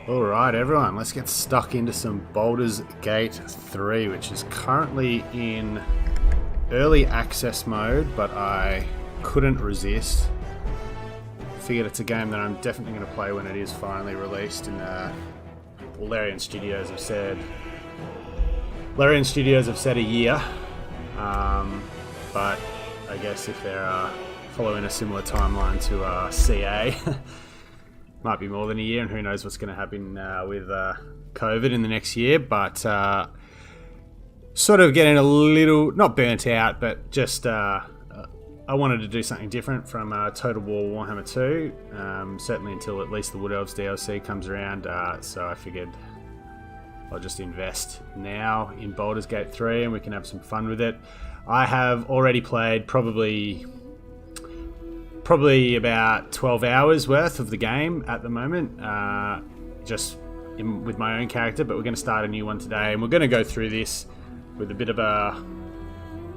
Alright everyone, let's get stuck into some Baldur's Gate 3, which is currently in early access mode, but I couldn't resist. Figured it's a game that I'm definitely going to play when it is finally released. And Larian Studios have said a year, but I guess if they're following a similar timeline to CA, might be more than a year, and who knows what's going to happen with COVID in the next year. But sort of getting a little, not burnt out, but just I wanted to do something different from Total War Warhammer 2, certainly until at least the Wood Elves DLC comes around. So I figured I'll just invest now in Baldur's Gate 3 and we can have some fun with it. I have already played probably about 12 hours worth of the game at the moment, with my own character, but we're going to start a new one today, and we're going to go through this with a bit of a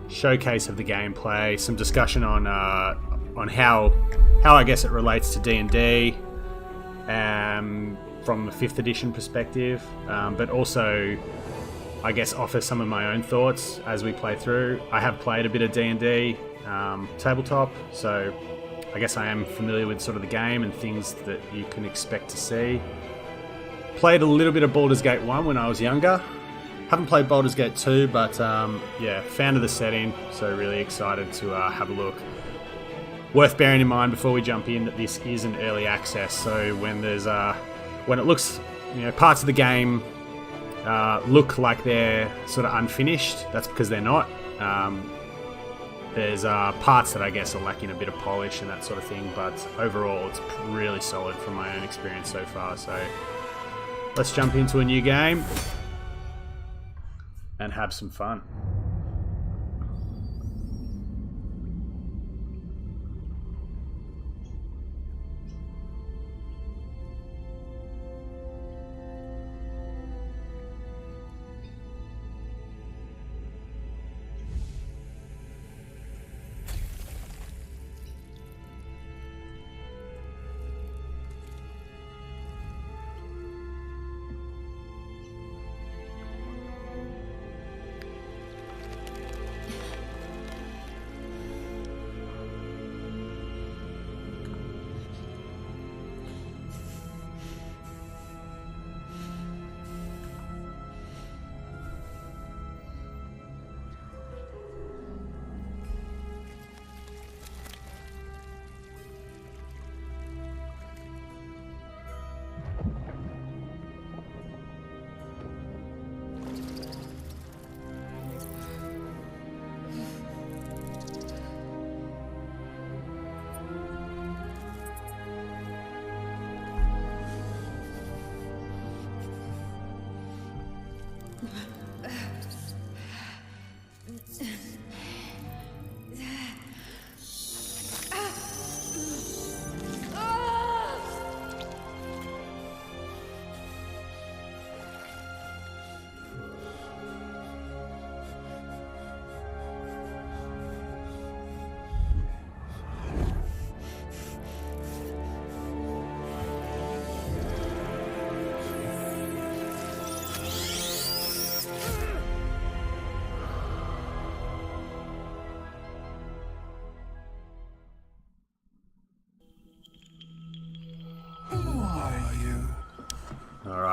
showcase of the gameplay, some discussion on how I guess it relates to D&D from the 5th edition perspective, but also I guess offer some of my own thoughts as we play through. I have played a bit of D&D tabletop, so I guess I am familiar with sort of the game and things that you can expect to see. Played a little bit of Baldur's Gate 1 when I was younger. Haven't played Baldur's Gate 2, but yeah, fan of the setting, so really excited to have a look. Worth bearing in mind before we jump in that this is an early access, so when it looks, parts of the game look like they're sort of unfinished, that's because they're not. There's parts that I guess are lacking a bit of polish and that sort of thing, but overall it's really solid from my own experience so far. So let's jump into a new game and have some fun.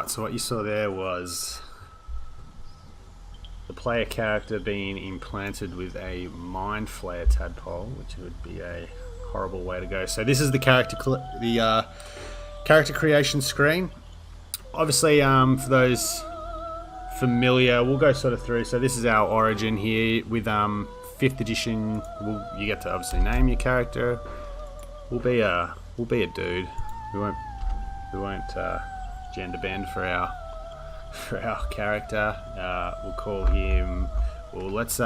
Alright, so what you saw there was the player character being implanted with a mind flayer tadpole, which would be a horrible way to go. So this is the character creation screen. Obviously, for those familiar, we'll go sort of through. So this is our origin here with 5th edition. You get to obviously name your character. We'll be a dude. We won't gender bend for our character. We'll call him. Well, let's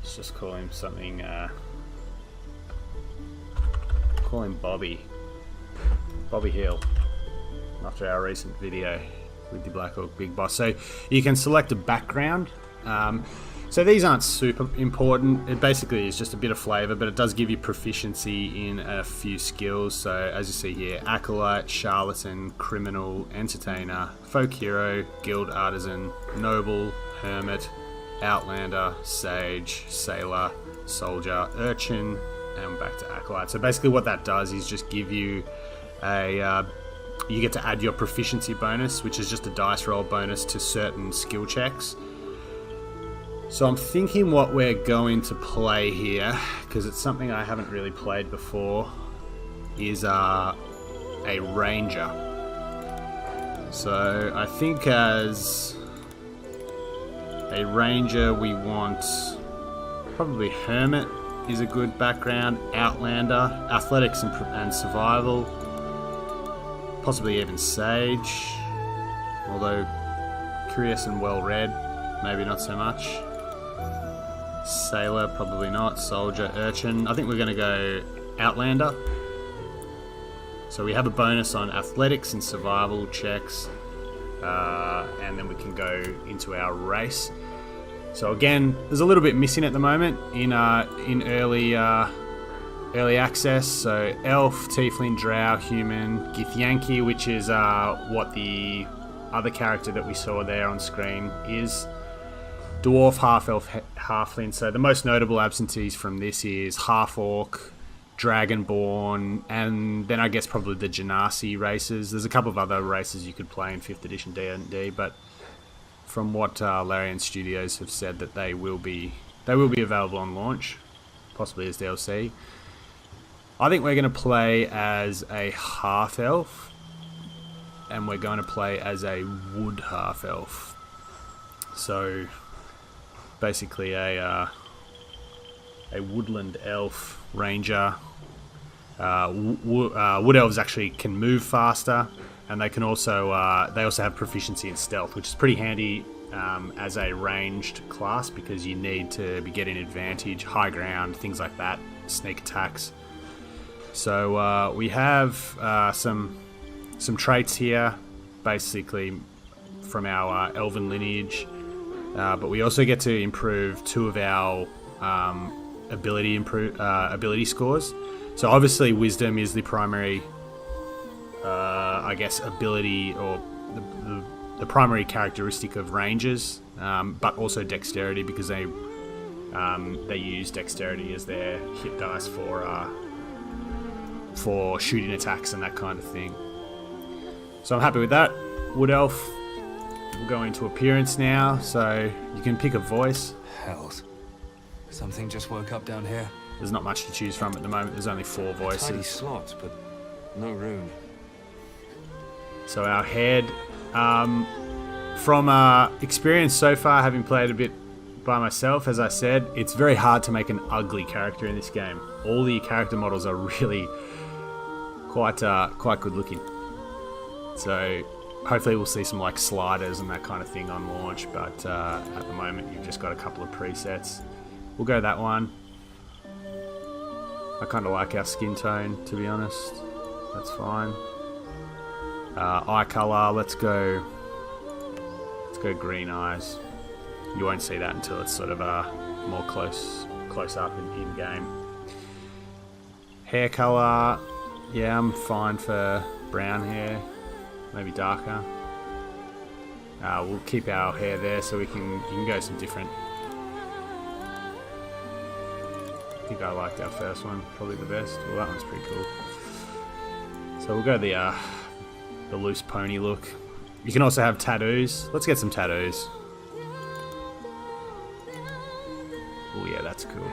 just call him something. Call him Bobby. Bobby Hill. After our recent video with the Black Hawk Big Boss. So you can select a background. So these aren't super important. It basically is just a bit of flavour, but it does give you proficiency in a few skills. So as you see here, Acolyte, Charlatan, Criminal, Entertainer, Folk Hero, Guild Artisan, Noble, Hermit, Outlander, Sage, Sailor, Soldier, Urchin, and back to Acolyte. So basically what that does is just give you you get to add your proficiency bonus, which is just a dice roll bonus to certain skill checks. So I'm thinking what we're going to play here, because it's something I haven't really played before, is a ranger. So I think as a ranger we want probably Hermit is a good background, Outlander, Athletics and Survival, possibly even Sage, although Curious and Well Read, maybe not so much. Sailor, probably not. Soldier, Urchin. I think we're going to go Outlander. So we have a bonus on Athletics and Survival checks, and then we can go into our race. So again, there's a little bit missing at the moment in early access. So Elf, Tiefling, Drow, Human, Githyanki, which is what the other character that we saw there on screen is. Dwarf, Half-Elf, Halfling. So the most notable absentees from this is Half-Orc, Dragonborn, and then I guess probably the Genasi races. There's a couple of other races you could play in 5th edition D&D, but from what Larian Studios have said, that they will be available on launch, possibly as DLC. I think we're going to play as a Half-Elf, and we're going to play as a Wood Half-Elf. So basically a woodland elf ranger. Wood elves actually can move faster, and they can also have proficiency in stealth, which is pretty handy as a ranged class, because you need to be getting advantage, high ground, things like that, sneak attacks. So we have some traits here, basically from our elven lineage. But we also get to improve 2 of our ability scores. So obviously Wisdom is the primary, I guess, ability or the primary characteristic of rangers, but also Dexterity, because they use Dexterity as their hit dice for shooting attacks and that kind of thing. So I'm happy with that. Wood Elf. We'll go into appearance now, so you can pick a voice. Hells. Something just woke up down here. There's not much to choose from at the moment. There's only 4 voices. Tidy slot, but no room. So our head, from experience so far, having played a bit by myself, as I said, it's very hard to make an ugly character in this game. All the character models are really quite good looking. So hopefully we'll see some like sliders and that kind of thing on launch, but at the moment you've just got a couple of presets. We'll go that one. I kind of like our skin tone, to be honest. That's fine. Eye color, let's go green eyes. You won't see that until it's sort of more close up in game. Hair color, yeah, I'm fine for brown hair. Maybe darker. We'll keep our hair there, so you can go some different. I think I liked our first one probably the best. Well, that one's pretty cool. So we'll go the the loose pony look. You can also have tattoos. Let's get some tattoos. Oh yeah, that's cool.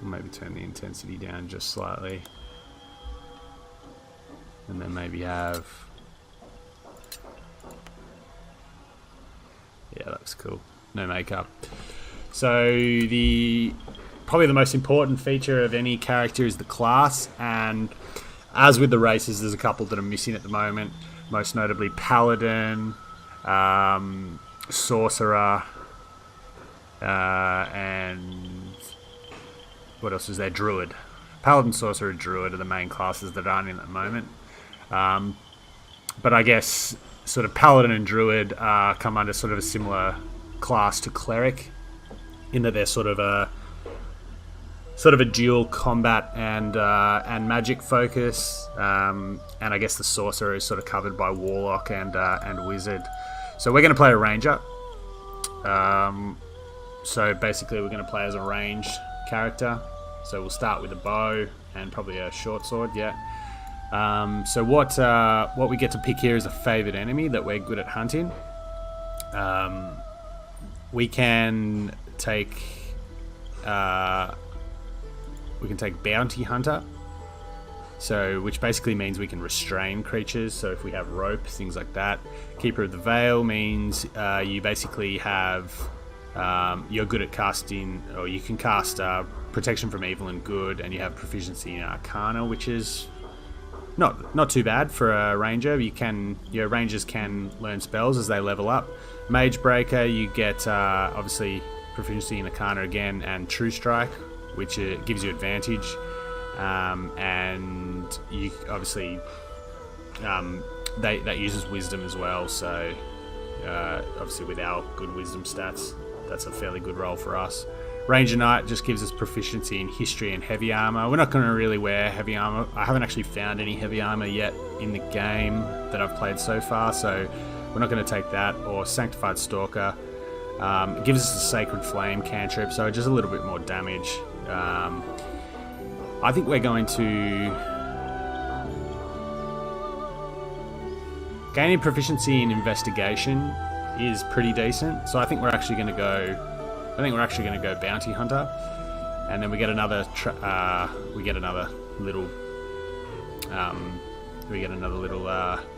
Maybe turn the intensity down just slightly. And then maybe have... Yeah, that looks cool. No makeup. So probably the most important feature of any character is the class, and as with the races, there's a couple that are missing at the moment. Most notably Paladin, Sorcerer, and what else is there? Druid. Paladin, Sorcerer, Druid are the main classes that aren't in at the moment. But I guess sort of Paladin and Druid come under sort of a similar class to Cleric, in that they're sort of a dual combat and magic focus, and I guess the Sorcerer is sort of covered by Warlock and Wizard. So we're going to play a Ranger. So basically we're going to play as a ranged character. So we'll start with a bow and probably a short sword, yeah. So what we get to pick here is a favoured enemy that we're good at hunting. We can take Bounty Hunter, so which basically means we can restrain creatures. So if we have rope, things like that. Keeper of the Veil means you basically have you're good at casting, or you can cast protection from evil and good, and you have proficiency in Arcana, which is not too bad for a ranger. Your rangers can learn spells as they level up. Mage Breaker, you get obviously proficiency in Arcana again, and True Strike, which gives you advantage, and you obviously that uses Wisdom as well. So obviously with our good Wisdom stats, that's a fairly good roll for us. Ranger Knight just gives us proficiency in History and Heavy Armor. We're not going to really wear Heavy Armor. I haven't actually found any Heavy Armor yet in the game that I've played so far, so we're not going to take that. Or Sanctified Stalker. It gives us a Sacred Flame cantrip, so just a little bit more damage. I think we're going to... Gaining proficiency in Investigation is pretty decent, so I think we're actually going to go... Bounty Hunter, and then we get another little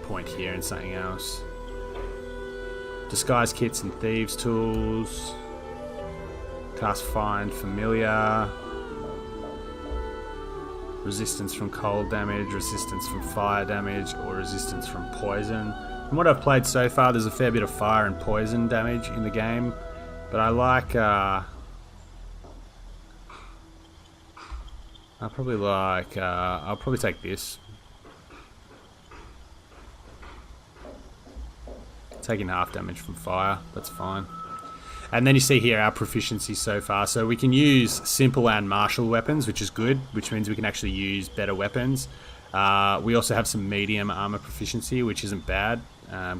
point here in something else. Disguise kits and thieves tools. Cast Find Familiar. Resistance from cold damage, resistance from fire damage, or resistance from poison. From what I've played so far, there's a fair bit of fire and poison damage in the game. But I like, I'll probably take this. Taking half damage from fire, that's fine. And then you see here our proficiency so far. So we can use simple and martial weapons, which is good, which means we can actually use better weapons. We also have some medium armor proficiency, which isn't bad.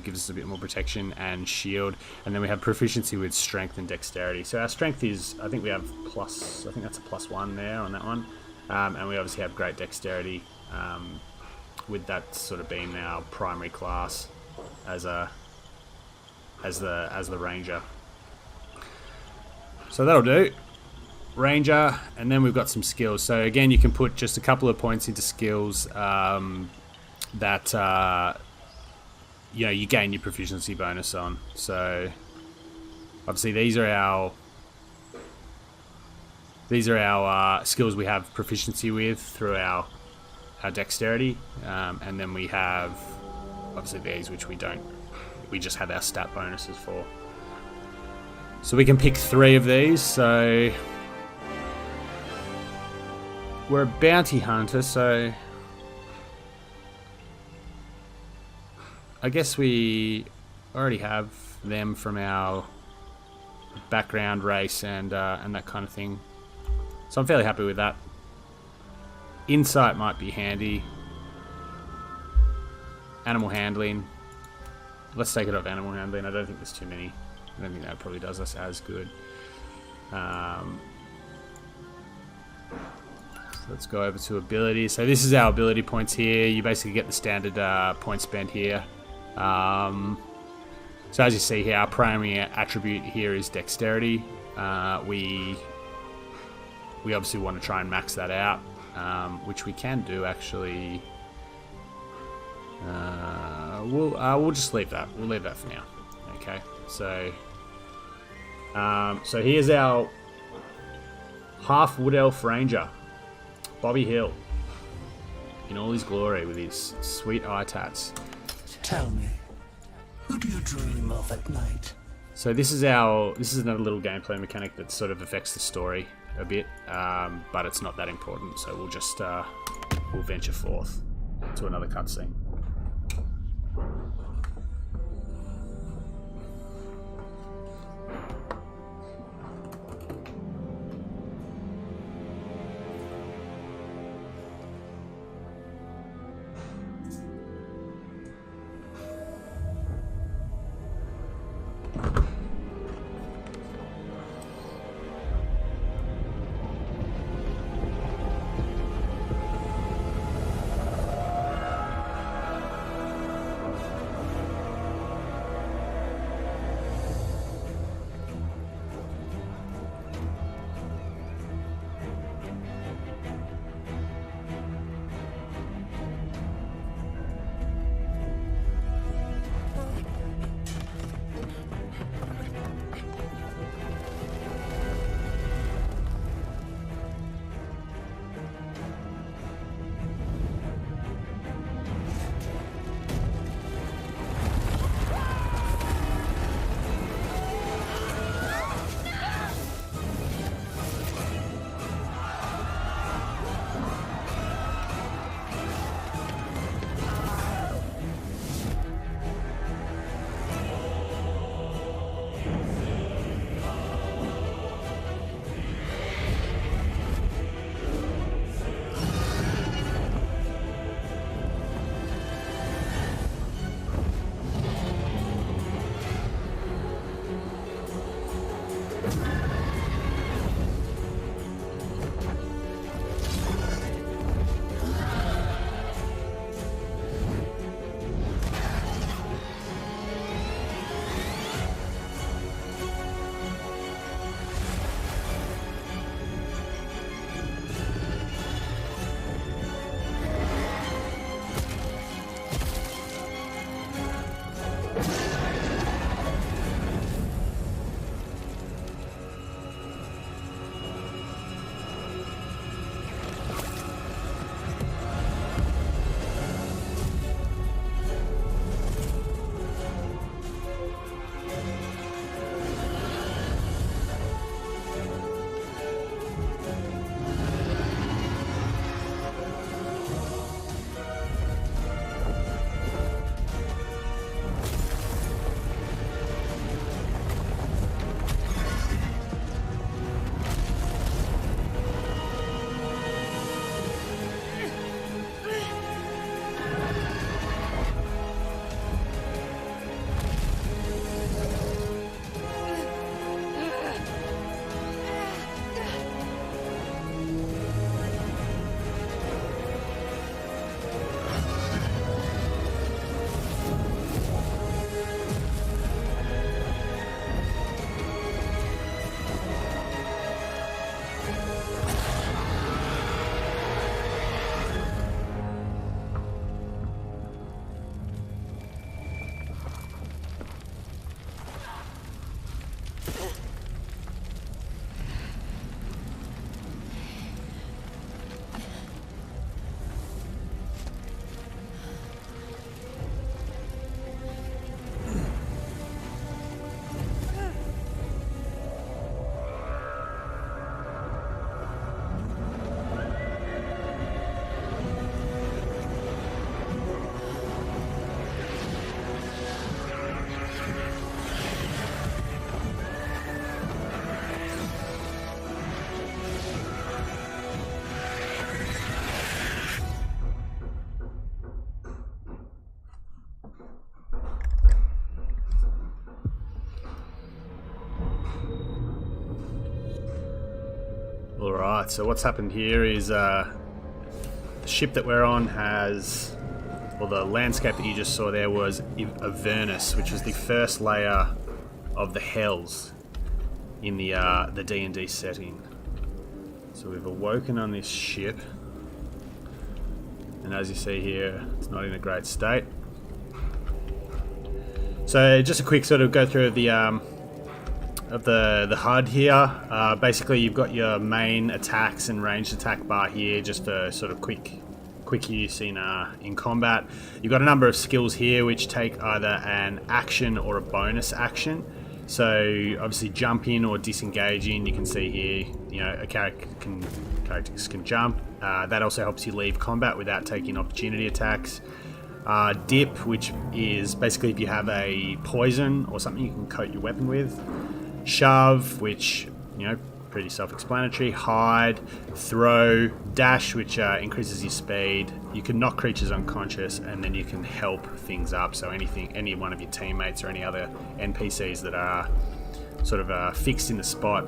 Gives us a bit more protection and shield, and then we have proficiency with strength and dexterity. So our strength is, I think that's a +1 there on that one, and we obviously have great dexterity, with that sort of being our primary class as the ranger. So that'll do. Ranger, and then we've got some skills. So again, you can put just a couple of points into skills that you gain your proficiency bonus on. So obviously these are our skills we have proficiency with through our dexterity, and then we have obviously these which we just have our stat bonuses for. So we can pick 3 of these. So we're a bounty hunter, so I guess we already have them from our background, race, and that kind of thing. So I'm fairly happy with that. Insight might be handy. Animal handling. Let's take it off animal handling. I don't think there's too many. I don't think that probably does us as good. let's go over to ability. So this is our ability points here. You basically get the standard point spent here. So as you see here, our primary attribute here is dexterity. We obviously want to try and max that out, which we can do actually. We'll just leave that. We'll leave that for now. Okay. So so here's our half wood elf ranger, Bobby Hill, in all his glory with his sweet eye tats. Tell me, who do you dream of at night? So this is another little gameplay mechanic that sort of affects the story a bit, but it's not that important. So we'll just we'll venture forth to another cutscene. Alright, so what's happened here is ship that we're on has, well, the landscape that you just saw there was Avernus, which was the first layer of the Hells in the D&D setting. So we've awoken on this ship, and as you see here, it's not in a great state. So just a quick sort of go through of the HUD here. Basically, you've got your main attacks and ranged attack bar here, just for sort of quick use in combat. You've got a number of skills here which take either an action or a bonus action. So obviously jumping or disengaging, you can see here, you know, characters can jump. That also helps you leave combat without taking opportunity attacks. Dip, which is basically if you have a poison or something you can coat your weapon with. Shove, which, you know, pretty self-explanatory. Hide, throw, dash, which increases your speed. You can knock creatures unconscious, and then you can help things up. So any one of your teammates or any other NPCs that are sort of fixed in the spot,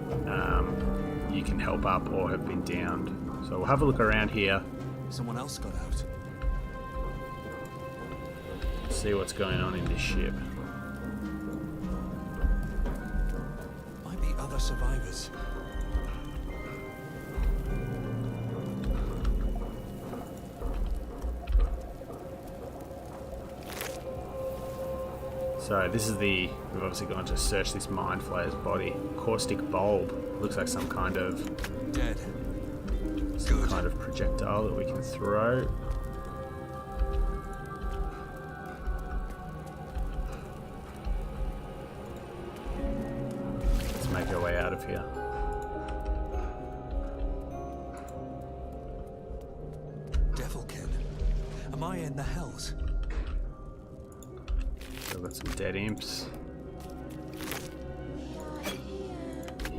you can help up or have been downed. So we'll have a look around here. Someone else got out. See what's going on in this ship. Might be other survivors. So this is we've obviously gone to search this Mind Flayer's body. Caustic bulb. Looks like some kind of Dead. kind of projectile that we can throw. Let's make our way out of here. Devilkin. Am I in the Hells? So we've got some dead imps.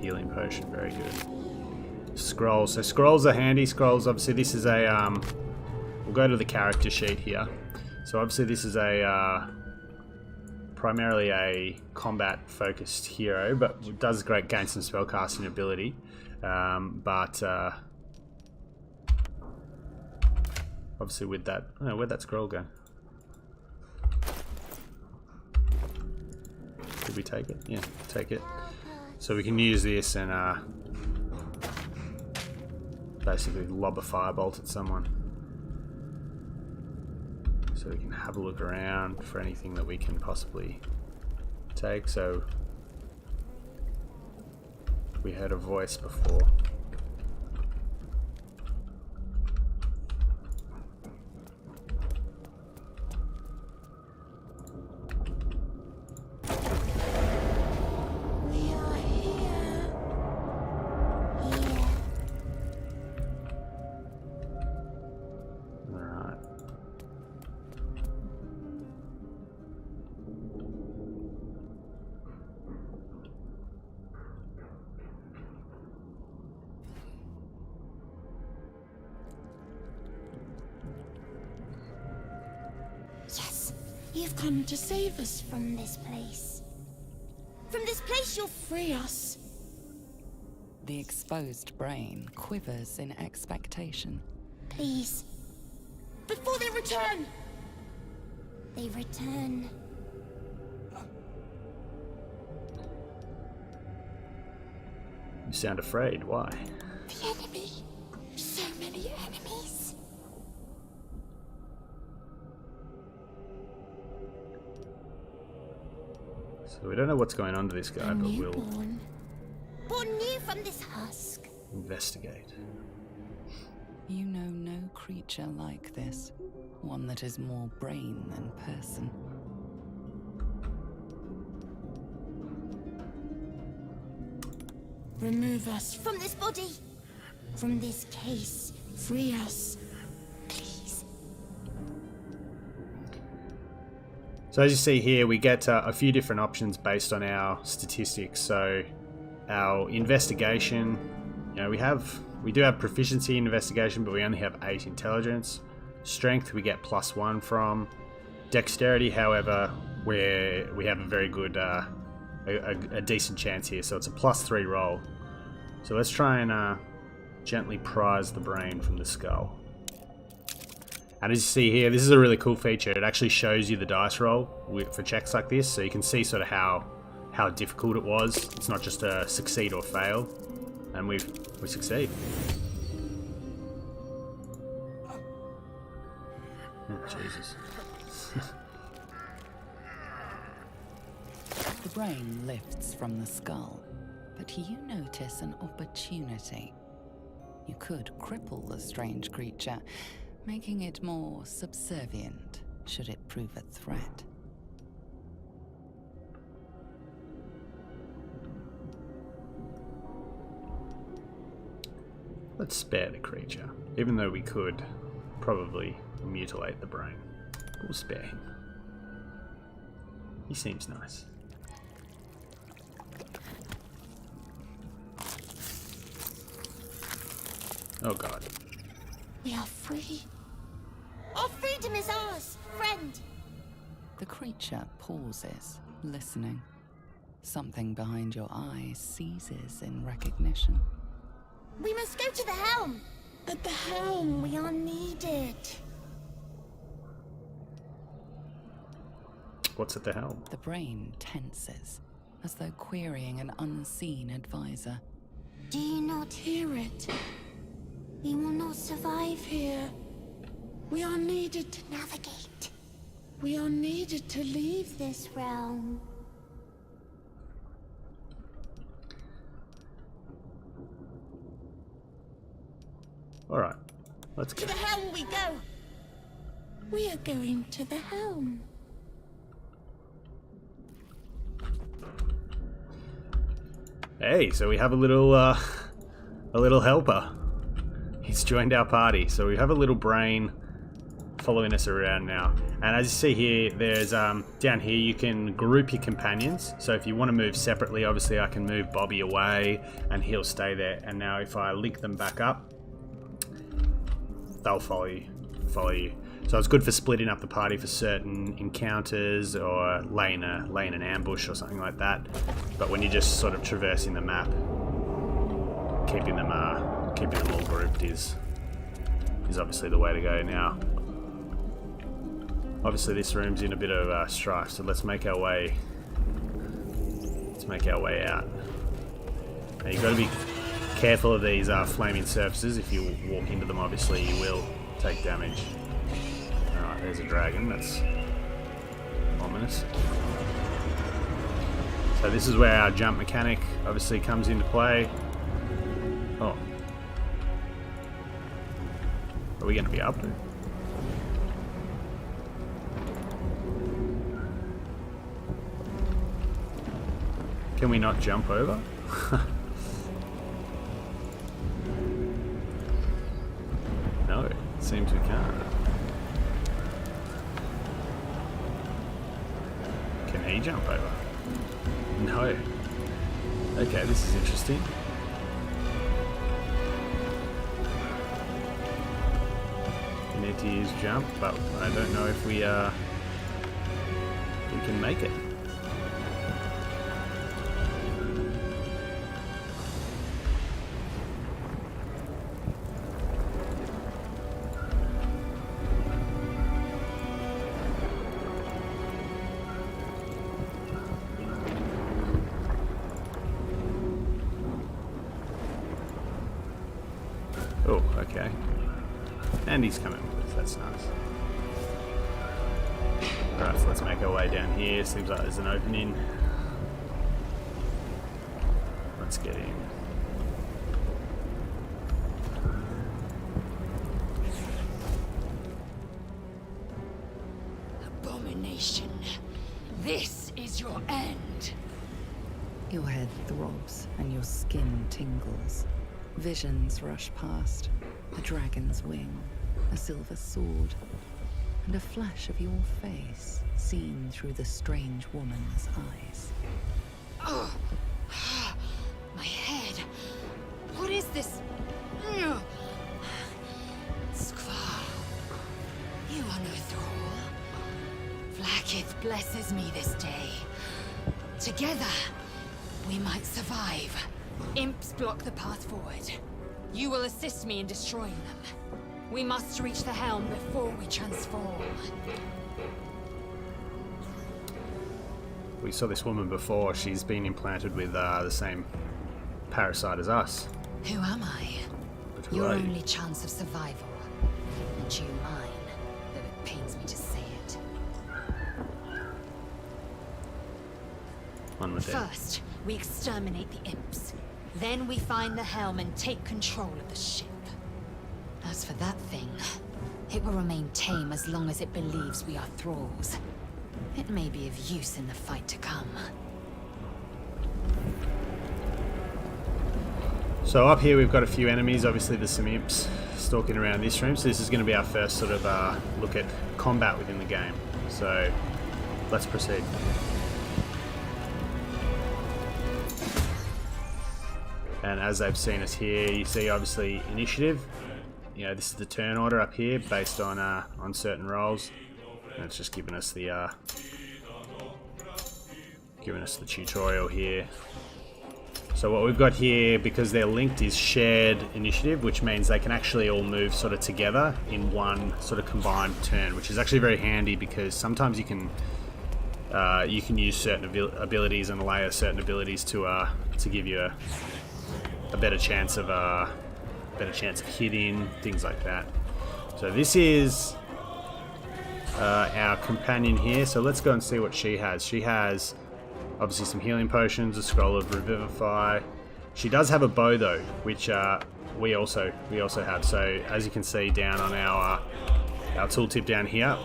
Healing potion, very good. Scrolls. So scrolls are handy. Scrolls, obviously this is a, we'll go to the character sheet here. So obviously this is a, primarily a combat focused hero, but does gain some spellcasting ability. Obviously with that, I don't know, where'd that scroll go? Did we take it? Yeah, take it. So we can use this and basically lob a firebolt at someone. So we can have a look around for anything that we can possibly take. So we heard a voice before. You've come to save us from this place. From this place you'll free us. The exposed brain quivers in expectation. Please. Before they return! They return. You sound afraid. Why? The enemy. So many enemies. So we don't know what's going on to this guy, but we'll Born new from this husk. investigate. You know no creature like this. One that is more brain than person. Remove us from this body. From this case. Free us. Please. So as you see here, we get a few different options based on our statistics. So our investigation, you know, we do have proficiency in investigation, but we only have 8 intelligence. Strength we get +1 from. Dexterity, however, we have a very good, a decent chance here. So it's a +3 roll. So let's try and gently prise the brain from the skull. And as you see here, this is a really cool feature. It actually shows you the dice roll for checks like this, so you can see sort of how difficult it was. It's not just a succeed or fail, and we succeed. Oh, Jesus. The brain lifts from the skull, but you notice an opportunity. You could cripple the strange creature, making it more subservient should it prove a threat. Let's spare the creature, even though we could probably mutilate the brain. We'll spare him. He seems nice. Oh god. We are free. Our freedom is ours, friend. The creature pauses, listening. Something behind your eyes seizes in recognition. We must go to the helm. At the helm, we are needed. What's at the helm? The brain tenses, as though querying an unseen advisor. Do you not hear it? We will not survive here. We are needed to navigate. We are needed to leave this realm. Alright, let's To go. the helm we go. We are going to the helm. Hey, so we have a little helper. He's joined our party, so we have a little brain following us around now. And as you see here, there's down here you can group your companions. So if you want to move separately, obviously I can move Bobby away and he'll stay there. And now if I link them back up, they'll follow you. So it's good for splitting up the party for certain encounters or laying an ambush or something like that. But when you're just sort of traversing the map, keeping them all grouped is obviously the way to go now. Obviously this room's in a bit of strife, so let's make our way out. Now you've got to be careful of these flaming surfaces. If you walk into them, obviously you will take damage. Alright, there's a dragon. That's ominous. So this is where our jump mechanic obviously comes into play. Oh. Are we going to be up to? Can we not jump over? No, it seems we can't. Can he jump over? No. Okay, this is interesting. We need to use jump, but I don't know if we can make it. Oh, okay. And he's coming with us, that's nice. Alright, so let's make our way down here. Seems like there's an opening. Let's get in. Abomination. This is your end. Your head throbs and your skin tingles. Visions rush past. A dragon's wing, a silver sword, and a flash of your face seen through the strange woman's eyes. Oh, my head. What is this? Skvar, you are no thrall. Vlaakith blesses me this day. Together, we might survive. Imps block the path forward. You will assist me in destroying them. We must reach the helm before we transform. We saw this woman before. She's been implanted with the same parasite as us. Who am I? But who Your are you? only chance of survival. And you mine, though it pains me to say it. On with them. First, we exterminate the imps. Then we find the helm and take control of the ship. As for that thing, it will remain tame as long as it believes we are thralls. It may be of use in the fight to come. So up here we've got a few enemies. Obviously there's some imps stalking around this room. So this is going to be our first sort of look at combat within the game. So let's proceed. And as they've seen us here, you see obviously initiative. You know, this is the turn order up here based on certain roles. And it's just giving us the tutorial here. So what we've got here, because they're linked, is shared initiative, which means they can actually all move sort of together in one sort of combined turn, which is actually very handy because sometimes you can use certain abilities and layer certain abilities to give you a better chance of hitting, things like that. So this is our companion here. So let's go and see what she has. She has obviously some healing potions, a scroll of revivify. She does have a bow though, which we also have. So as you can see down on our tooltip down here,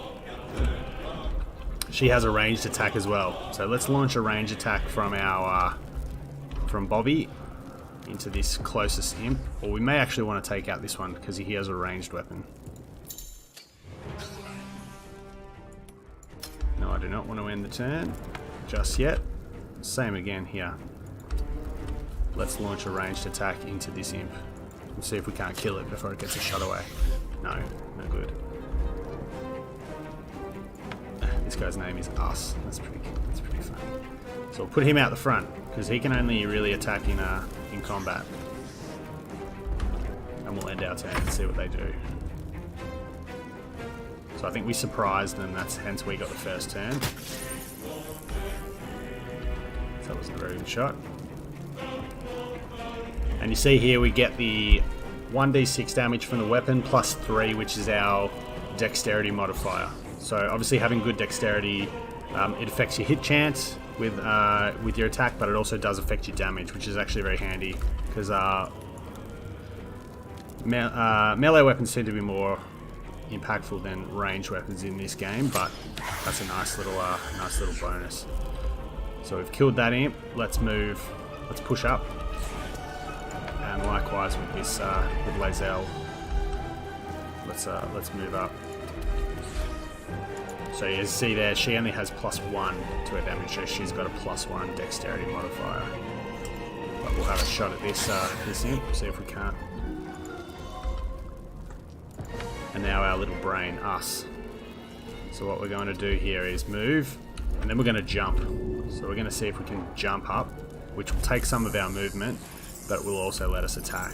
she has a ranged attack as well. So let's launch a ranged attack from from Bobby into this closest imp, or we may actually want to take out this one because he has a ranged weapon. No, I do not want to end the turn just yet. Same again here. Let's launch a ranged attack into this imp and see if we can't kill it before it gets a shot away. No, no good. This guy's name is Us. That's pretty funny. So we'll put him out the front because he can only really attack in combat. And we'll end our turn and see what they do. So I think we surprised them, hence we got the first turn. That wasn't a very good shot. And you see here we get the 1d6 damage from the weapon plus 3, which is our dexterity modifier. So obviously having good dexterity, it affects your hit chance with your attack, but it also does affect your damage, which is actually very handy because melee weapons tend to be more impactful than ranged weapons in this game, but that's a nice little bonus. So we've killed that imp. Let's move. Let's push up. And likewise with this with Lae'zel. Let's move up. So you see there, she only has +1 to her damage, so she's got a +1 dexterity modifier. But we'll have a shot at this imp. See if we can't. And now our little brain, Us. So what we're going to do here is move, and then we're going to jump. So we're going to see if we can jump up, which will take some of our movement, but will also let us attack.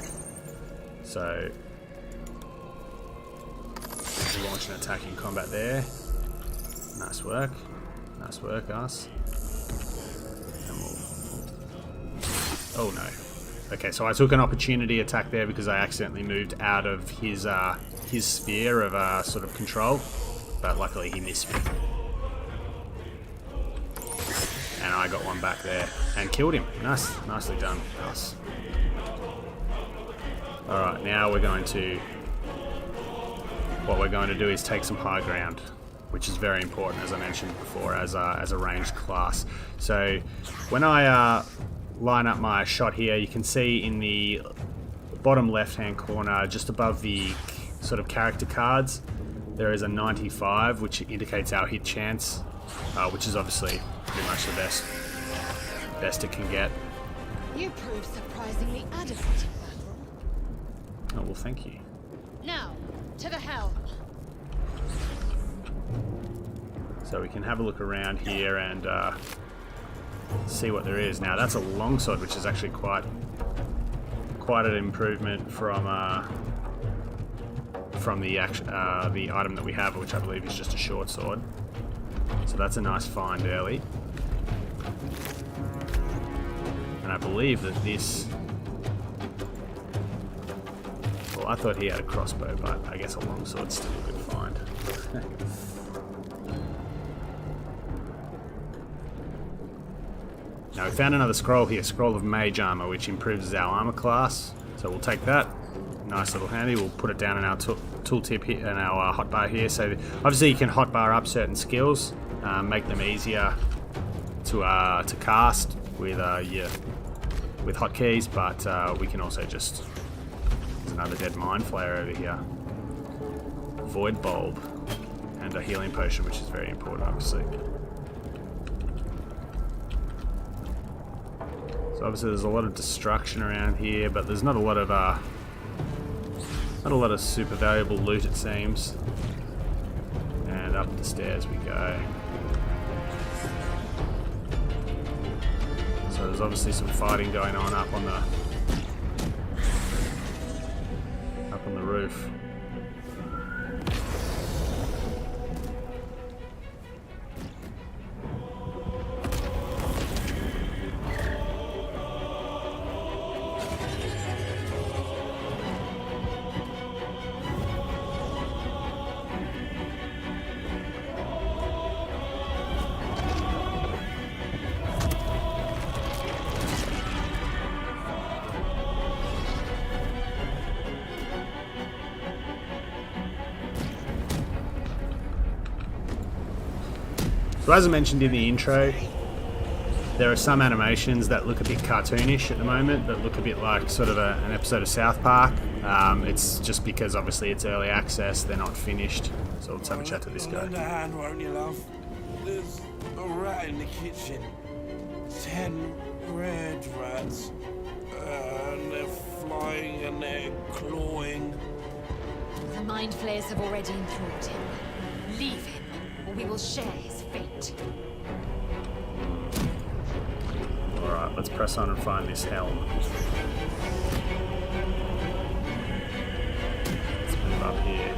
So we'll launch an attack in combat there. Nice work, Us. And oh no. Okay, so I took an opportunity attack there because I accidentally moved out of his sphere of sort of control, but luckily he missed me. And I got one back there and killed him. Nicely done, Us. Alright, now what we're going to do is take some high ground, which is very important, as I mentioned before, as a ranged class. So when I line up my shot here, you can see in the bottom left hand corner, just above the sort of character cards, there is a 95, which indicates our hit chance, which is obviously pretty much the best it can get. You proved surprisingly adequate in battle. Oh well, thank you. Now, to the helm. So we can have a look around here and see what there is. Now that's a longsword, which is actually quite an improvement from from the item that we have, which I believe is just a short sword. So that's a nice find early. And I believe that this... Well, I thought he had a crossbow, but I guess a longsword's still a good find. Now we found another scroll here, Scroll of Mage Armor, which improves our armor class. So we'll take that. Nice little handy. We'll put it down in our tooltip here, in our hotbar here. So obviously you can hotbar up certain skills, make them easier to cast with hotkeys, but we can also just... There's another dead mind flayer over here. Void bulb and a healing potion, which is very important, obviously. So obviously there's a lot of destruction around here, but there's not a lot of super valuable loot, it seems. And up the stairs we go. So there's obviously some fighting going on up on the roof. So as I mentioned in the intro, there are some animations that look a bit cartoonish at the moment, that look a bit like sort of an episode of South Park. It's just because obviously it's early access, they're not finished. So let's have a chat to this guy. Lend a hand, won't you, love? There's a rat in the kitchen. 10 red rats. And they're flying and they're clawing. The mind flayers have already enthralled him. Leave him, or we will share his fate. Alright, let's press on and find this helm. Let's move up here.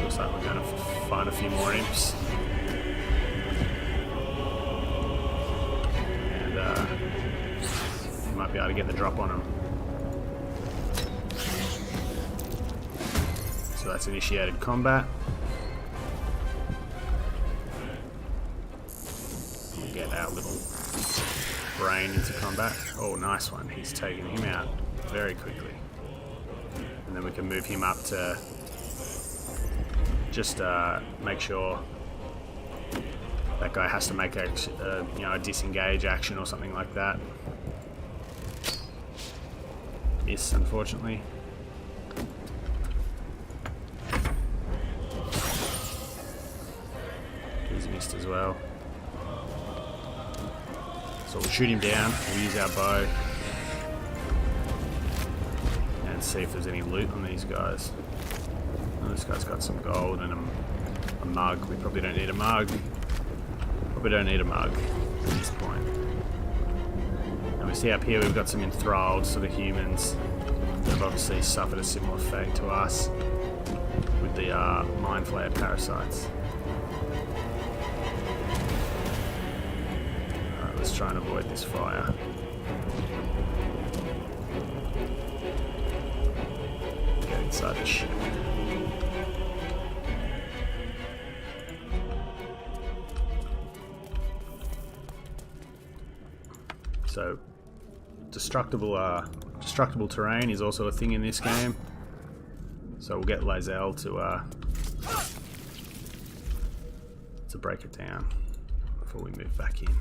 Looks like we're going to find a few more imps. And we might be able to get the drop on them. So that's initiated combat. We'll get our little brain into combat. Oh, nice one. He's taking him out very quickly. And then we can move him up to just make sure that guy has to make a disengage action or something like that. Miss, unfortunately. He's missed as well. So we'll shoot him down, we'll use our bow and see if there's any loot on these guys. Oh, this guy's got some gold and a mug. We probably don't need a mug. Probably don't need a mug at this point. And we see up here we've got some enthralled sort of humans that have obviously suffered a similar fate to us with the mind flayer parasites. Let's try and avoid this fire. Get inside the ship. So, destructible terrain is also a thing in this game. So we'll get Lae'zel to break it down before we move back in.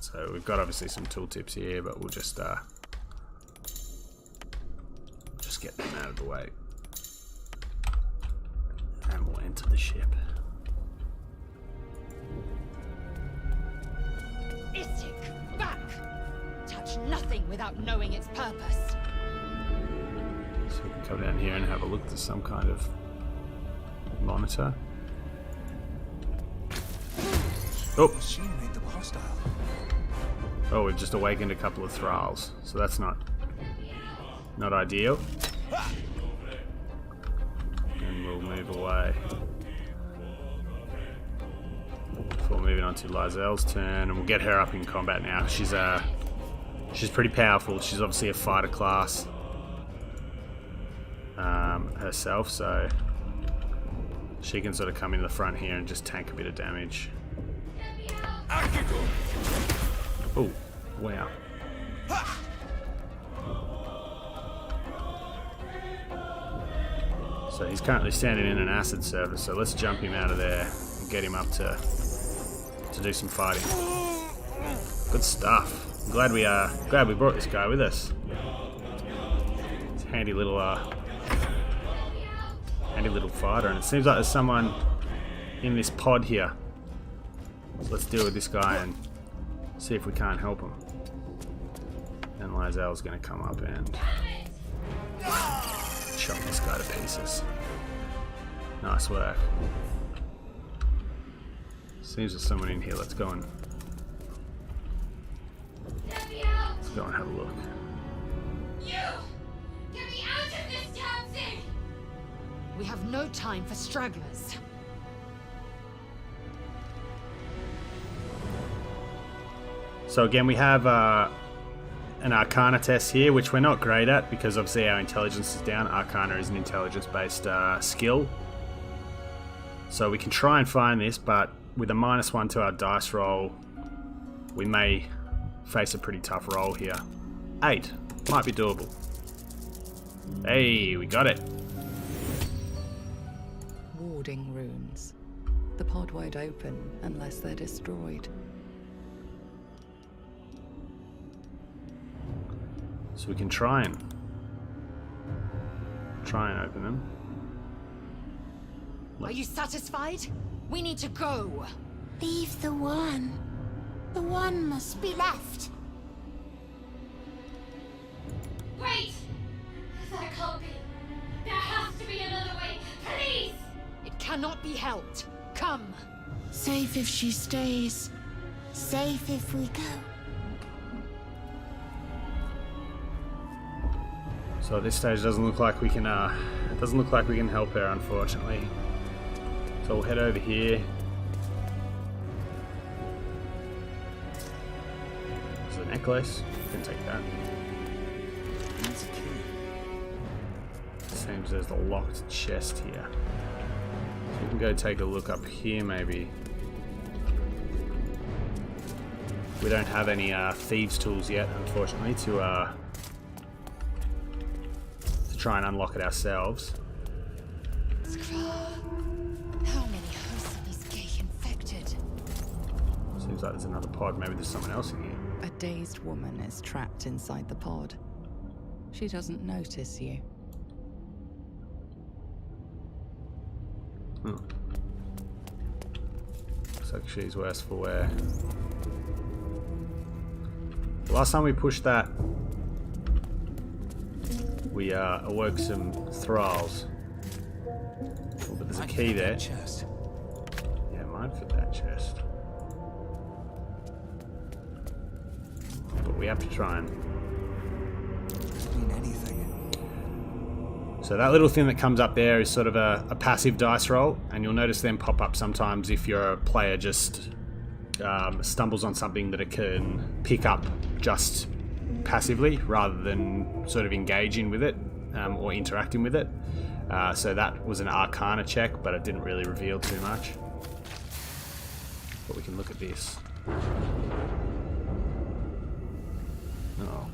So we've got obviously some tooltips here, but we'll just get them out of the way. And we'll enter the ship. Istik, back! Touch nothing without knowing its purpose. So we can come down here and have a look at some kind of monitor. Oh! She made them hostile. Oh, we've just awakened a couple of thralls, so that's not ideal. And we'll move away. Before moving on to Lyselle's turn, and we'll get her up in combat now. She's pretty powerful. She's obviously a fighter class herself, so she can sort of come into the front here and just tank a bit of damage. Oh, wow. So he's currently standing in an acid surface, so let's jump him out of there and get him up to do some fighting. Good stuff. I'm glad we brought this guy with us. It's a handy little fighter, and it seems like there's someone in this pod here. So let's deal with this guy and see if we can't help him. And Lyselle's going to come up and chop this guy to pieces. Nice work. Seems there's someone in here. Let's go and have a look. You! Get me out of this damn thing! We have no time for stragglers. So again, we have an Arcana test here, which we're not great at because obviously our intelligence is down. Arcana is an intelligence-based skill. So we can try and find this, but with a -1 to our dice roll, we may face a pretty tough roll here. 8. Might be doable. Hey, we got it. Warding runes. The pod won't open unless they're destroyed. So we can try and open them. Are you satisfied? We need to go. Leave the one. The one must be left. Wait! That can't be. There has to be another way. Please! It cannot be helped. Come. Safe if she stays. Safe if we go. So at this stage, it doesn't look like we can help her, unfortunately. So we'll head over here. There's a necklace. We can take that. That's a key. Seems there's a locked chest here. So we can go take a look up here, maybe. We don't have any thieves' tools yet, unfortunately, to try and unlock it ourselves. How many hosts of these gay infected? Seems like there's another pod. Maybe there's someone else in here. A dazed woman is trapped inside the pod. She doesn't notice you. Oh. Looks like she's worse for wear. Last time we pushed that, we awoke some thralls. Oh, but there's a key there. Chest. Yeah, might fit that chest. But we have to try and... Could mean anything. So that little thing that comes up there is sort of a passive dice roll, and you'll notice them pop up sometimes if your player just stumbles on something that it can pick up just passively rather than sort of engaging with it or interacting with it. So that was an Arcana check, but it didn't really reveal too much. But we can look at this. Oh.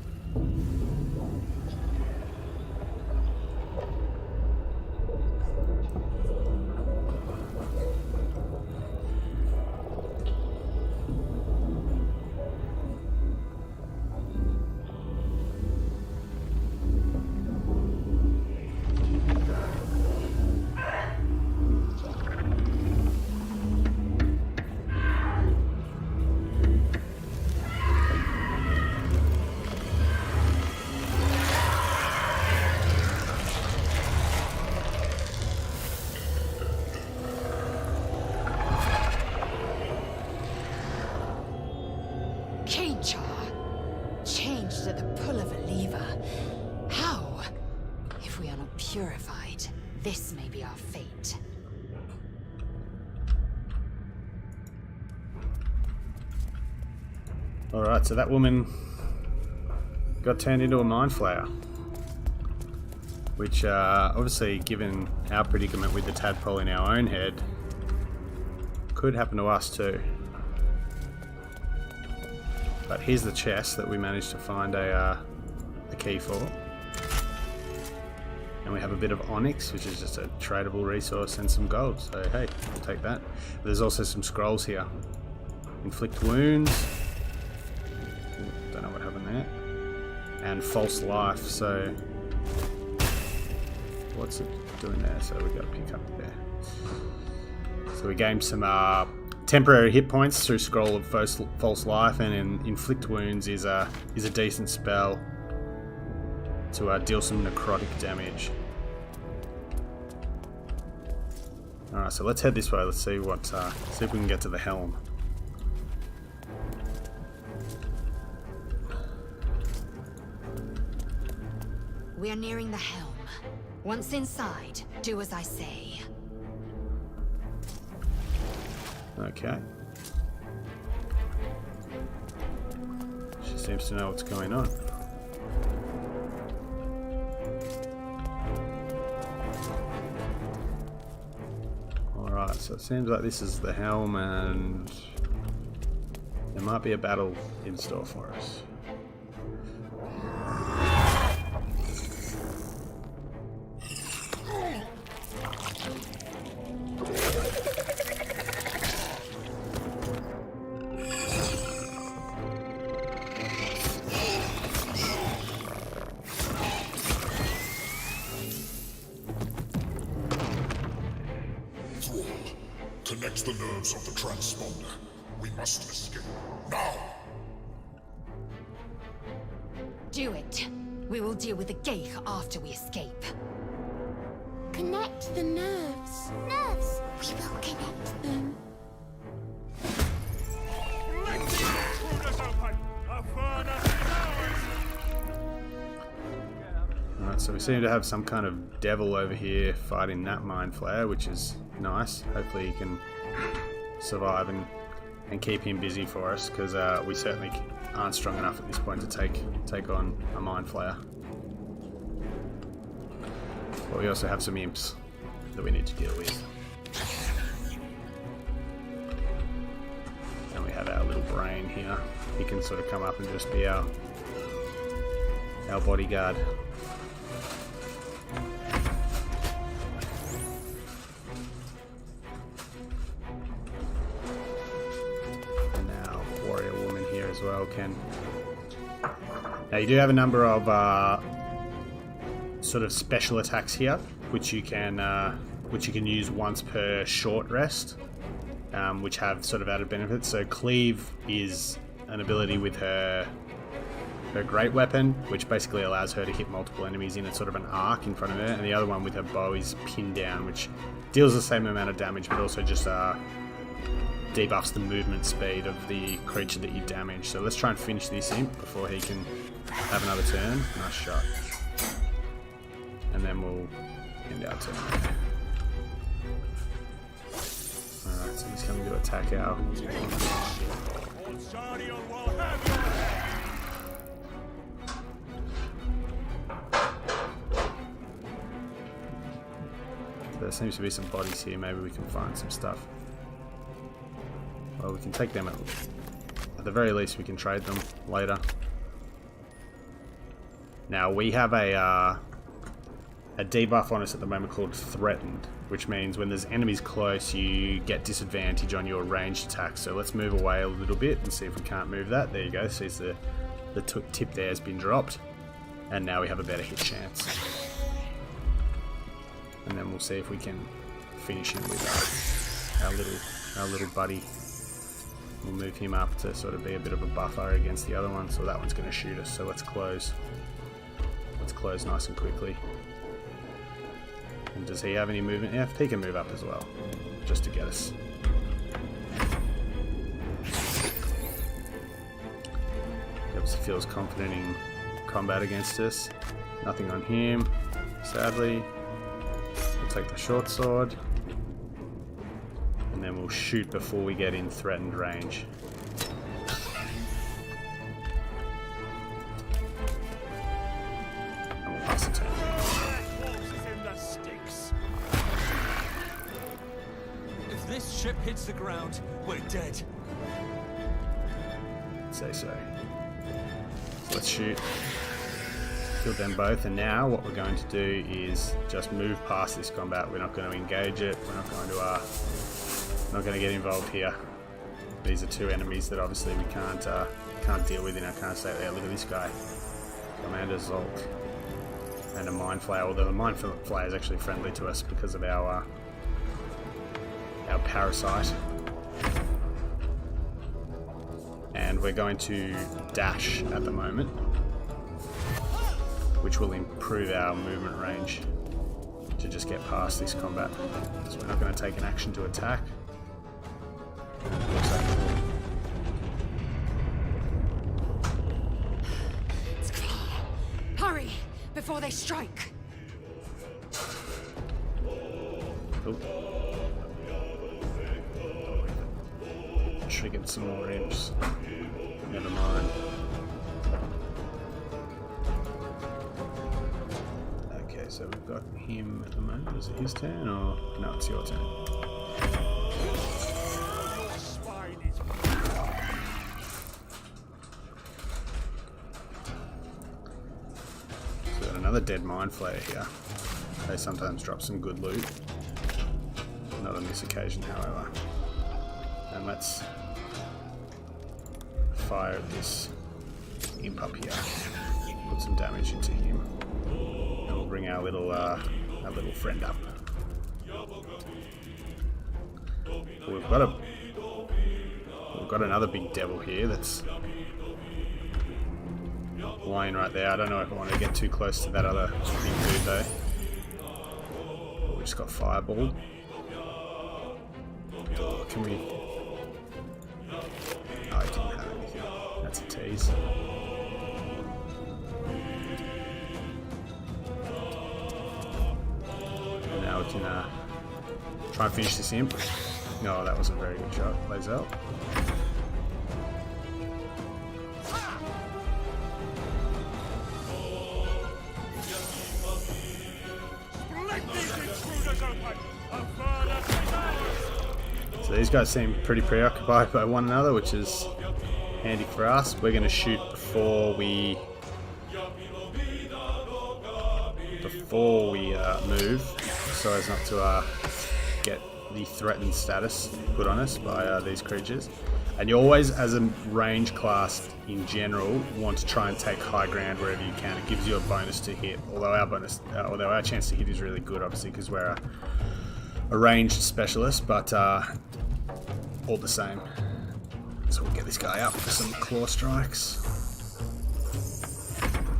purified, this may be our fate. Alright, so that woman got turned into a mind flayer. Which, obviously, given our predicament with the tadpole in our own head, could happen to us too. But here's the chest that we managed to find a key for. And we have a bit of onyx, which is just a tradable resource, and some gold. So hey, we'll take that. But there's also some scrolls here. Inflict wounds. Don't know what happened there. And false life. So what's it doing there? So we got to pick up there. So we gained some temporary hit points through Scroll of False Life, and Inflict Wounds is a decent spell to deal some necrotic damage. Alright, so let's head this way. Let's see what see if we can get to the helm. We are nearing the helm. Once inside, do as I say. Okay. She seems to know what's going on. Alright, so it seems like this is the helm, and there might be a battle in store for us. Connects the nerves of the transponder. We must escape. Now! Do it. We will deal with the Geich after we escape. Connect the nerves. Nerves. We will connect them. Alright, so we seem to have some kind of devil over here fighting that mind flayer, which is nice. Hopefully he can survive and keep him busy for us, because we certainly aren't strong enough at this point to take on a mind flayer. But we also have some imps that we need to deal with. And we have our little brain here. He can sort of come up and just be our bodyguard. Well, Ken. Now you do have a number of sort of special attacks here, which you can use once per short rest, which have sort of added benefits. So Cleave is an ability with her great weapon, which basically allows her to hit multiple enemies in a sort of an arc in front of her, and the other one with her bow is Pin Down, which deals the same amount of damage, but also just debuffs the movement speed of the creature that you damage. So let's try and finish this imp before he can have another turn. Nice shot. And then we'll end our turn. Alright, so he's coming to attack our... So there seems to be some bodies here. Maybe we can find some stuff. Well, we can take them at the very least. We can trade them later. Now we have a debuff on us at the moment called Threatened, which means when there's enemies close, you get disadvantage on your ranged attacks. So let's move away a little bit and see if we can't move that. There you go. See, the tip there has been dropped, and now we have a better hit chance. And then we'll see if we can finish him with our little buddy. We'll move him up to sort of be a bit of a buffer against the other one. So that one's going to shoot us. So let's close. Let's close nice and quickly. And does he have any movement? Yeah, he can move up as well, just to get us. He obviously feels confident in combat against us. Nothing on him. sadly. We'll take the short sword. And then we'll shoot before we get in threatened range. And we'll pass the turn. If this ship hits the ground, we're dead. Say so. So let's shoot. Killed them both, and now what we're going to do is just move past this combat. We're not going to engage it. We're not going to get involved here. These are two enemies that obviously we can't deal with in our current state. There, look at this guy, Commander Zolk, and a Mind Flayer. Although the Mind Flayer is actually friendly to us because of our parasite. And we're going to dash at the moment, which will improve our movement range to just get past this combat. So we're not going to take an action to attack. It's clear. Hurry, before they strike. Oh. Triggered some more imps. Never mind. Okay, so we've got him at the moment. Is it his turn or no? It's your turn. So we've got another dead Mind Flayer here. They sometimes drop some good loot. Not on this occasion, however. And let's fire at this imp up here. Put some damage into him. And we'll bring our little friend up. We've got another big devil here that's lying right there. I don't know if I want to get too close to that other big dude though. We just got fireballed. Can we? Oh, I didn't have anything. That's a tease. And now we can try and finish this imp. No, that was a very good shot. Plays out. So these guys seem pretty preoccupied by one another, which is handy for us. We're going to shoot before we move, so as not to get the threatened status put on us by these creatures. And you always, as a range class in general, want to try and take high ground wherever you can. It gives you a bonus to hit, although our chance to hit is really good, obviously, because we're a ranged specialist, but all the same. So we'll get this guy up for some claw strikes.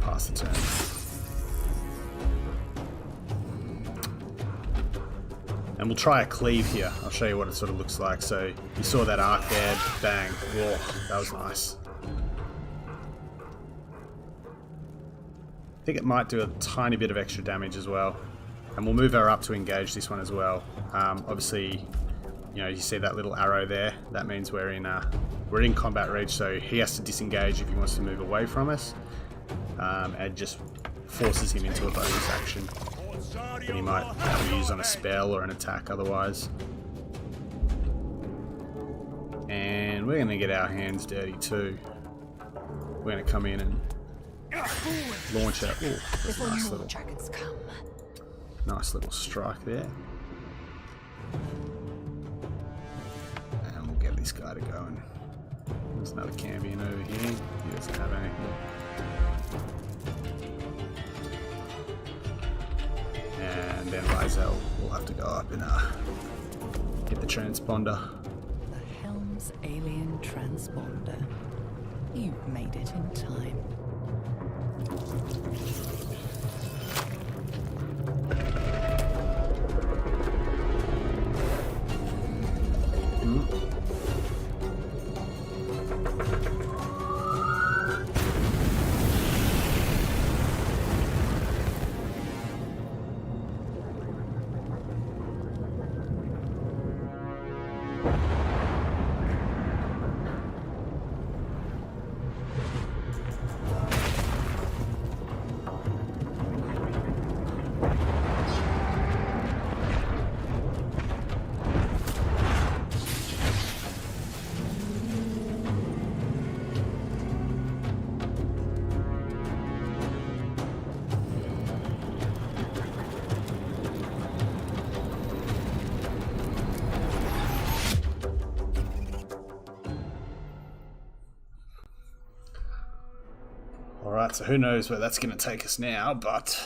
Pass the turn. And we'll try a cleave here. I'll show you what it sort of looks like. So you saw that arc there, bang. Whoa, that was nice. I think it might do a tiny bit of extra damage as well. And we'll move her up to engage this one as well. Obviously, you know, you see that little arrow there. That means we're in combat reach, so he has to disengage if he wants to move away from us. And just forces him into a bonus action that he might have to use on a spell or an attack otherwise. And we're going to get our hands dirty too. We're going to come in and launch out. Oh, that's a nice little, nice little strike there. And we'll get this guy to go. And there's another Cambion over here. He doesn't have anything. And then Lizel will have to go up and get the transponder. The Helm's alien transponder. You made it in time. Alright, so who knows where that's going to take us now, but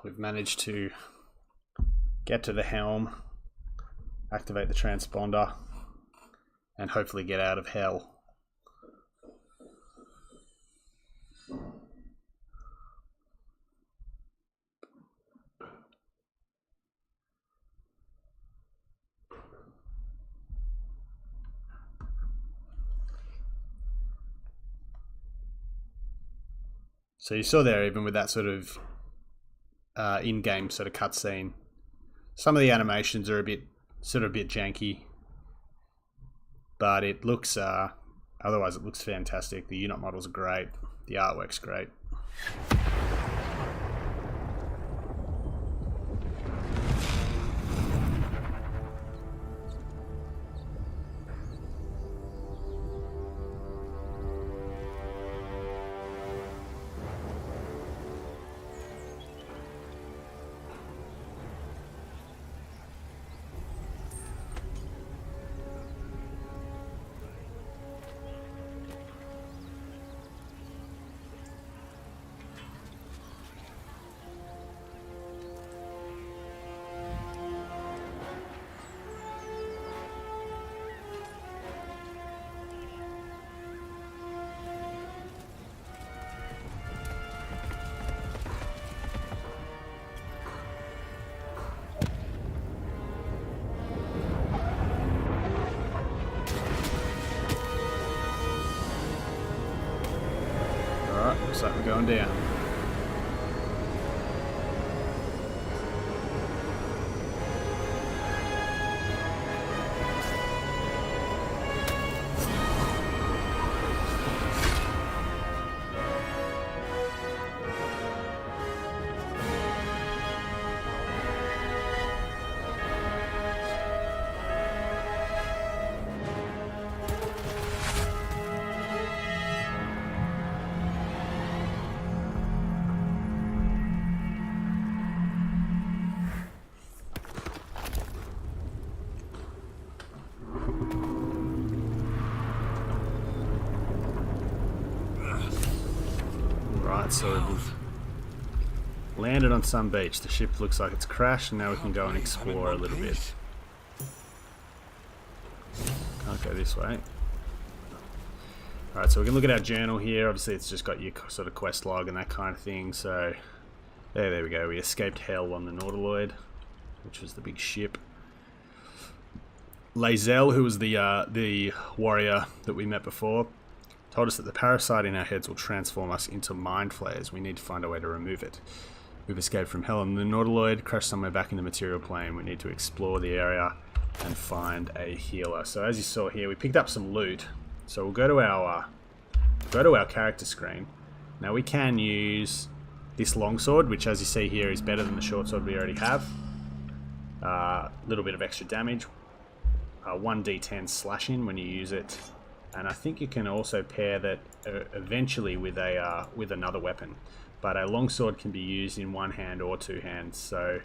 we've managed to get to the helm, activate the transponder, and hopefully get out of hell. So you saw there, even with that sort of in-game sort of cutscene, some of the animations are a bit janky, but it looks otherwise it looks fantastic. The unit models are great, the artwork's great. Looks like we're going down. Right, so we've landed on some beach. The ship looks like it's crashed, and now we can go and explore a little bit. Can't go this way. Alright, so we can look at our journal here. Obviously it's just got your sort of quest log and that kind of thing. So there we go. We escaped hell on the Nautiloid, which was the big ship. Lae'zel, who was the warrior that we met before, told us that the parasite in our heads will transform us into mind flayers. We need to find a way to remove it. We've escaped from hell on the Nautiloid, crashed somewhere back in the material plane. We need to explore the area and find a healer. So as you saw here, we picked up some loot. So we'll go to our character screen. Now we can use this longsword, which as you see here is better than the short sword we already have. A little bit of extra damage. 1d10 slashing when you use it. And I think you can also pair that eventually with another weapon. But a longsword can be used in one hand or two hands. So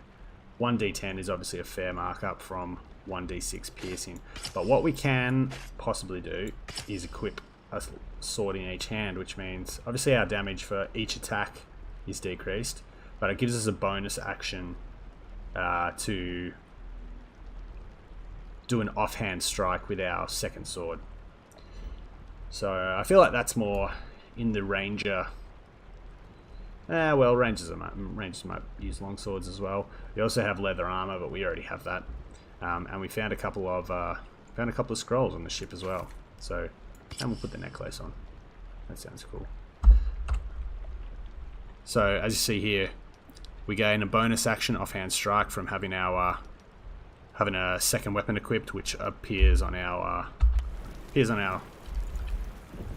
1d10 is obviously a fair markup from 1d6 piercing. But what we can possibly do is equip a sword in each hand, which means obviously our damage for each attack is decreased, but it gives us a bonus action to do an offhand strike with our second sword. So I feel like that's more in the ranger. Well, rangers might use longswords as well. We also have leather armor, but we already have that. And we found a couple of scrolls on the ship as well. So, and we'll put the necklace on. That sounds cool. So as you see here, we gain a bonus action offhand strike from having a second weapon equipped, which appears on our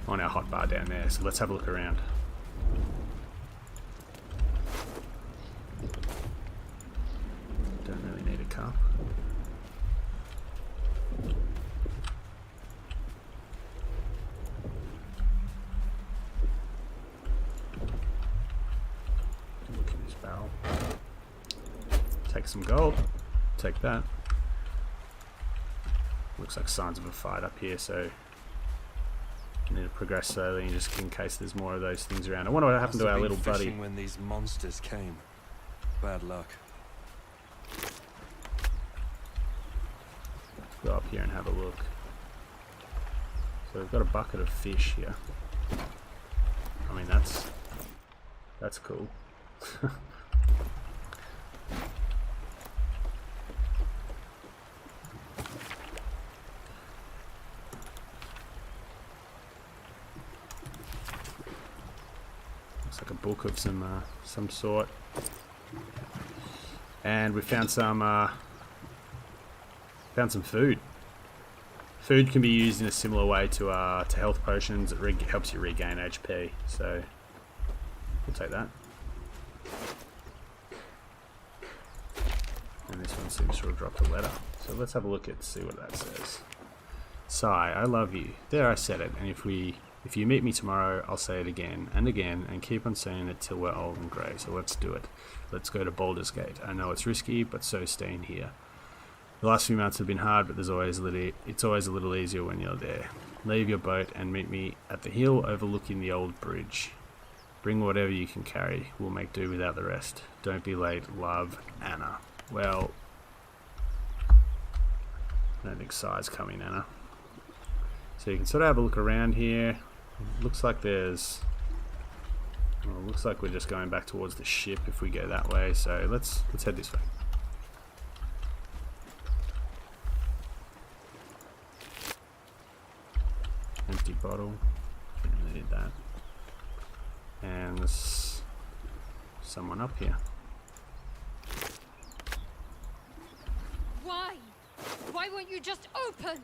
hotbar down there. So let's have a look around. Don't really need a cup. Look in this barrel. Take some gold. Take that. Looks like signs of a fight up here, so need to progress slowly, just in case there's more of those things around. I wonder what happened to our little buddy. When these monsters came. Bad luck. Go up here and have a look. So we've got a bucket of fish here. I mean, that's cool. Looks like a book of some sort. And we found some food. Food can be used in a similar way to health potions. It helps you regain HP, so we'll take that. And this one seems to have dropped a letter. So let's have a look at see what that says. Sigh, I love you. There, I said it. And if you meet me tomorrow, I'll say it again and again, and keep on saying it till we're old and grey. So let's do it. Let's go to Baldur's Gate. I know it's risky, but so staying here. The last few months have been hard, but it's always a little easier when you're there. Leave your boat and meet me at the hill overlooking the old bridge. Bring whatever you can carry. We'll make do without the rest. Don't be late. Love, Anna. Well, I don't think Sai's coming, Anna. So you can sort of have a look around here. Looks like looks like we're just going back towards the ship if we go that way. So let's head this way. Empty bottle. Didn't need that. And there's someone up here. Why? Why won't you just open?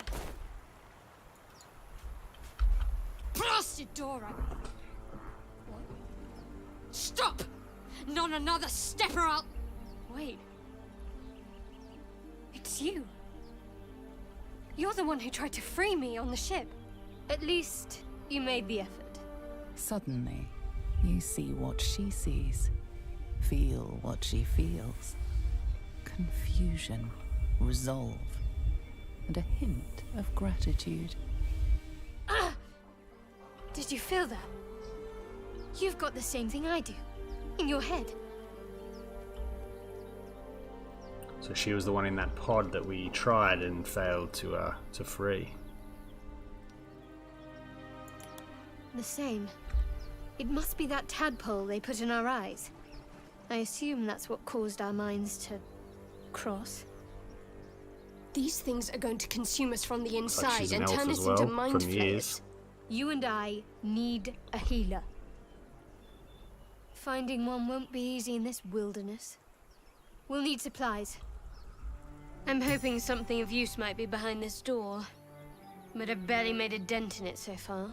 Blasted door up. What? Stop! Not another step or I'll... Wait. It's you. You're the one who tried to free me on the ship. At least, you made the effort. Suddenly, you see what she sees, feel what she feels. Confusion, resolve, and a hint of gratitude. Ah! Did you feel that? You've got the same thing I do. In your head. So she was the one in that pod that we tried and failed to free. The same. It must be that tadpole they put in our eyes. I assume that's what caused our minds to cross. These things are going to consume us from the inside and turn us into mind flayers. You and I need a healer. Finding one won't be easy in this wilderness. We'll need supplies. I'm hoping something of use might be behind this door, but I've barely made a dent in it so far.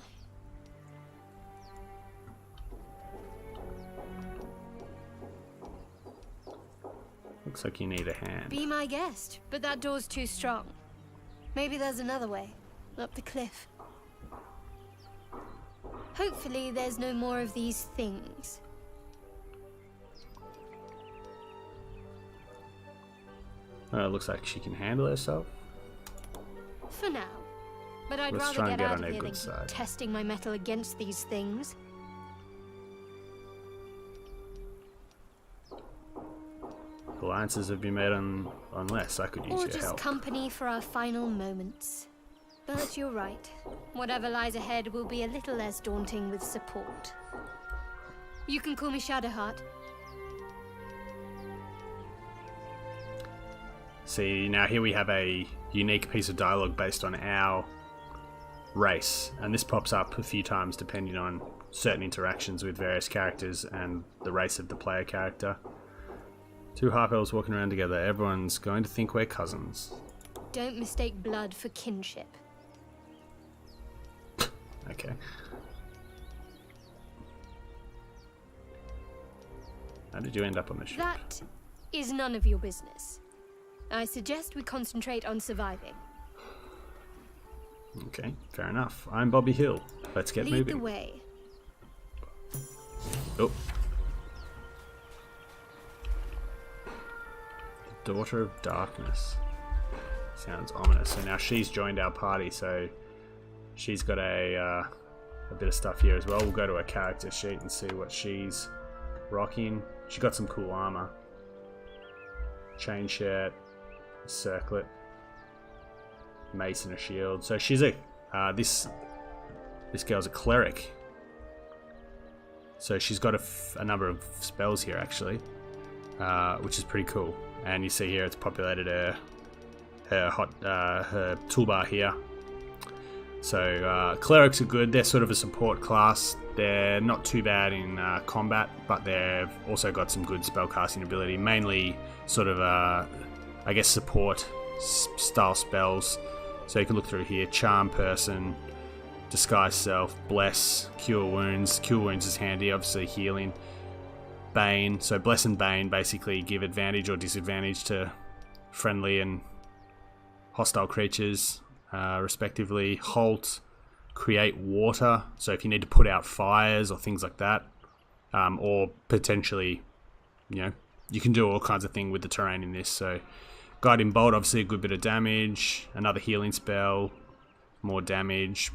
Looks like you need a hand. Be my guest, but that door's too strong. Maybe there's another way, up the cliff. Hopefully there's no more of these things. Looks like she can handle herself. For now. But I'd Let's rather try and get get out on of her here than good keep side. testing my metal against these things. Alliances have been made unless I could use Or your just help. company for our final moments. But you're right. Whatever lies ahead will be a little less daunting with support. You can call me Shadowheart. See, now here we have a unique piece of dialogue based on our race, and this pops up a few times depending on certain interactions with various characters and the race of the player character. Two half elves walking around together. Everyone's going to think we're cousins. Don't mistake blood for kinship. Okay. How did you end up on the ship? That is none of your business. I suggest we concentrate on surviving. Okay, fair enough. I'm Bobby Hill. Let's get Lead moving. the way. Oh. The Daughter of Darkness. Sounds ominous. So now she's joined our party, so she's got a a bit of stuff here as well. We'll go to her character sheet and see what she's rocking. She got some cool armor. Chain shirt, circlet, mace and a shield. So she's a this girl's a cleric. So she's got a number of spells here actually, which is pretty cool. And you see here it's populated her toolbar here. So clerics are good. They're sort of a support class. They're not too bad in combat, but they've also got some good spellcasting ability. Mainly sort of, I guess, support style spells. So you can look through here: Charm Person, Disguise Self, Bless, Cure Wounds. Cure Wounds is handy, obviously healing. Bane. So Bless and Bane basically give advantage or disadvantage to friendly and hostile creatures, respectively. Halt, create water, so if you need to put out fires or things like that, or potentially, you know, you can do all kinds of things with the terrain in this. So Guiding Bolt, obviously a good bit of damage, another healing spell, more damage,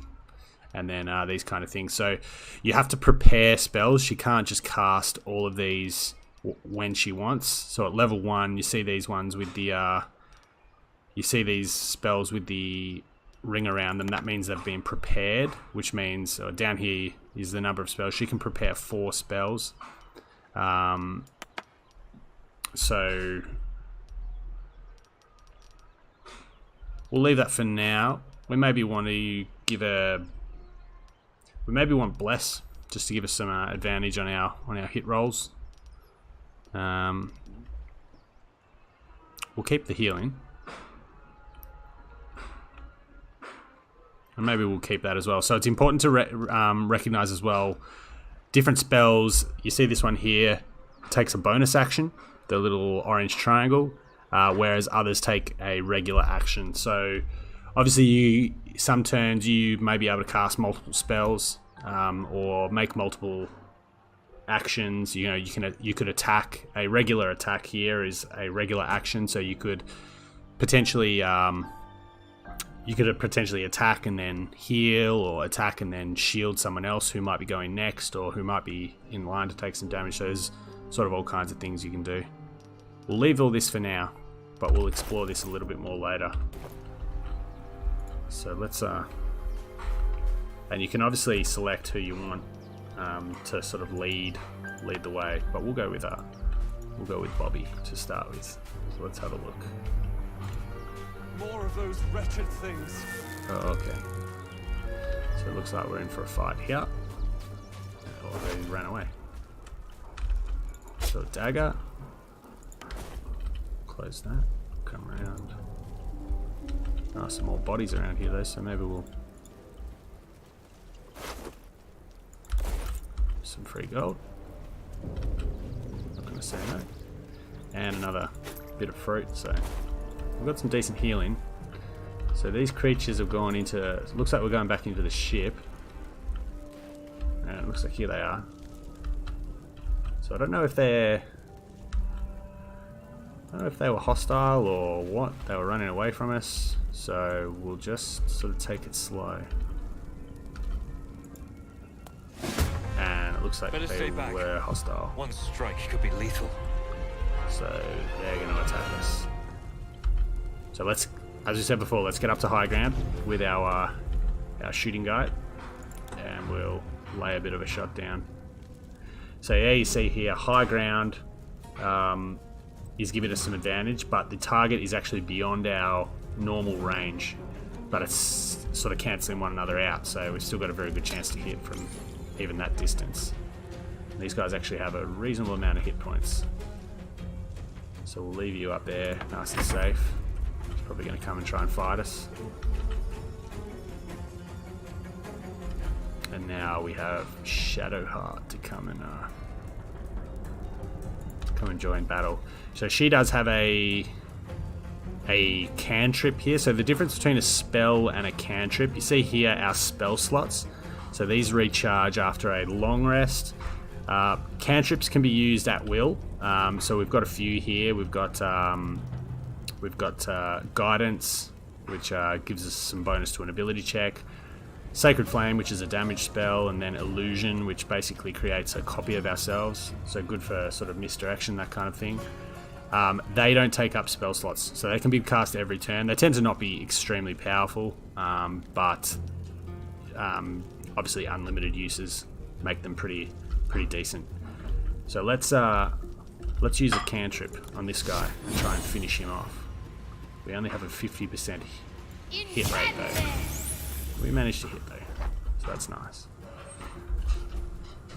and then these kind of things. So you have to prepare spells. She can't just cast all of these when she wants. So at level 1, you see these ones with the you see these spells with the ring around them. That means they've been prepared, which means down here is the number of spells. She can prepare 4 spells. So we'll leave that for now. We maybe want to give her. We maybe want Bless just to give us some advantage on our hit rolls. We'll keep the healing. And maybe we'll keep that as well. So it's important to recognize as well different spells. You see this one here takes a bonus action, the little orange triangle, whereas others take a regular action. So obviously some turns you may be able to cast multiple spells, or make multiple actions. You know, you could attack. A regular attack here is a regular action, so you could potentially attack and then heal, or attack and then shield someone else who might be going next, or who might be in line to take some damage. So there's sort of all kinds of things you can do. We'll leave all this for now, but we'll explore this a little bit more later. So let's and you can obviously select who you want to sort of lead the way, but we'll go with Bobby to start with. So let's have a look. More of those wretched things. Oh, okay. So it looks like we're in for a fight here. Oh, they ran away. So dagger. Close that. Come around. Oh, some more bodies around here though, so maybe we'll... Some free gold. Not gonna say no. And another bit of fruit, so... We've got some decent healing. So these creatures have gone into... It looks like we're going back into the ship. And it looks like here they are. So I don't know if they're... I don't know if they were hostile or what. They were running away from us. So we'll just sort of take it slow. And it looks like they were hostile. One strike could be lethal. So they're going to attack us. So let's, as we said before, let's get up to high ground with our shooting guide, and we'll lay a bit of a shot down. So yeah, you see here, high ground is giving us some advantage, but the target is actually beyond our normal range, but it's sort of cancelling one another out, so we've still got a very good chance to hit from even that distance. And these guys actually have a reasonable amount of hit points. So we'll leave you up there nice and safe. Probably going to come and try and fight us. And now we have Shadowheart to come and join battle. So she does have a cantrip here. So the difference between a spell and a cantrip, you see here our spell slots. So these recharge after a long rest. Cantrips can be used at will. So we've got a few here. We've got guidance, which gives us some bonus to an ability check. Sacred Flame, which is a damage spell, and then Illusion, which basically creates a copy of ourselves. So good for sort of misdirection, that kind of thing. They don't take up spell slots, so they can be cast every turn. They tend to not be extremely powerful, but obviously unlimited uses make them pretty decent. So let's use a cantrip on this guy and try and finish him off. We only have a 50% hit rate though. We managed to hit though, so that's nice.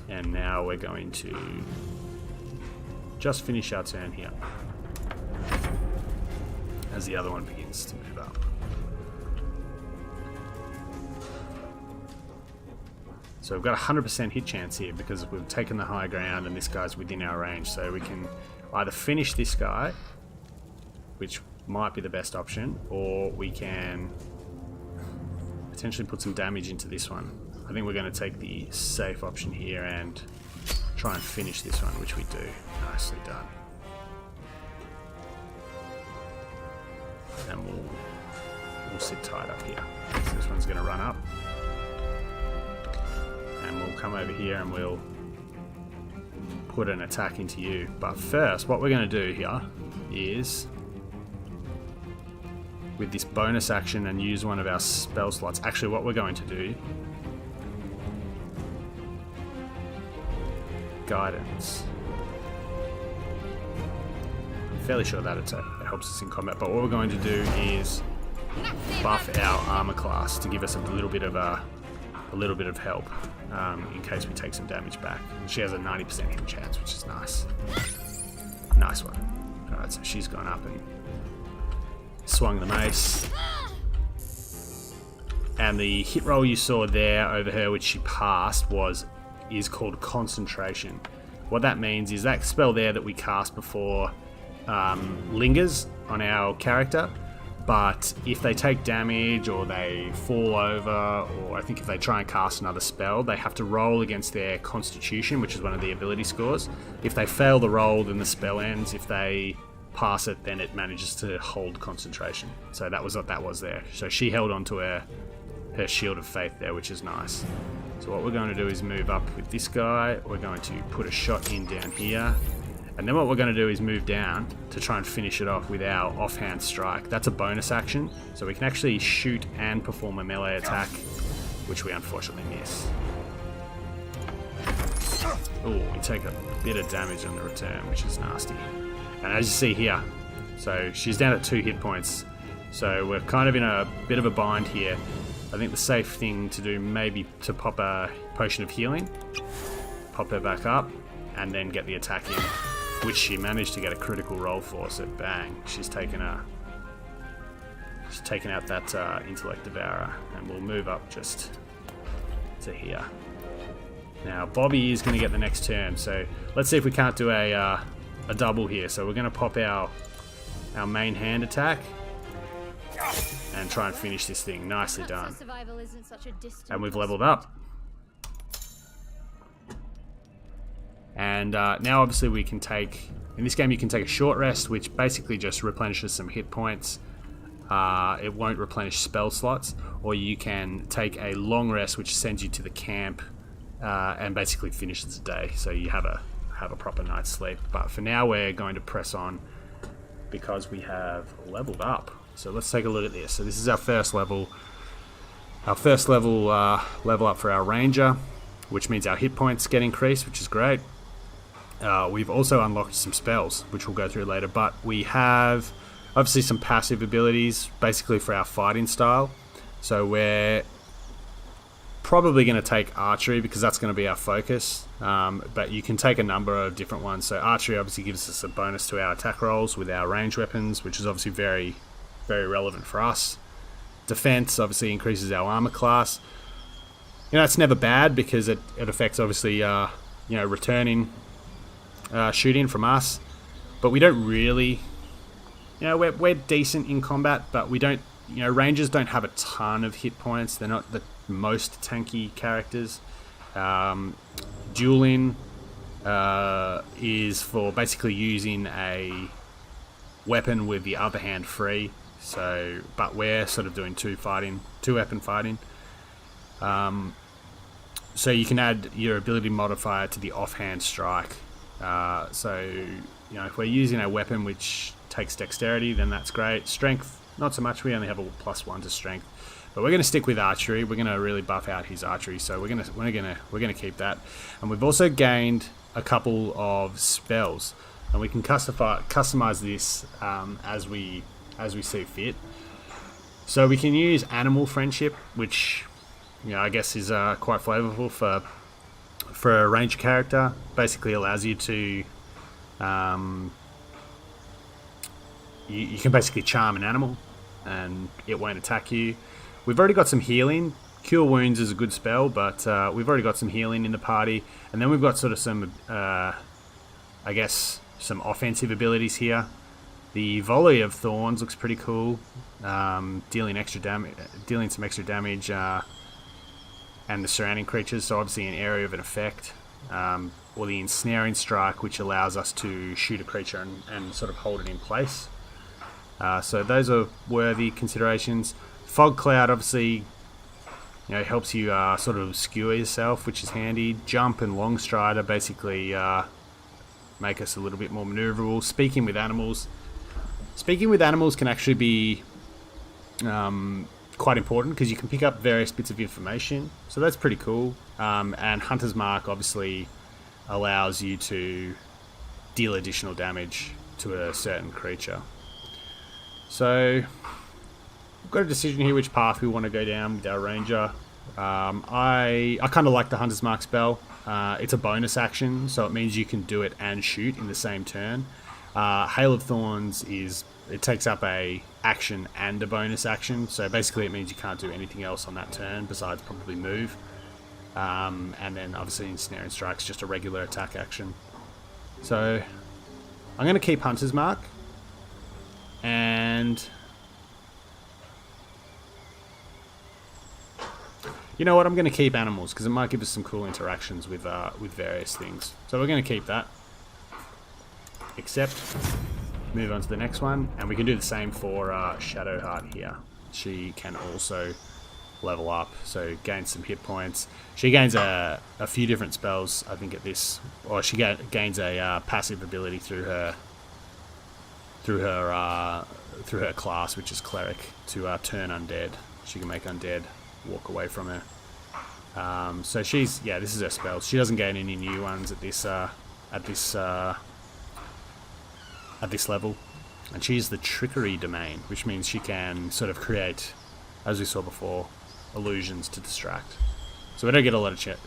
And now we're going to just finish our turn here as the other one begins to move up. So we've got a 100% hit chance here because we've taken the high ground and this guy's within our range. So we can either finish this guy, which might be the best option, or we can potentially put some damage into this one. I think we're going to take the safe option here and try and finish this one, which we do. Nicely done. And we'll sit tight up here. So this one's going to run up. And we'll come over here and we'll put an attack into you. But first, what we're going to do here is, with this bonus action and use one of our spell slots. Actually, what we're going to do, guidance. I'm fairly sure that it helps us in combat, but what we're going to do is buff our armor class to give us a little bit of help in case we take some damage back. And she has a 90% hit chance, which is nice. Nice one. Alright, so she's gone up and swung the mace. And the hit roll you saw there over her, which she passed, is called concentration. What that means is that spell there that we cast before lingers on our character, but if they take damage or they fall over, or I think if they try and cast another spell, they have to roll against their constitution, which is one of the ability scores. If they fail the roll, then the spell ends. If they pass it, then it manages to hold concentration. So that was what that was there. So she held onto her shield of faith there, which is nice. So what we're going to do is move up with this guy. We're going to put a shot in down here. And then what we're going to do is move down to try and finish it off with our offhand strike. That's a bonus action, so we can actually shoot and perform a melee attack, which we unfortunately miss. Oh, we take a bit of damage on the return, which is nasty. And as you see here, so she's down at 2 hit points. So we're kind of in a bit of a bind here. I think the safe thing to do maybe to pop a potion of healing, pop her back up, and then get the attack in, which she managed to get a critical roll for. So bang, she's taken out that intellect devourer, and we'll move up just to here. Now Bobby is going to get the next turn, so let's see if we can't do a double here. So we're going to pop our main hand attack and try and finish this thing. Nicely done. And we've leveled up. And now obviously we can take, in this game you can take a short rest, which basically just replenishes some hit points. It won't replenish spell slots. Or you can take a long rest, which sends you to the camp and basically finishes the day. So you have a proper night's sleep. But for now we're going to press on because we have leveled up. So let's take a look at this. So this is our first level. Our first level up for our ranger, which means our hit points get increased, which is great. We've also unlocked some spells, which we'll go through later, but we have obviously some passive abilities, basically for our fighting style. So we're probably going to take archery because that's going to be our focus, but you can take a number of different ones. So archery obviously gives us a bonus to our attack rolls with our ranged weapons, which is obviously very, very relevant for us. Defense obviously increases our armor class. You know, it's never bad because it affects obviously returning shooting from us, but we don't really, we're decent in combat, but we don't, rangers don't have a ton of hit points. They're not the most tanky characters. Dueling is for basically using a weapon with the other hand free. So, but we're sort of doing two weapon fighting. So you can add your ability modifier to the offhand strike. So, you know, if we're using a weapon which takes dexterity, then that's great. Strength, not so much. We only have a +1 to strength. But we're going to stick with archery. We're going to really buff out his archery, so we're going to keep that. And we've also gained a couple of spells, and we can customize this as we see fit. So we can use animal friendship, which, you know, I guess is quite flavorful for a ranger character. Basically allows you to you can basically charm an animal and it won't attack you. We've already got some healing. Cure Wounds is a good spell, but we've already got some healing in the party. And then we've got sort of some, I guess, some offensive abilities here. The Volley of Thorns looks pretty cool, dealing some extra damage, and the surrounding creatures. So obviously an area of an effect, or the Ensnaring Strike, which allows us to shoot a creature and sort of hold it in place. So those are worthy considerations. Fog Cloud obviously, you know, helps you sort of skewer yourself, which is handy. Jump and Long Strider basically make us a little bit more maneuverable. Speaking with animals can actually be quite important because you can pick up various bits of information, so that's pretty cool. And Hunter's Mark obviously allows you to deal additional damage to a certain creature. So we've got a decision here which path we want to go down with our ranger. I kind of like the Hunter's Mark spell. It's a bonus action, so it means you can do it and shoot in the same turn. Hail of Thorns it takes up a action and a bonus action, so basically it means you can't do anything else on that turn besides probably move. And then obviously Ensnaring Strike's just a regular attack action. So I'm going to keep Hunter's Mark, and you know what, I'm going to keep animals because it might give us some cool interactions with various things. So we're going to keep that. Except move on to the next one, and we can do the same for Shadowheart here. She can also level up, so gain some hit points. She gains a few different spells, I think, at this, or she gains a passive ability through her class, which is Cleric, to turn undead. She can make undead walk away from her. So this is her spell. She doesn't gain any new ones at this level, and she's the Trickery Domain, which means she can sort of create, as we saw before, illusions to distract. So we don't get a lot of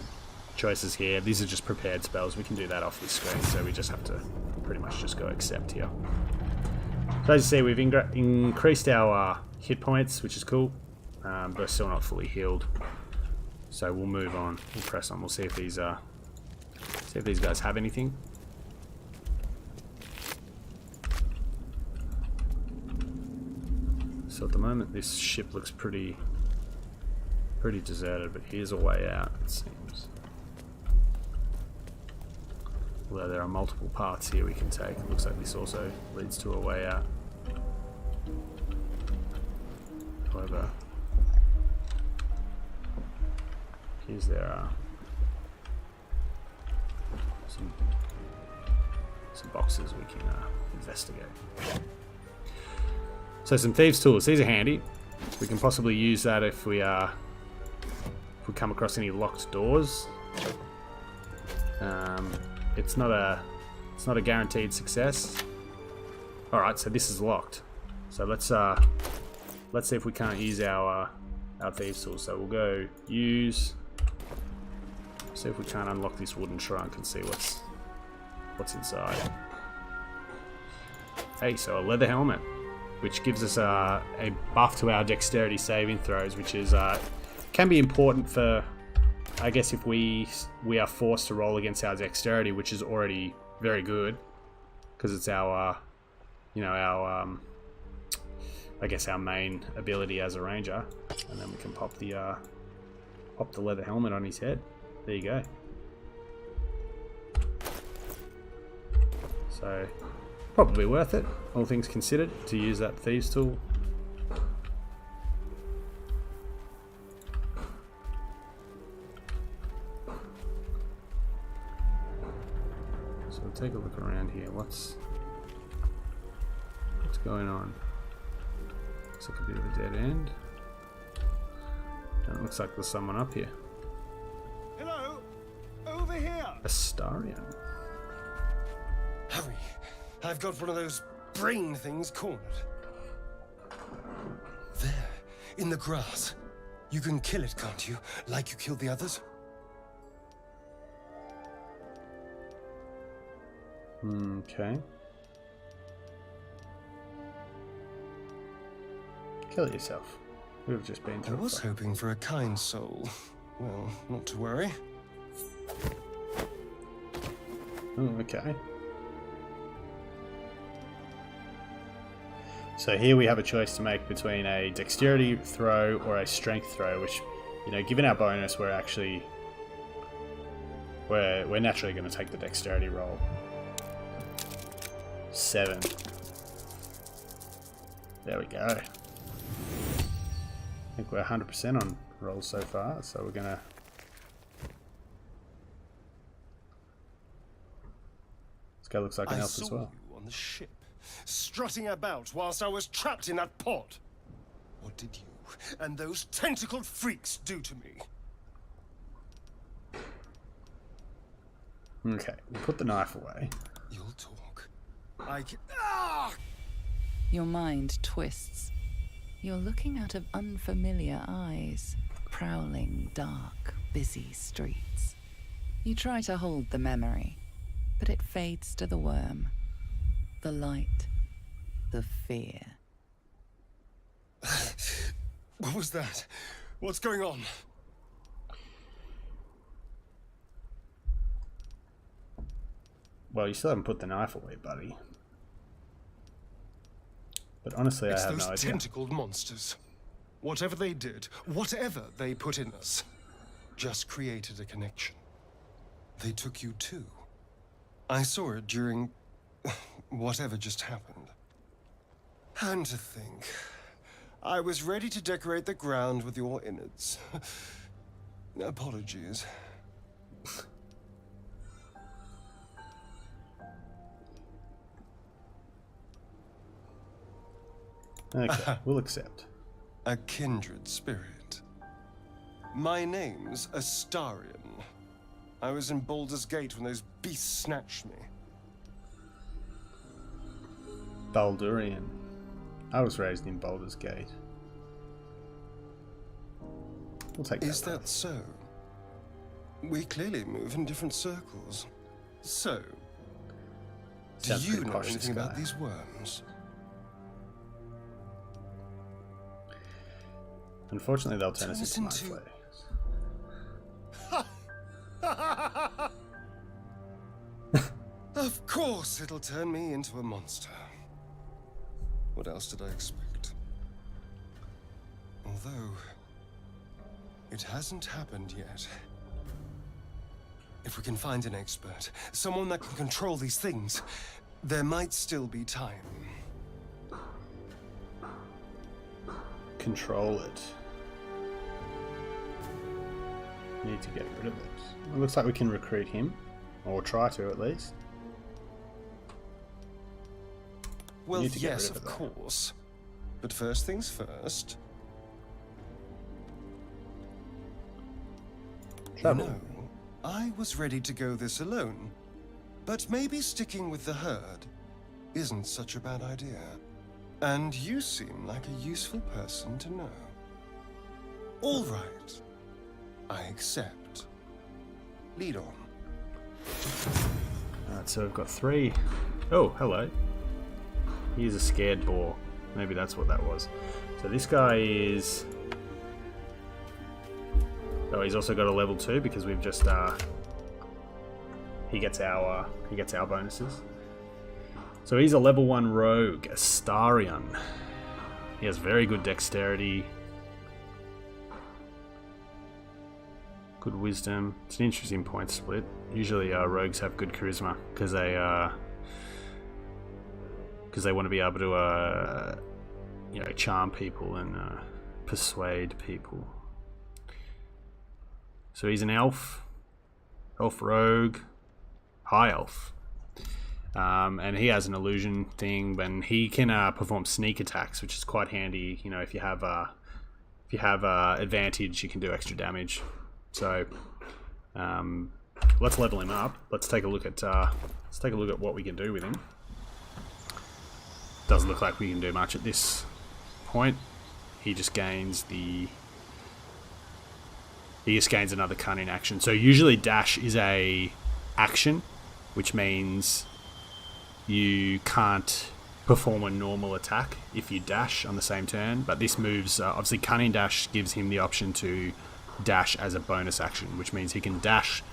choices here. These are just prepared spells. We can do that off this screen, so we just have to pretty much just go accept here. So as you see, we've increased our hit points, which is cool, but we're still not fully healed. So we'll move on. We'll press on. We'll see if these guys have anything. So at the moment, this ship looks pretty deserted, but here's a way out, it seems. Although there are multiple paths here we can take. It looks like this also leads to a way out. However, here's there are some boxes we can investigate. So some thieves' tools. These are handy. We can possibly use that if we come across any locked doors. It's not a guaranteed success. All right, so this is locked. So let's see if we can't use our thieves' tools. So we'll go use. See if we can't unlock this wooden trunk and see what's inside. Hey, so a leather helmet, which gives us a buff to our dexterity saving throws, which is can be important for, I guess, if we are forced to roll against our dexterity, which is already very good because it's our I guess our main ability as a ranger. And then we can pop the leather helmet on his head. There you go. So probably worth it, all things considered, to use that thieves' tool. take a look around here. What's going on? Looks like a bit of a dead end. And it looks like there's someone up here. Hello, over here. Astarion. Hurry! I've got one of those brain things cornered. There, in the grass. You can kill it, can't you? Like you killed the others? Okay. Kill yourself. We've just been I through. was hoping for a kind soul. Well, not to worry. Oh, okay. So here we have a choice to make between a dexterity throw or a strength throw, which, you know, given our bonus, we're naturally going to take the dexterity roll. 7. There we go. I think we're 100% on rolls so far, so we're going to... This guy looks like an elf as well. You on the ship, strutting about whilst I was trapped in that pod. What did you and those tentacled freaks do to me? Okay, we'll put the knife away. You'll talk. Ah! Your mind twists. You're looking out of unfamiliar eyes, prowling dark, busy streets. You try to hold the memory, but it fades to the worm, the light, the fear. What was that? What's going on? Well, you still haven't put the knife away, buddy. But honestly, I have no idea. It's those tentacled monsters. Whatever they did, whatever they put in us, just created a connection. They took you too. I saw it during whatever just happened. And to think, I was ready to decorate the ground with your innards. Apologies. Okay, we'll accept. A kindred spirit. My name's Astarion. I was in Baldur's Gate when those beasts snatched me. Baldurian. I was raised in Baldur's Gate. We'll take that. Is that so? We clearly move in different circles. So, do Sounds you pretty know posh, anything this about guy. these worms? Unfortunately, they'll turn us Turn us into into- mindflayers. Of course it'll turn me into a monster. What else did I expect? Although, it hasn't happened yet. If we can find an expert, someone that can control these things, there might still be time. Control it. Need to get rid of it. It looks like we can recruit him, or try to at least. Well, need to get yes, rid of of it, course. But first things first. Trouble. You know, I was ready to go this alone, but maybe sticking with the herd isn't such a bad idea. And you seem like a useful person to know. All right. I accept. Lead on. Alright, so we've got 3. Oh, hello. He's a scared boar. Maybe that's what that was. So this guy is... Oh, he's also got a level 2 because we've just he gets our bonuses. So he's a level 1 rogue, Astarion. He has very good dexterity, good wisdom. It's an interesting point split. Usually rogues have good charisma because they want to be able to charm people and persuade people. So he's an elf rogue, high elf. And he has an illusion thing, and he can perform sneak attacks, which is quite handy. You know, if you have advantage, you can do extra damage. So let's level him up. Let's take a look at what we can do with him. Doesn't look like we can do much at this point. He just gains another cunning action. So usually dash is a action, which means you can't perform a normal attack if you dash on the same turn. But this moves, obviously cunning dash gives him the option to dash as a bonus action, which means he can dash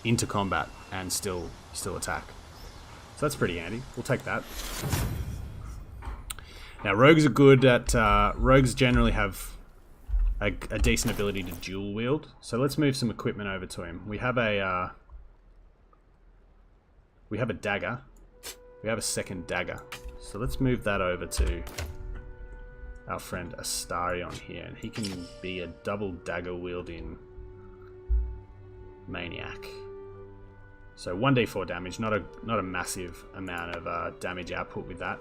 into combat and still attack. So that's pretty handy. We'll take that. Now rogues are good at, rogues generally have a decent ability to dual wield. So let's move some equipment over to him. We have a dagger. We have a second dagger. So let's move that over to our friend Astarion here, and he can be a double dagger wielding maniac. So 1d4 damage, not a massive amount of damage output with that.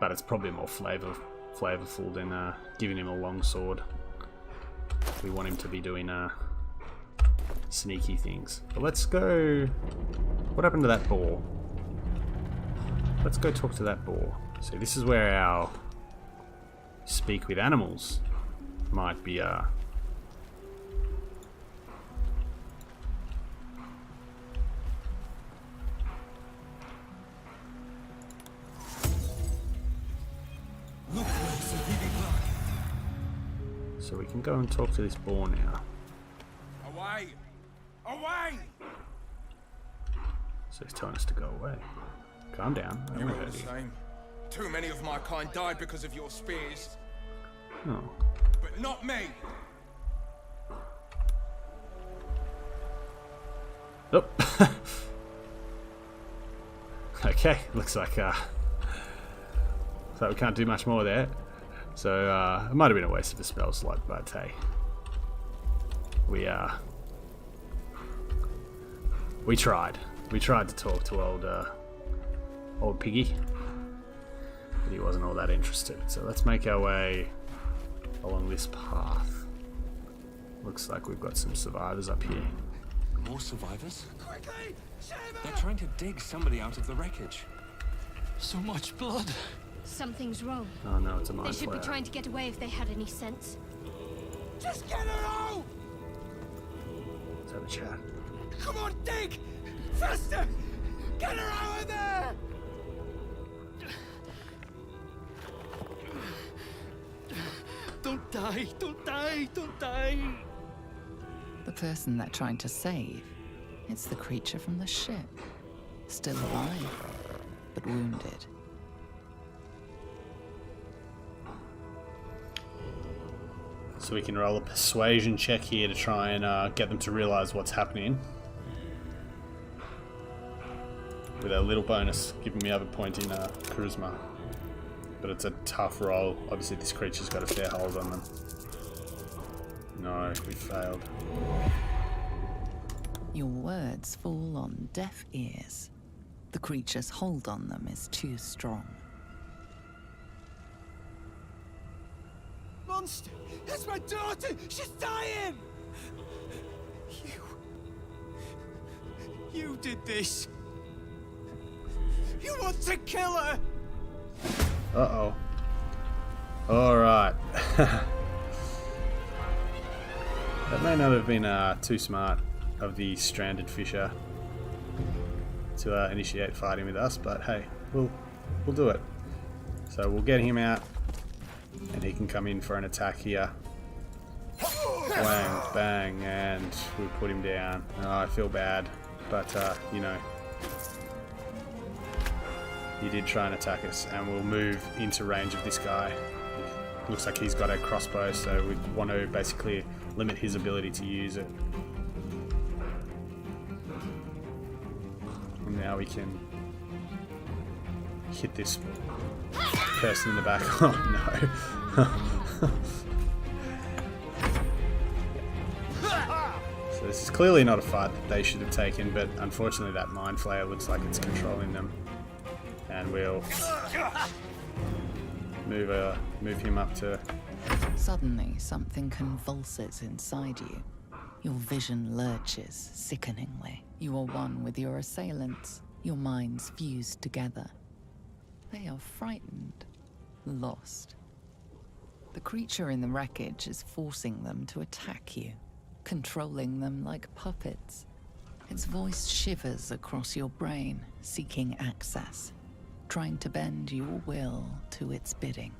But it's probably more flavorful than giving him a long sword. We want him to be doing sneaky things. But let's go... What happened to that boar? Let's go talk to that boar. So this is where our speak with animals might be... So we can go and talk to this boar now. Away! Away! So he's telling us to go away. Calm down. I You won't were hurt the you. same. Too many of my kind died because of your spears, Oh. but not me. Oh. Okay, looks like we can't do much more there. So it might have been a waste of a spell slot, but hey, we tried. We tried to talk to old Piggy, but he wasn't all that interested. So let's make our way along this path. Looks like we've got some survivors up here. More survivors? Quickly! They're trying to dig somebody out of the wreckage. So much blood. Something's wrong. Oh no, it's a They mind should be flayer. trying to get away if they had any sense. Just get her out! Let's have a chat. Come on, dig! Faster! Get her out of there! Don't die! Don't die! Don't die! The person they're trying to save, it's the creature from the ship. Still alive, but wounded. So we can roll a persuasion check here to try and get them to realize what's happening. With a little bonus, giving me over point in charisma. But it's a tough roll. Obviously this creature's got a fair hold on them. No, we failed. Your words fall on deaf ears. The creature's hold on them is too strong. Monster! That's my daughter! She's dying! You did this! You want to kill her! Uh-oh. Alright. That may not have been too smart of the stranded fisher to initiate fighting with us, but hey, we'll do it. So we'll get him out, and he can come in for an attack here. Bang, bang, and we put him down. Oh, I feel bad, but you know, he did try and attack us, and we'll move into range of this guy. Looks like he's got a crossbow, so we want to basically limit his ability to use it. And now we can hit this person in the back. Oh no. So this is clearly not a fight that they should have taken, but unfortunately that Mind Flayer looks like it's controlling them. And we'll move him up to... Suddenly, something convulses inside you. Your vision lurches sickeningly. You are one with your assailants, your minds fused together. They are frightened, lost. The creature in the wreckage is forcing them to attack you, controlling them like puppets. Its voice shivers across your brain, seeking access, trying to bend your will to its bidding.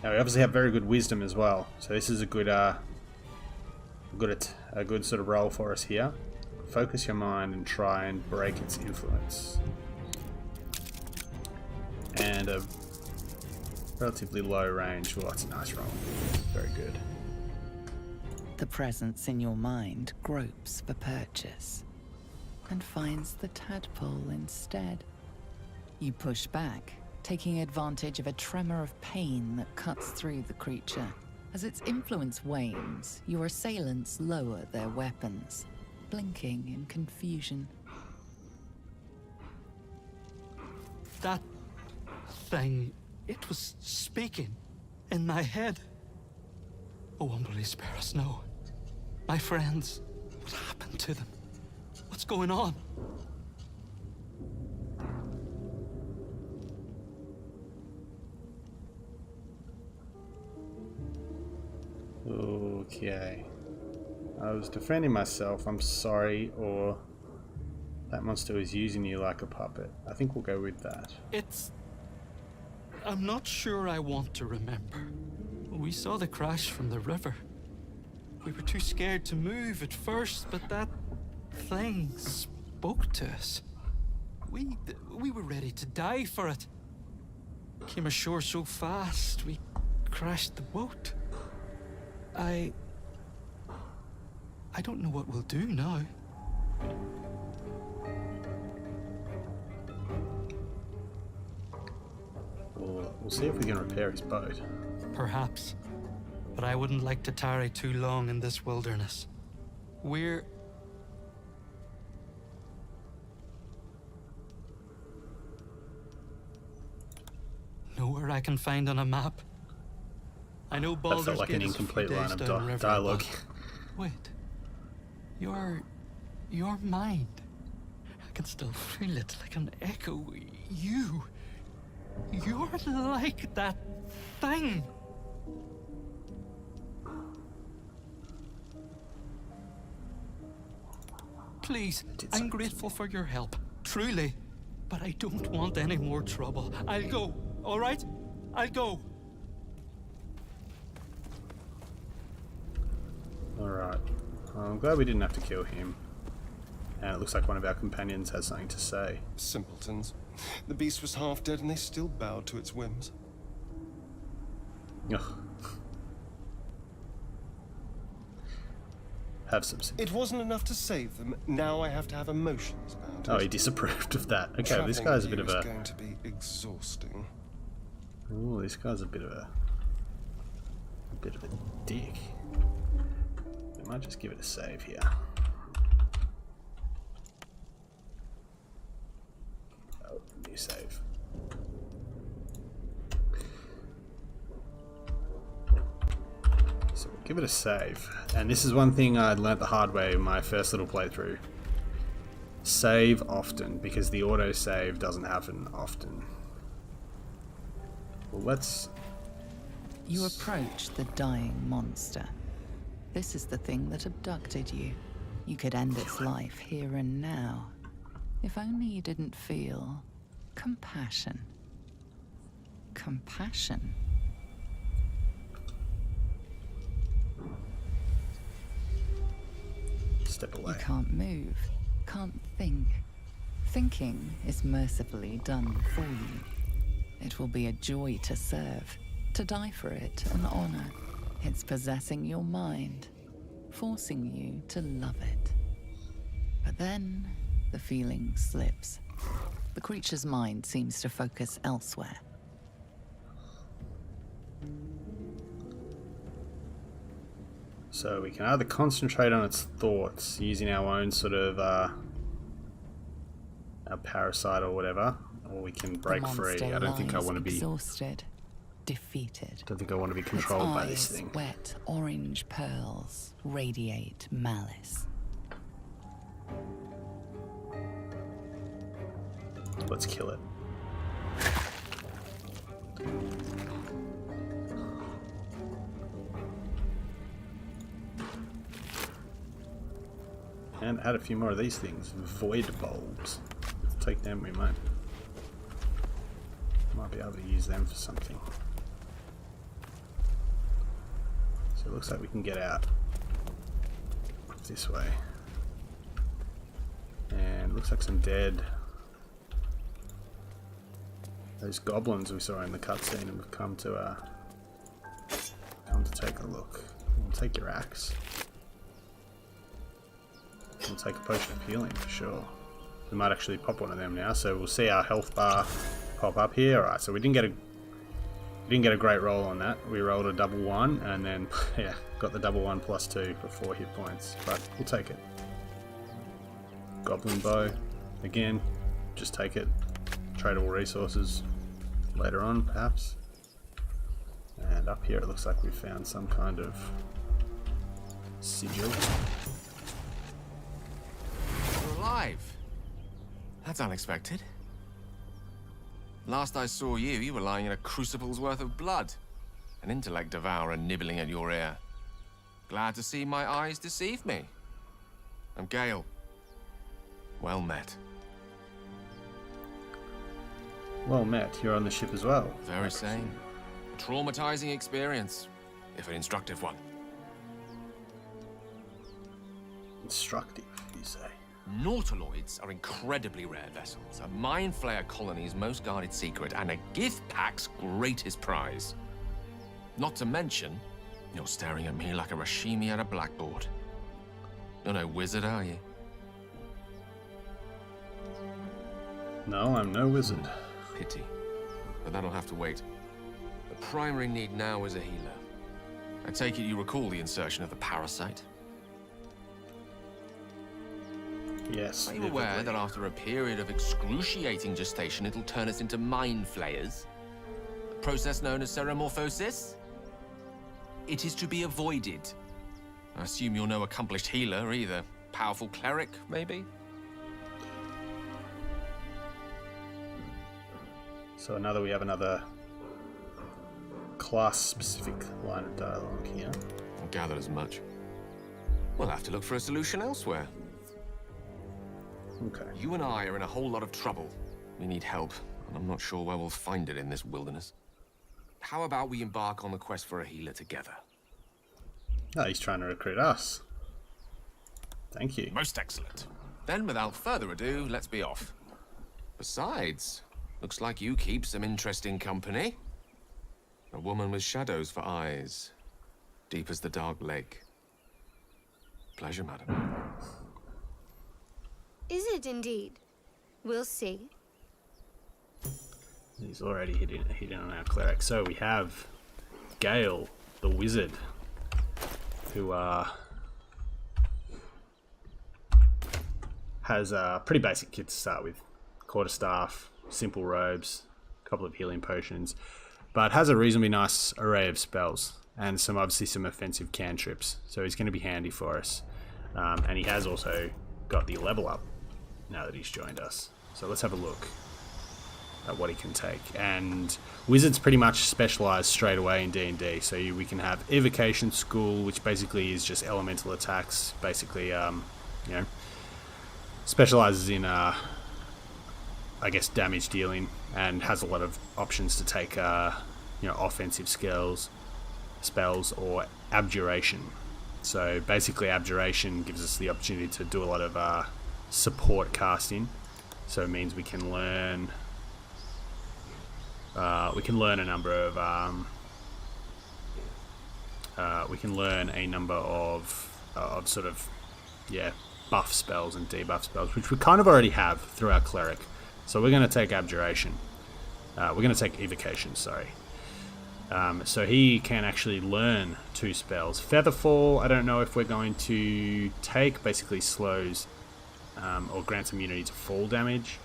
Now we obviously have very good wisdom as well, so this is a good sort of role for us here. Focus your mind and try and break its influence. And a relatively low range. Well, that's a nice roll. Very good. The presence in your mind gropes for purchase and finds the tadpole instead. You push back, taking advantage of a tremor of pain that cuts through the creature. As its influence wanes, your assailants lower their weapons, blinking in confusion. That thing, it was speaking in my head. Oh, humbly spare us, no. My friends, what happened to them? What's going on? Okay. I was defending myself, I'm sorry, or that monster is using you like a puppet. I think we'll go with that. I'm not sure I want to remember. We saw the crash from the river. We were too scared to move at first, but that thing spoke to us. We were ready to die for it. Came ashore so fast, we crashed the boat. I don't know what we'll do now. We'll see if we can repair his boat. Perhaps. But I wouldn't like to tarry too long in this wilderness. We're... nowhere I can find on a map. I know Baldur's That felt like an Gate is a few incomplete line days of downriver, dialogue. but- Wait. Your mind. I can still feel it like an echo. You're like that thing. Please, I'm grateful for your help. Truly. But I don't want any more trouble. I'll go, all right? I'll go. Alright. I'm glad we didn't have to kill him. And it looks like one of our companions has something to say. Simpletons. The beast was half dead and they still bowed to its whims. Ugh. Have some sympathy. It wasn't enough to save them. Now I have to have emotions about it. Oh, he disapproved of that. Okay, Traveling this guy's a with bit of you a... is going to be exhausting. Ooh, this guy's a bit of a dick. I might just give it a save here. Oh, new save. So we'll give it a save. And this is one thing I learnt the hard way in my first little playthrough. Save often, because the autosave doesn't happen often. Well, let's... You approach the dying monster. This is the thing that abducted you. You could end its life here and now. If only you didn't feel compassion. Compassion? Step away. You can't move, can't think. Thinking is mercifully done for you. It will be a joy to serve, to die for it an honor. It's possessing your mind, forcing you to love it. But then, the feeling slips. The creature's mind seems to focus elsewhere. So we can either concentrate on its thoughts using our own sort of our parasite or whatever, or we can break free. I don't think I want to be exhausted, defeated. Don't think I want to be controlled by this Its eyes, thing. wet orange pearls, radiate malice. Let's kill it. And add a few more of these things. Void bulbs. Let's take them, we might be able to use them for something. So it looks like we can get out this way. And looks like some dead. Those goblins we saw in the cutscene and we've come to take a look. We'll take your axe. We'll take a potion of healing for sure. We might actually pop one of them now, so we'll see our health bar pop up here. Alright, so we didn't get a great roll on that. We rolled a double 1 and then yeah, got the double 1 plus 2 for 4 hit points. But we'll take it. Goblin bow. Again, just take it. Tradable resources later on, perhaps. And up here it looks like we found some kind of sigil. You're alive. That's unexpected. Last I saw you, you were lying in a crucible's worth of blood. An intellect devourer nibbling at your ear. Glad to see my eyes deceive me. I'm Gale. Well met. Well met, you're on the ship as well. Very same. A traumatizing experience, if an instructive one. Instructive, you say? Nautiloids are incredibly rare vessels, a Mind Flayer colony's most guarded secret, and a gift pack's greatest prize. Not to mention, you're staring at me like a Rashimi at a blackboard. You're no wizard, are you? No, I'm no wizard. Pity. But that'll have to wait. The primary need now is a healer. I take it you recall the insertion of the parasite? Yes. Are you aware that after a period of excruciating gestation, it'll turn us into mind flayers? A process known as ceremorphosis? It is to be avoided. I assume you're no accomplished healer either. Powerful cleric, maybe? So we have another class-specific line of dialogue here. I gathered as much. We'll have to look for a solution elsewhere. Okay. You and I are in a whole lot of trouble. We need help, and I'm not sure where we'll find it in this wilderness. How about we embark on the quest for a healer together? Oh, he's trying to recruit us. Thank you. Most excellent. Then, without further ado, let's be off. Besides, looks like you keep some interesting company. A woman with shadows for eyes, deep as the dark lake. Pleasure, madam. Is it indeed? We'll see. He's already hitting on our cleric. So we have Gale, the wizard, who has a pretty basic kit to start with. Quarterstaff, simple robes, a couple of healing potions, but has a reasonably nice array of spells and obviously some offensive cantrips. So he's going to be handy for us. And he has also got the level up now that he's joined us. So let's have a look at what he can take. And wizards pretty much specialize straight away in D&D. So we can have Evocation School, which basically is just elemental attacks. Basically, specializes in, I guess, damage dealing, and has a lot of options to take, offensive spells or abjuration. So basically, abjuration gives us the opportunity to do a lot of support casting. So it means we can learn a number of buff spells and debuff spells, which we kind of already have through our cleric. So we're going to take abjuration. We're going to take evocation, sorry. So he can actually learn 2 spells. Featherfall, I don't know if we're going to take. Basically slows or grants immunity to fall damage.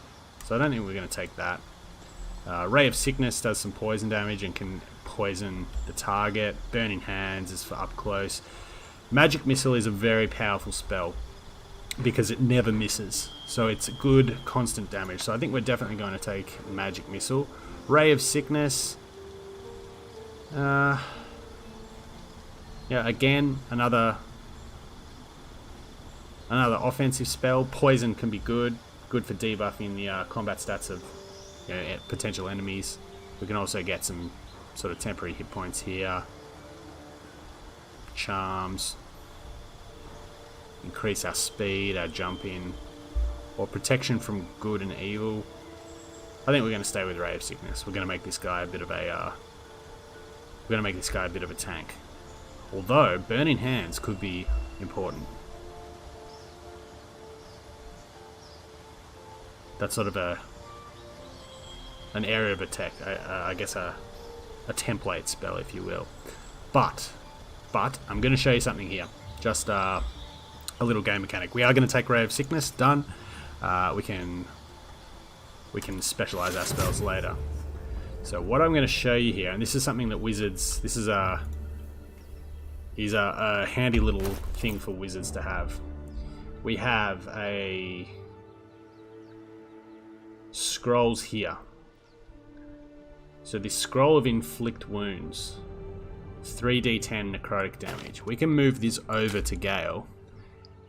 So I don't think we're going to take that. Ray of Sickness does some poison damage and can poison the target. Burning Hands is for up close. Magic Missile is a very powerful spell because it never misses. So it's good constant damage. So I think we're definitely going to take Magic Missile. Ray of Sickness. Yeah, again, another offensive spell. Poison can be good for debuffing the combat stats of potential enemies. We can also get some sort of temporary hit points here. Charms. Increase our speed, our jumping, or protection from good and evil. I think we're going to stay with Ray of Sickness. We're going to make this guy a bit of a tank. Although Burning Hands could be important. That's sort of an area of attack. I guess a template spell, if you will. But I'm going to show you something here. Just a little game mechanic. We are going to take Ray of Sickness. Done. We can specialize our spells later. So what I'm going to show you here, and this is something that wizards, this is a handy little thing for wizards to have. We have a scrolls here. So this scroll of inflict wounds, 3d10 necrotic damage. We can move this over to Gale,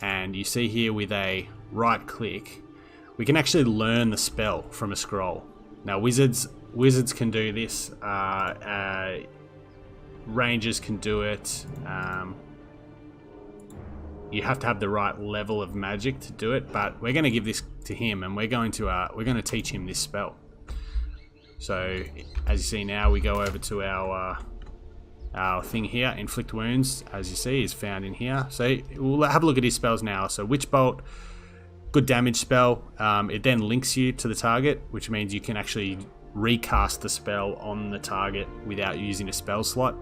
and you see here with a right click, we can actually learn the spell from a scroll. Now wizards can do this. Rangers can do it. You have to have the right level of magic to do it, but we're going to give this to him, and we're going to teach him this spell. So as you see now, we go over to our thing here. Inflict wounds, as you see, is found in here. So we'll have a look at his spells now. So Witch Bolt, good damage spell. It then links you to the target, which means you can actually recast the spell on the target without using a spell slot,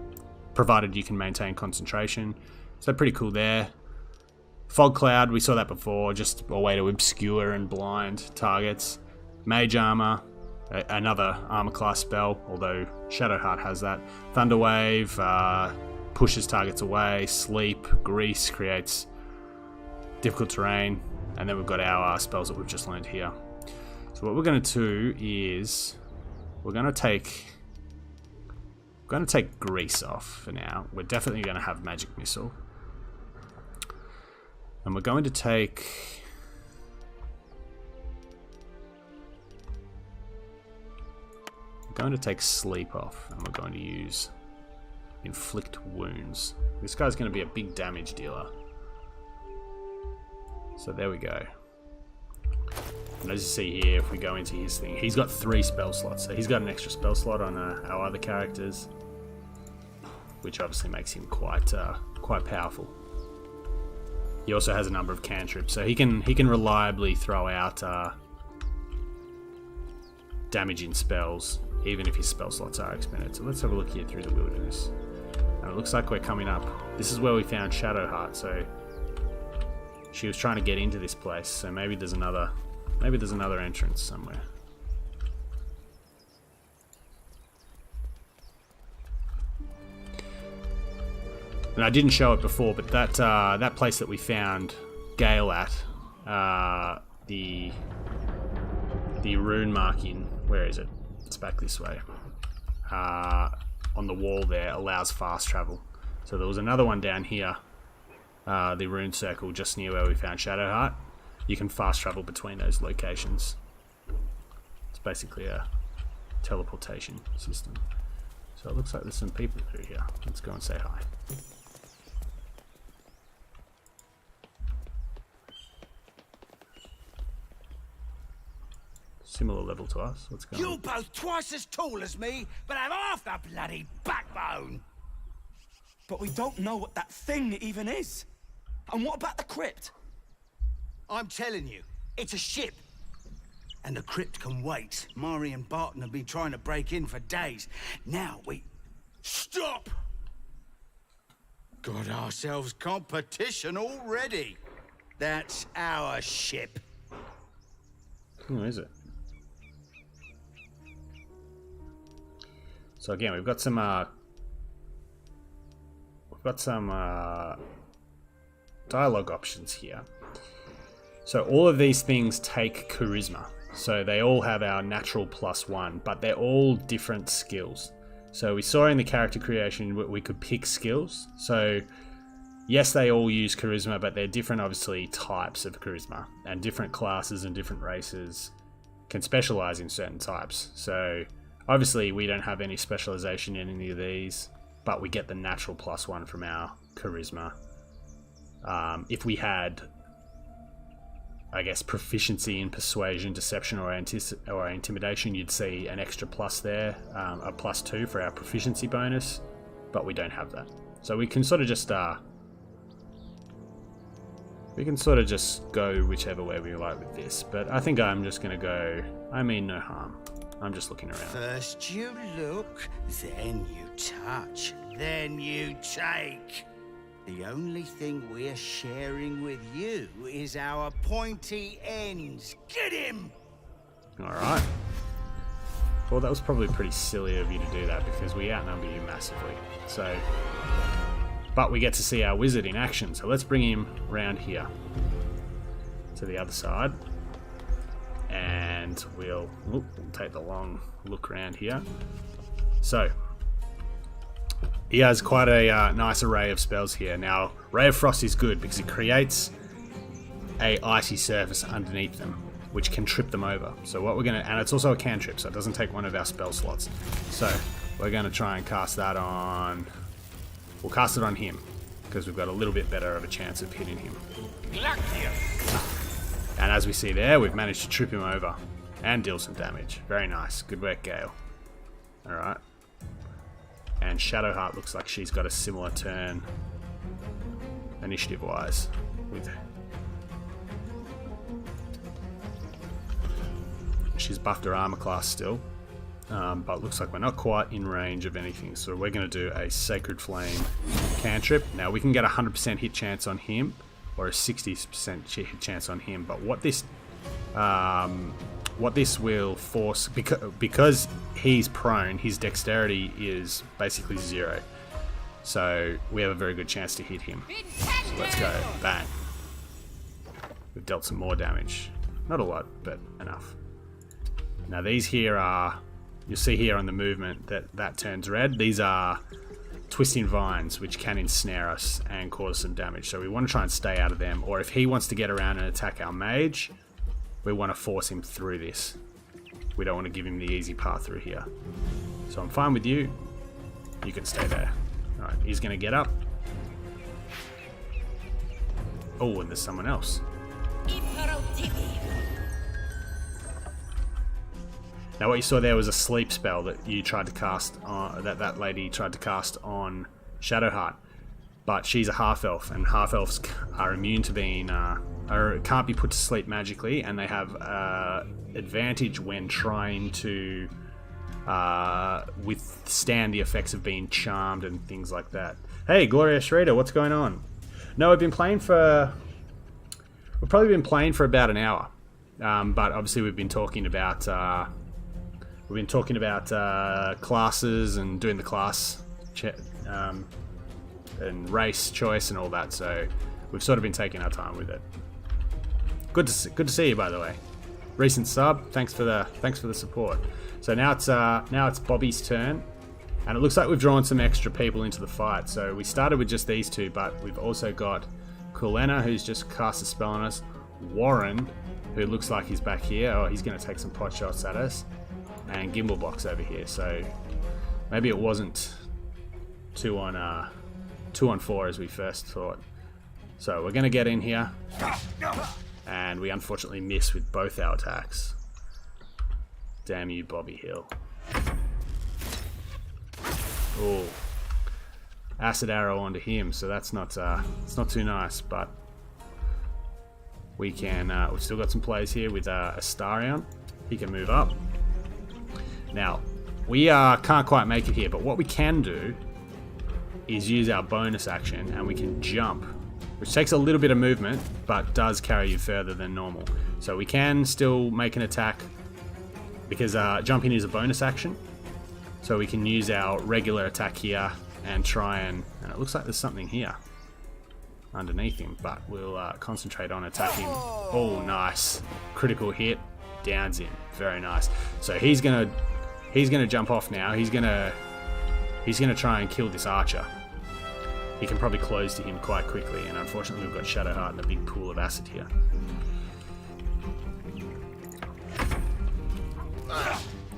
provided you can maintain concentration. So pretty cool there. Fog Cloud, we saw that before, just a way to obscure and blind targets. Mage Armor, another armor class spell, although Shadowheart has that. Thunderwave pushes targets away. Sleep, Grease creates difficult terrain, and then we've got our spells that we've just learned here. So what we're going to do is we're going to take Grease off for now. We're definitely going to have Magic Missile, and we're going to take Sleep off, and we're going to use Inflict Wounds. This guy's going to be a big damage dealer. So there we go. And as you see here, if we go into his thing, he's got 3 spell slots. So he's got an extra spell slot on our other characters, which obviously makes him quite powerful. He also has a number of cantrips, so he can reliably throw out damaging spells, even if his spell slots are expended. So let's have a look here through the wilderness. And it looks like we're coming up. This is where we found Shadowheart, so she was trying to get into this place. So maybe there's another entrance somewhere. And I didn't show it before, but that place that we found Gale at, the rune marking, where is it? It's back this way. On the wall there allows fast travel. So there was another one down here, the rune circle just near where we found Shadowheart. You can fast travel between those locations. It's basically a teleportation system. So it looks like there's some people through here. Let's go and say hi. Similar level to us. Let's go. You're both twice as tall as me, but have half the bloody backbone. But we don't know what that thing even is. And what about the crypt? I'm telling you, it's a ship. And the crypt can wait. Mari and Barton have been trying to break in for days. Now, Stop! Got ourselves competition already. That's our ship. Who is it? So again, we've got some dialogue options here. So all of these things take charisma. So they all have our natural +1, but they're all different skills. So we saw in the character creation we could pick skills. So yes, they all use charisma, but they're different, obviously, types of charisma. And different classes and different races can specialize in certain types. So obviously we don't have any specialization in any of these, but we get the natural +1 from our charisma. If we had, I guess, proficiency in persuasion, deception, or intimidation, you'd see an extra plus there, a +2 for our proficiency bonus, but we don't have that. So we can sort of just go whichever way we like with this. But I think I'm just gonna go. I mean no harm. I'm just looking around. First you look, then you touch, then you take. The only thing we're sharing with you is our pointy ends. Get him! Alright. Well, that was probably pretty silly of you to do that because we outnumber you massively. So, but we get to see our wizard in action. So let's bring him round here to the other side. And we'll take the long look around here. So, he has quite a nice array of spells here. Now, Ray of Frost is good because it creates a icy surface underneath them, which can trip them over. So what we're gonna, and it's also a cantrip, so it doesn't take one of our spell slots. So we're gonna try and cast that on. We'll cast it on him because we've got a little bit better of a chance of hitting him. And as we see there, we've managed to trip him over and deal some damage. Very nice. Good work, Gale. All right. And Shadowheart looks like she's got a similar turn, initiative-wise, with her. She's buffed her armor class still, but looks like we're not quite in range of anything. So we're going to do a Sacred Flame cantrip. Now we can get a 100% hit chance on him, or a 60% hit chance on him. But what this will force, because he's prone, his dexterity is basically 0. So we have a very good chance to hit him. So let's go. Bang. We've dealt some more damage. Not a lot, but enough. Now these here are, you'll see here on the movement that turns red. These are twisting vines, which can ensnare us and cause some damage. So we want to try and stay out of them. Or if he wants to get around and attack our mage, we want to force him through this. We don't want to give him the easy path through here. So I'm fine with you. You can stay there. Alright, he's going to get up. Oh, and there's someone else. Now what you saw there was a sleep spell that you tried to cast on, that lady tried to cast on Shadowheart. But she's a half-elf, and half-elves are immune to being, or can't be put to sleep magically, and they have advantage when trying to withstand the effects of being charmed and things like that. Hey, Gloria Schrader, what's going on? No, we've probably been playing for about an hour, but obviously we've been talking about classes and doing the class and race choice and all that. So we've sort of been taking our time with it. Good to see you, by the way. Recent sub. Thanks for the support. So now it's Bobby's turn, and it looks like we've drawn some extra people into the fight. So we started with just these two, but we've also got Kulena, who's just cast a spell on us. Warren, who looks like he's back here. Oh, he's going to take some pot shots at us. And Gimblebox over here. So maybe it wasn't 2 on 4 as we first thought. So we're going to get in here. And we unfortunately miss with both our attacks. Damn you, Bobby Hill. Oh. Acid arrow onto him, so that's not it's not too nice, but we can we've still got some plays here with Astarion. He can move up. Now, we can't quite make it here, but what we can do is use our bonus action and we can jump, which takes a little bit of movement, but does carry you further than normal. So we can still make an attack because jumping is a bonus action. So we can use our regular attack here and try and it looks like there's something here underneath him, but we'll concentrate on attacking. Oh, nice. Critical hit, downs him. Very nice. So he's gonna jump off now. He's gonna try and kill this archer. He can probably close to him quite quickly, and unfortunately we've got Shadowheart and a big pool of acid here.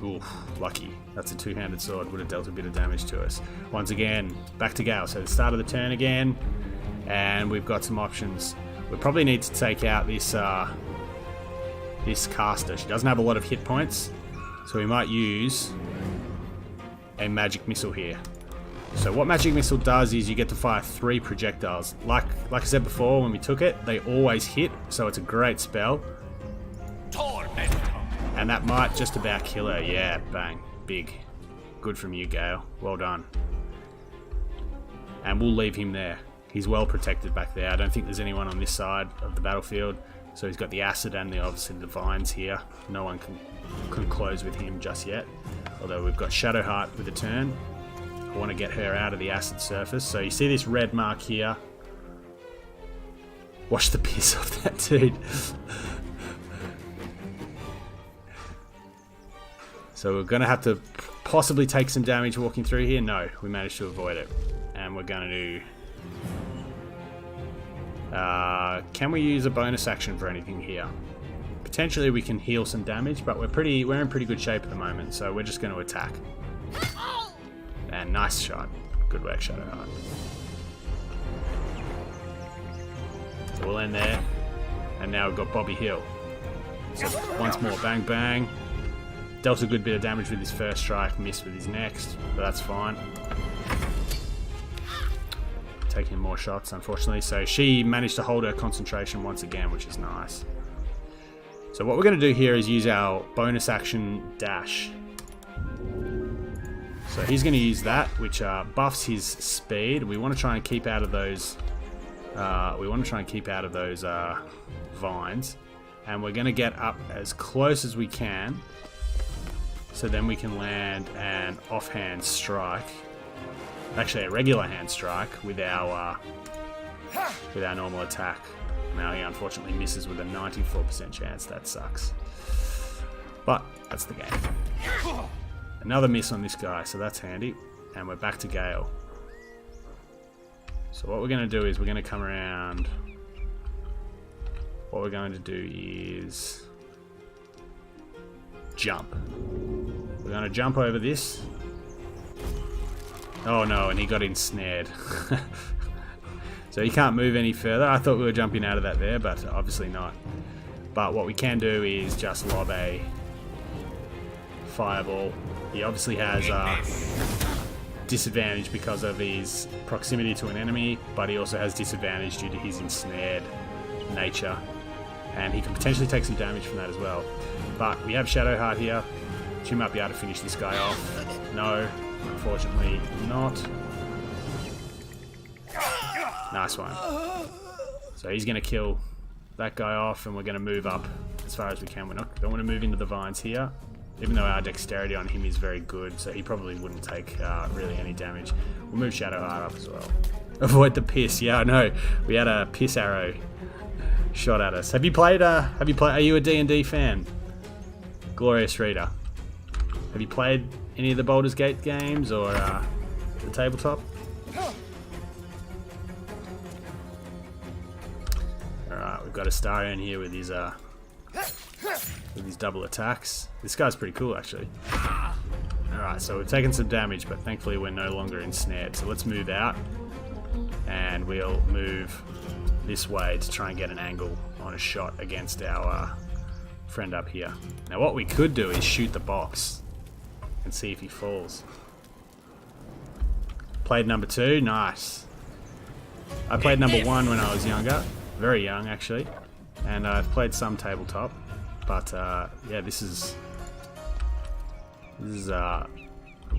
Oof, lucky. That's a two-handed sword, would have dealt a bit of damage to us. Once again, back to Gale. So the start of the turn again, and we've got some options. We probably need to take out this this caster. She doesn't have a lot of hit points, so we might use a magic missile here. So what magic missile does is you get to fire 3 projectiles. Like I said before, when we took it, they always hit, so it's a great spell. And that might just about kill her. Yeah, bang. Big. Good from you, Gale. Well done. And we'll leave him there. He's well protected back there. I don't think there's anyone on this side of the battlefield. So he's got the acid and obviously the vines here. No one can close with him just yet. Although we've got Shadowheart with a turn. I want to get her out of the acid surface. So you see this red mark here. Wash the piss off that dude. So we're going to have to possibly take some damage walking through here. No, we managed to avoid it. And we're going to do... can we use a bonus action for anything here? Potentially we can heal some damage, but we're in pretty good shape at the moment, so we're just going to attack. And nice shot. Good work, Shadowheart. So we'll end there. And now we've got Bobby Hill. So once more, bang bang. Dealt a good bit of damage with his first strike, missed with his next, but that's fine. Taking more shots, unfortunately. So she managed to hold her concentration once again, which is nice. So what we're going to do here is use our bonus action dash. So he's going to use that, which buffs his speed. We want to try and keep out of those. Vines, and we're going to get up as close as we can. So then we can land an offhand strike. Actually, a regular hand strike with our normal attack. Now he unfortunately misses with a 94% chance. That sucks. But that's the game. Another miss on this guy, so that's handy. And we're back to Gale. So what we're going to do is we're going to come around. What we're going to do is jump. We're going to jump over this. Oh no, and he got ensnared. So he can't move any further. I thought we were jumping out of that there, but obviously not. But what we can do is just lob a fireball. He obviously has disadvantage because of his proximity to an enemy, but he also has disadvantage due to his ensnared nature. And he can potentially take some damage from that as well. But we have Shadowheart here. She might be able to finish this guy off. No, unfortunately not. Nice one. So he's going to kill that guy off, and we're going to move up as far as we can. We don't want to move into the vines here, even though our dexterity on him is very good, so he probably wouldn't take really any damage. We'll move Shadowheart up as well. Avoid the piss. Yeah, I know. We had a piss arrow shot at us. Are you a D&D fan? Glorious Reader. Have you played any of the Baldur's Gate games or the tabletop? Alright, we've got Astarion here with his double attacks. This guy's pretty cool, actually. Alright, so we've taken some damage, but thankfully we're no longer ensnared. So let's move out, and we'll move this way to try and get an angle on a shot against our friend up here. Now what we could do is shoot the box and see if he falls. Played number 2, nice. I played number 1 when I was younger, very young actually, and I've played some tabletop, but yeah, this is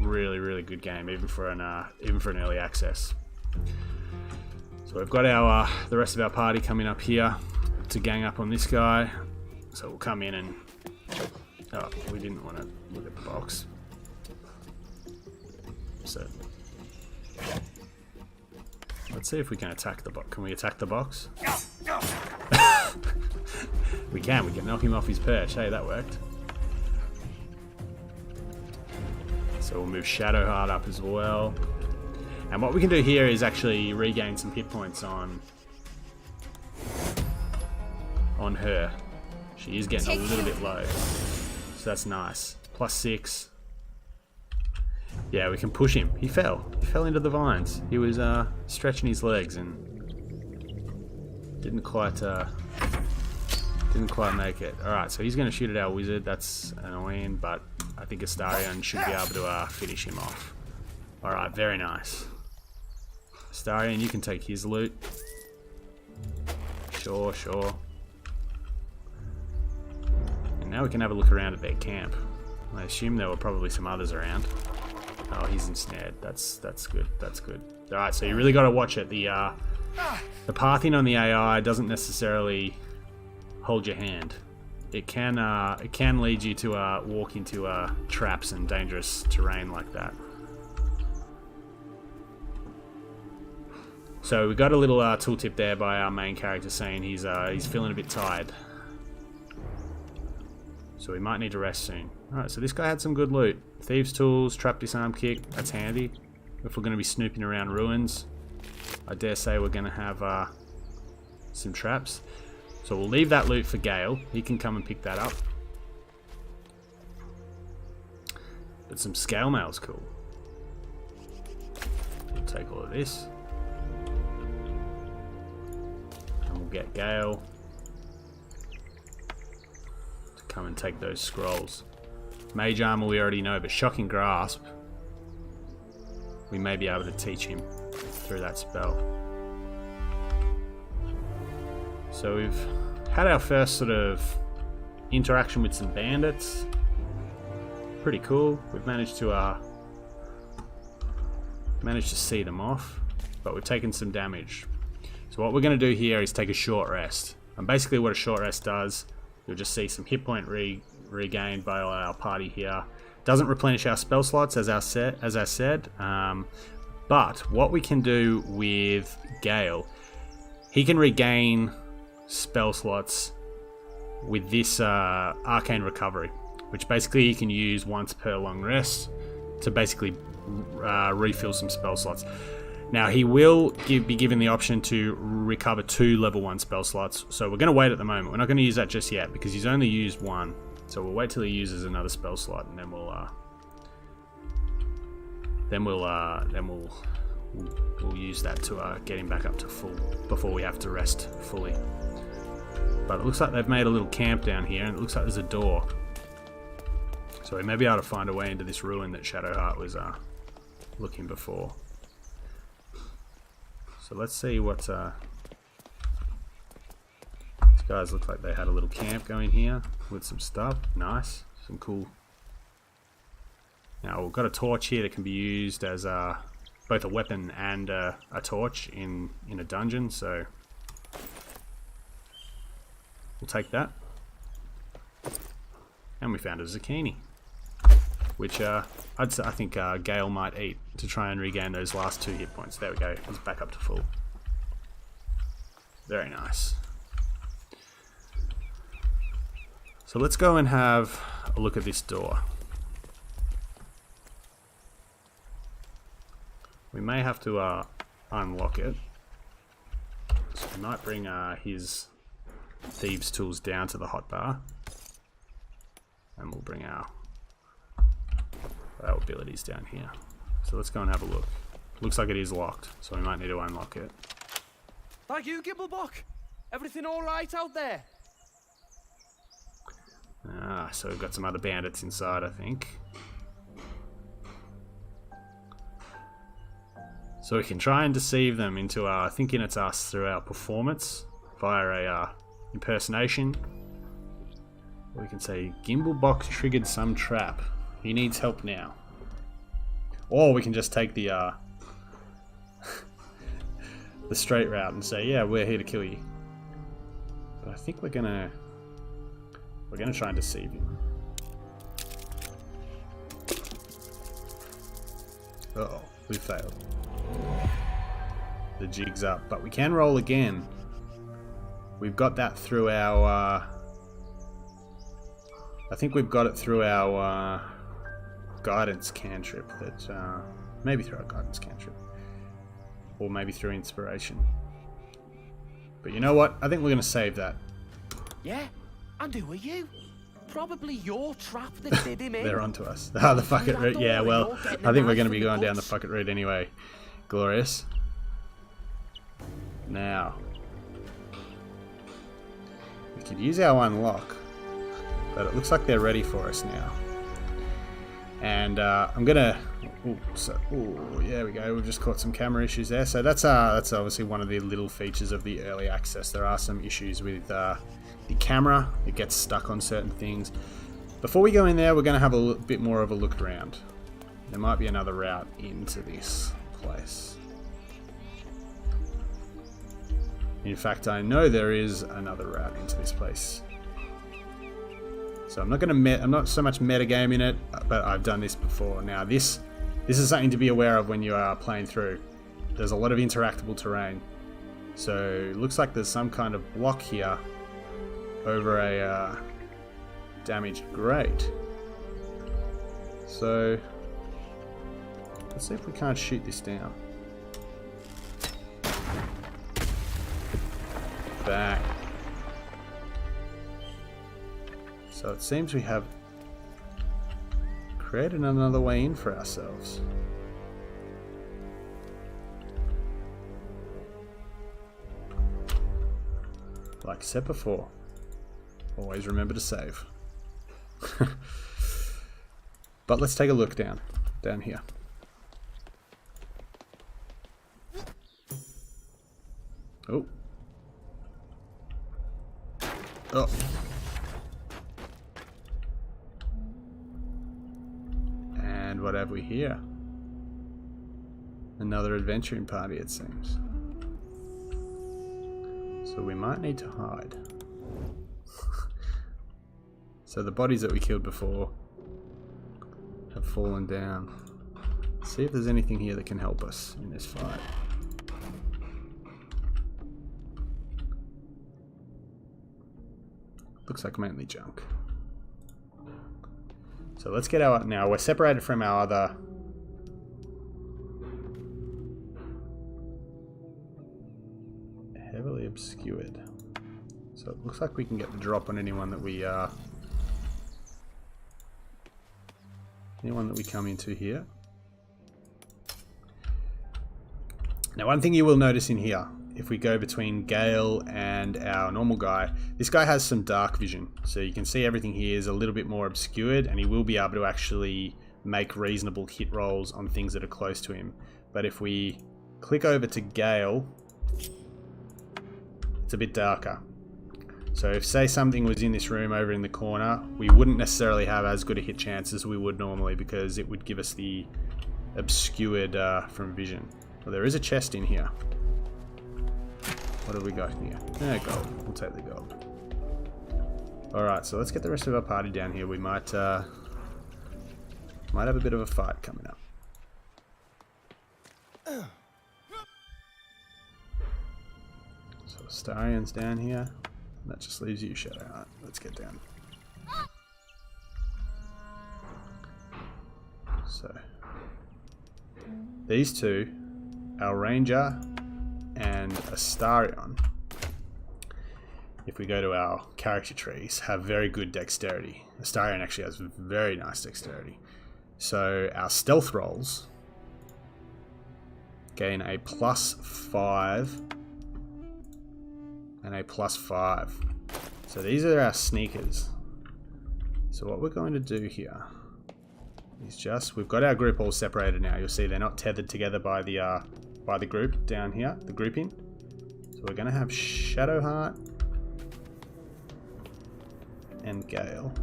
Really, really good game, even for an early access. So we've got our the rest of our party coming up here to gang up on this guy. So we'll come in and... Oh, we didn't want to look at the box. So let's see if we can attack the box. Can we attack the box? We can knock him off his perch. Hey, that worked. So we'll move Shadowheart up as well. And what we can do here is actually regain some hit points on her. She is getting a little bit low. So that's nice. +6. Yeah, we can push him. He fell. He fell into the vines. He was stretching his legs and didn't quite make it. Alright, so he's going to shoot at our wizard. That's annoying, but I think Astarion should be able to finish him off. Alright, very nice. Astarion, you can take his loot. Sure. And now we can have a look around at their camp. I assume there were probably some others around. Oh, he's ensnared. That's good. That's good. Alright, so you really got to watch it. The pathing on the AI doesn't necessarily hold your hand. It can lead you to walk into traps and dangerous terrain like that. So we got a little tooltip there by our main character saying he's feeling a bit tired. So we might need to rest soon. Alright, so this guy had some good loot. Thieves' tools, trap disarm kick, that's handy. If we're going to be snooping around ruins, I dare say we're going to have some traps. So we'll leave that loot for Gale. He can come and pick that up. But some scale mail's cool. We'll take all of this. And we'll get Gale to come and take those scrolls. Mage armor we already know, but shocking grasp, we may be able to teach him through that spell. So we've had our first sort of interaction with some bandits. Pretty cool. We've managed to see them off, but we've taken some damage. So what we're going to do here is take a short rest. And basically what a short rest does, you'll just see some hit point regained by our party here. Doesn't replenish our spell slots as I said. But what we can do with Gale, he can regain spell slots with this Arcane Recovery, which basically he can use once per long rest to basically refill some spell slots. Now he will be given the option to recover 2 level 1 spell slots, so we're going to wait at the moment. We're not going to use that just yet because he's only used 1, so we'll wait till he uses another spell slot, and then we'll use that to get him back up to full before we have to rest fully. But it looks like they've made a little camp down here, and it looks like there's a door. So we may be able to find a way into this ruin that Shadowheart was looking before. So let's see what... these guys look like they had a little camp going here with some stuff. Nice. Some cool... Now we've got a torch here that can be used as both a weapon and a torch in a dungeon, so... We'll take that. And we found a zucchini, which I think Gale might eat to try and regain those last 2 hit points. There we go. He's back up to full. Very nice. So let's go and have a look at this door. We may have to unlock it. So we might bring his thieves' tools down to the hotbar, and we'll bring our abilities down here. So let's go and have a look. Looks like it is locked, so we might need to unlock it. Thank you, Gimblebock. Everything all right out there? So we've got some other bandits inside, I think. So we can try and deceive them into thinking it's us through our performance via a impersonation. Or we can say, Gimblebock triggered some trap. He needs help now. Or we can just take the the straight route and say, yeah, we're here to kill you. But I think we're gonna try and deceive him. Uh-oh, we failed. The jig's up, but we can roll again. We've got that through our... I think we've got it through our guidance cantrip. That maybe through our guidance cantrip. Or maybe through inspiration. But you know what? I think we're going to save that. Yeah? And who are you? Probably your trap that did him in. They're onto us. Ah, the fuck it route. Yeah, well, I think we're going to be going down the fuck it route anyway. Glorious. Now. We could use our unlock. But it looks like they're ready for us now. And I'm going to... Oh, yeah, we go. We've just caught some camera issues there. So that's obviously one of the little features of the early access. There are some issues with the camera. It gets stuck on certain things. Before we go in there, we're going to have a bit more of a look around. There might be another route into this place. In fact, I know there is another route into this place. So I'm not so much metagaming it, but I've done this before. Now this is something to be aware of when you are playing through. There's a lot of interactable terrain. So it looks like there's some kind of block here over a damaged grate. So let's see if we can't shoot this down. Bang. So it seems we have created another way in for ourselves. Like I said before, always remember to save. But let's take a look down here. Oh. Oh. And what have we here? Another adventuring party, it seems. So we might need to hide. So the bodies that we killed before have fallen down. Let's see if there's anything here that can help us in this fight. Looks like mainly junk. So let's get our... Now we're separated from our other... Heavily obscured. So it looks like we can get the drop on anyone that we come into here. Now one thing you will notice in here, if we go between Gale and our normal guy, this guy has some dark vision. So you can see everything here is a little bit more obscured, and he will be able to actually make reasonable hit rolls on things that are close to him. But if we click over to Gale, it's a bit darker. So if, say, something was in this room over in the corner, we wouldn't necessarily have as good a hit chance as we would normally, because it would give us the obscured from vision. Well, there is a chest in here. What have we got here? Gold. We'll take the gold. Alright, so let's get the rest of our party down here. We might have a bit of a fight coming up. So Astarion's down here. That just leaves you, Shadow. Alright, let's get down. So these two, our Ranger and Astarion, if we go to our character trees, have very good dexterity. Astarion actually has very nice dexterity. So our stealth rolls gain a +5 and a +5. So these are our sneakers. So what we're going to do here is just, we've got our group all separated now. You'll see they're not tethered together by the group down here, the grouping. So we're going to have Shadowheart and Gale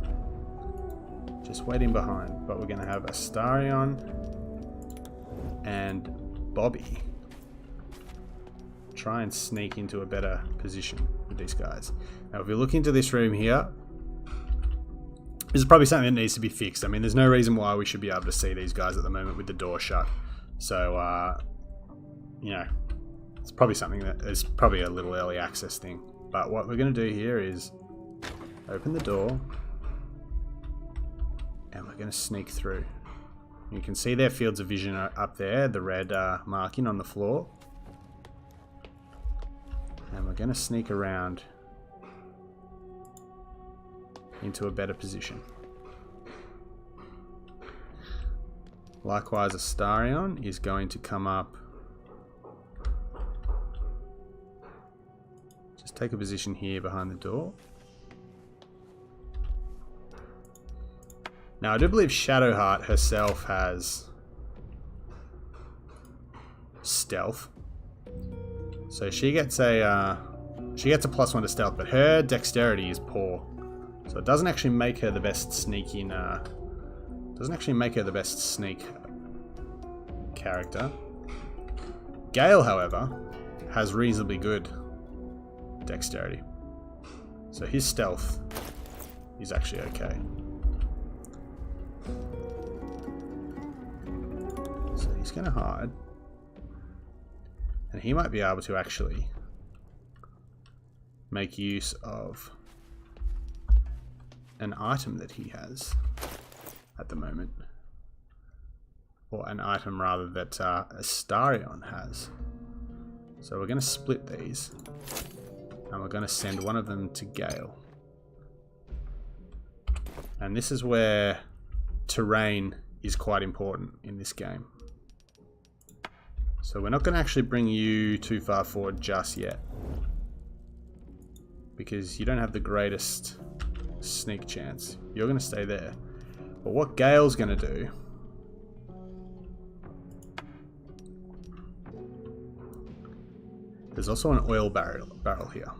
just waiting behind, but we're going to have Astarion and Bobby try and sneak into a better position with these guys. Now, if we look into this room here, this is probably something that needs to be fixed. I mean, there's no reason why we should be able to see these guys at the moment with the door shut. So, you know, it's probably something that is probably a little early access thing. But what we're going to do here is open the door, and we're going to sneak through. You can see their fields of vision up there, the red marking on the floor. And we're going to sneak around into a better position. Likewise, Astarion is going to come up. Just take a position here behind the door. Now, I do believe Shadowheart herself has stealth, so she gets a +1 to stealth, but her dexterity is poor, so it doesn't actually make her the best sneaking. Doesn't actually make her the best sneak character. Gale, however, has reasonably good dexterity, so his stealth is actually okay. So he's going to hide, and he might be able to actually make use of an item that he has at the moment, or an item rather that Astarion has. So we're going to split these, and we're going to send one of them to Gale. And this is where terrain is quite important in this game. So we're not going to actually bring you too far forward just yet, because you don't have the greatest sneak chance. You're going to stay there. But what Gale's going to do there's also an oil barrel here.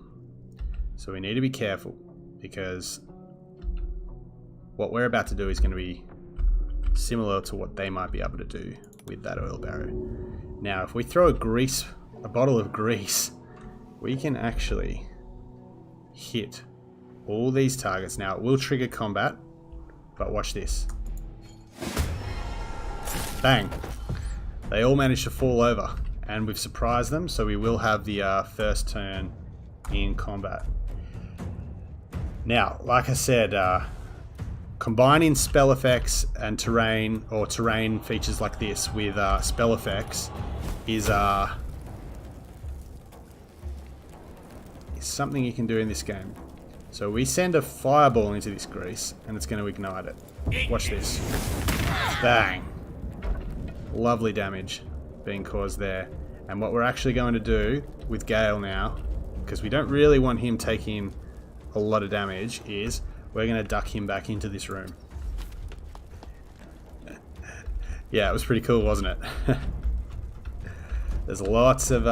So we need to be careful, because what we're about to do is going to be similar to what they might be able to do with that oil barrel. Now, if we throw a bottle of grease, we can actually hit all these targets. Now, it will trigger combat, but watch this. Bang! They all managed to fall over, and we've surprised them, so we will have the first turn in combat. Now, like I said, combining spell effects and terrain, or terrain features like this with spell effects is something you can do in this game. So we send a fireball into this grease, and it's going to ignite it. Watch this. Bang. Lovely damage being caused there. And what we're actually going to do with Gale now, because we don't really want him taking a lot of damage, is we're going to duck him back into this room. Yeah, it was pretty cool, wasn't it? There's lots of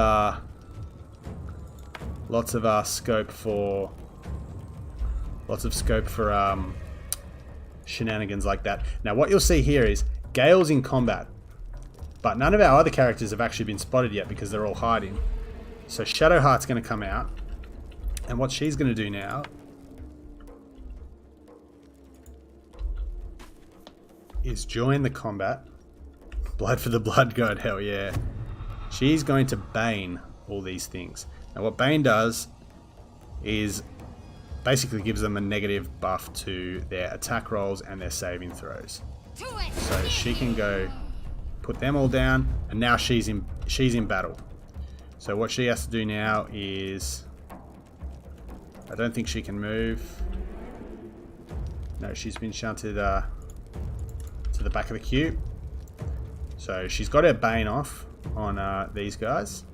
scope for shenanigans like that. Now, what you'll see here is Gale's in combat, but none of our other characters have actually been spotted yet because they're all hiding. So Shadowheart's going to come out, and what she's going to do now is join the combat. Blood for the blood god, hell yeah. She's going to Bane all these things. Now what Bane does is basically gives them a negative buff to their attack rolls and their saving throws. So she can go put them all down, and now she's in battle. So what she has to do now is, I don't think she can move. No, she's been shunted to the back of the cube. So she's got her Bane off on these guys.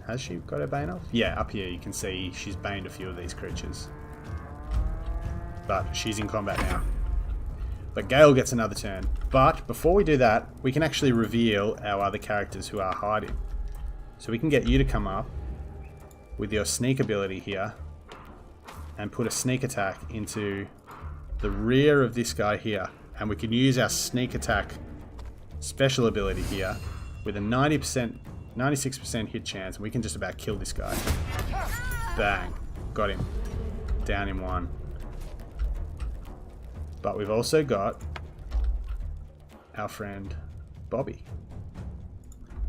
Has she got her Bane off? Yeah, up here you can see she's baned a few of these creatures. But she's in combat now. But Gale gets another turn. But before we do that, we can actually reveal our other characters who are hiding. So we can get you to come up with your sneak ability here and put a sneak attack into the rear of this guy here. and we can use our sneak attack special ability here with a 96% hit chance, and we can just about kill this guy. Bang. Got him. Down in one. But we've also got our friend Bobby,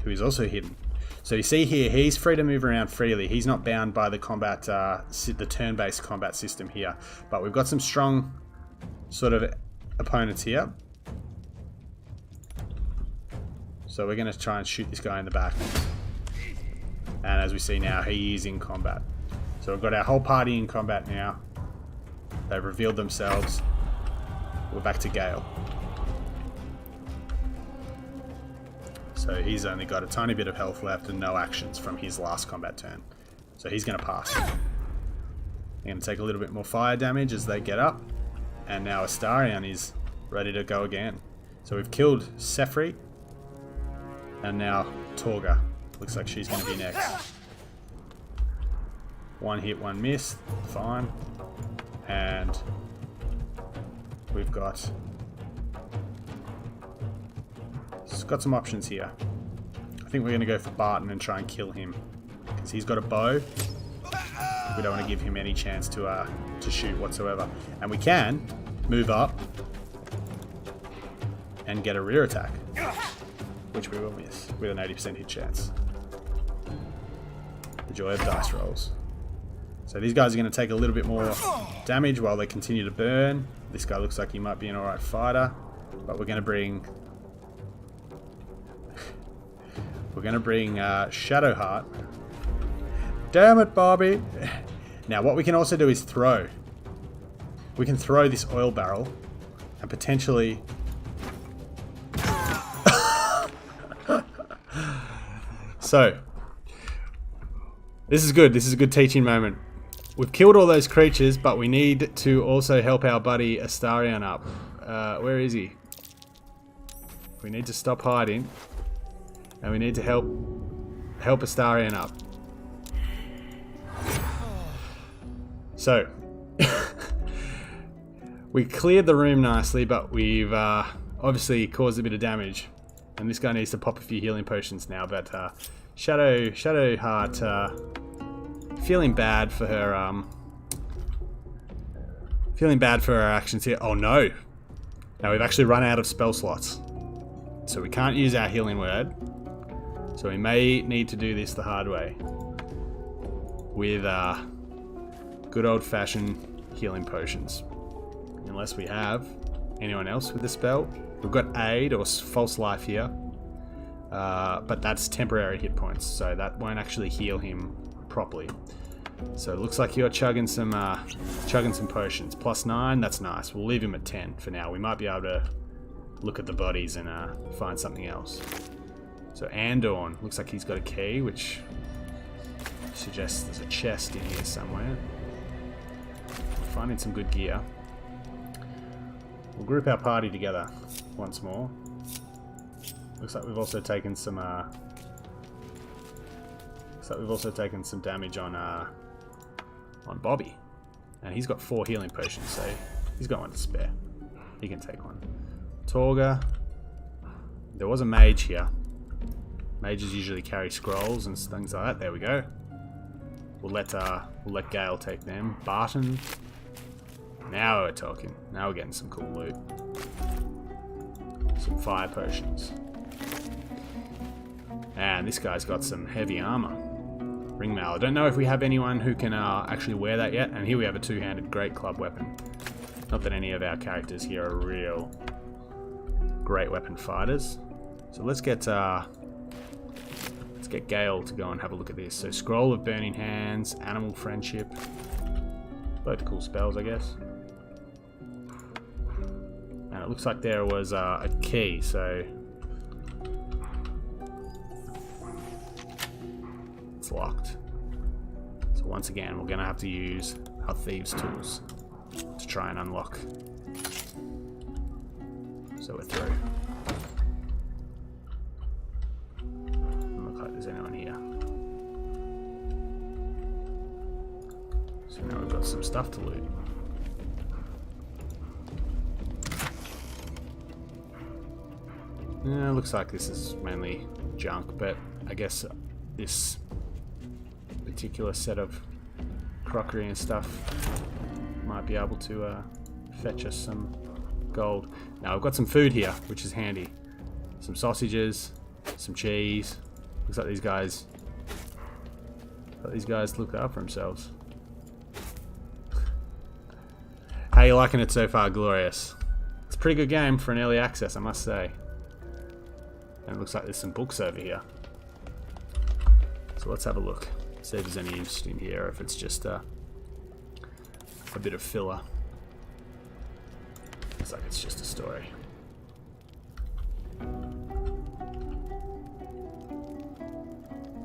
who is also hidden. So you see here, he's free to move around freely. He's not bound by the combat, the turn-based combat system here. But we've got some strong sort of opponents here. So we're going to try and shoot this guy in the back. And as we see now, he is in combat. So we've got our whole party in combat now. They've revealed themselves. We're back to Gale. So he's only got a tiny bit of health left and no actions from his last combat turn. So he's going to pass. They're going to take a little bit more fire damage as they get up. And now Astarion is ready to go again. So we've killed Sefri. And now Torga. Looks like she's going to be next. One hit, one miss. Fine. And we've got some options here. I think we're going to go for Barton and try and kill him. Because he's got a bow. We don't want to give him any chance to shoot whatsoever. And we can move up and get a rear attack. Which we will miss with an 80% hit chance. The joy of dice rolls. So these guys are going to take a little bit more damage while they continue to burn. This guy looks like he might be an alright fighter. But we're going to bring... Shadowheart. Damn it, Bobby! Now what we can also do is throw. We can throw this oil barrel and potentially... So, this is good. This is a good teaching moment. We've killed all those creatures, but we need to also help our buddy Astarion up. Where is he? We need to stop hiding, and we need to help Astarion up. So, we cleared the room nicely, but we've obviously caused a bit of damage. And this guy needs to pop a few healing potions now, but Shadowheart feeling bad for her actions here. Oh no! Now we've actually run out of spell slots, so we can't use our healing word. So we may need to do this the hard way with good old-fashioned healing potions, unless we have anyone else with the spell. We've got Aid or False Life here, but that's temporary hit points, so that won't actually heal him properly. So it looks like you're chugging some potions. +9, that's nice. We'll leave him at 10 for now. We might be able to look at the bodies and find something else. So Andorn, looks like he's got a key, which suggests there's a chest in here somewhere. We're finding some good gear. We'll group our party together once more. Looks like we've also taken some damage on Bobby, and he's got 4 healing potions, so he's got one to spare. He can take one. Torga. There was a mage here. Mages usually carry scrolls and things like that. There we go. We'll let Gale take them. Barton. Now we're talking. Now we're getting some cool loot. Some fire potions. And this guy's got some heavy armor. Ringmail. I don't know if we have anyone who can actually wear that yet. And here we have a two-handed great club weapon. Not that any of our characters here are real great weapon fighters. So let's get Gale to go and have a look at this. So Scroll of Burning Hands, Animal Friendship. Both cool spells, I guess. And it looks like there was a key, so it's locked. So once again, we're gonna have to use our thieves' tools to try and unlock. So we're through. Doesn't look like there's anyone here. So now we've got some stuff to loot. Yeah, looks like this is mainly junk, but I guess this particular set of crockery and stuff might be able to fetch us some gold. Now we've got some food here, which is handy. Some sausages, some cheese. Looks like these guys look after themselves. How you liking it so far, Glorious? It's a pretty good game for an early access, I must say. And it looks like there's some books over here. So let's have a look. See if there's any interest in here, or if it's just a bit of filler. Looks like it's just a story.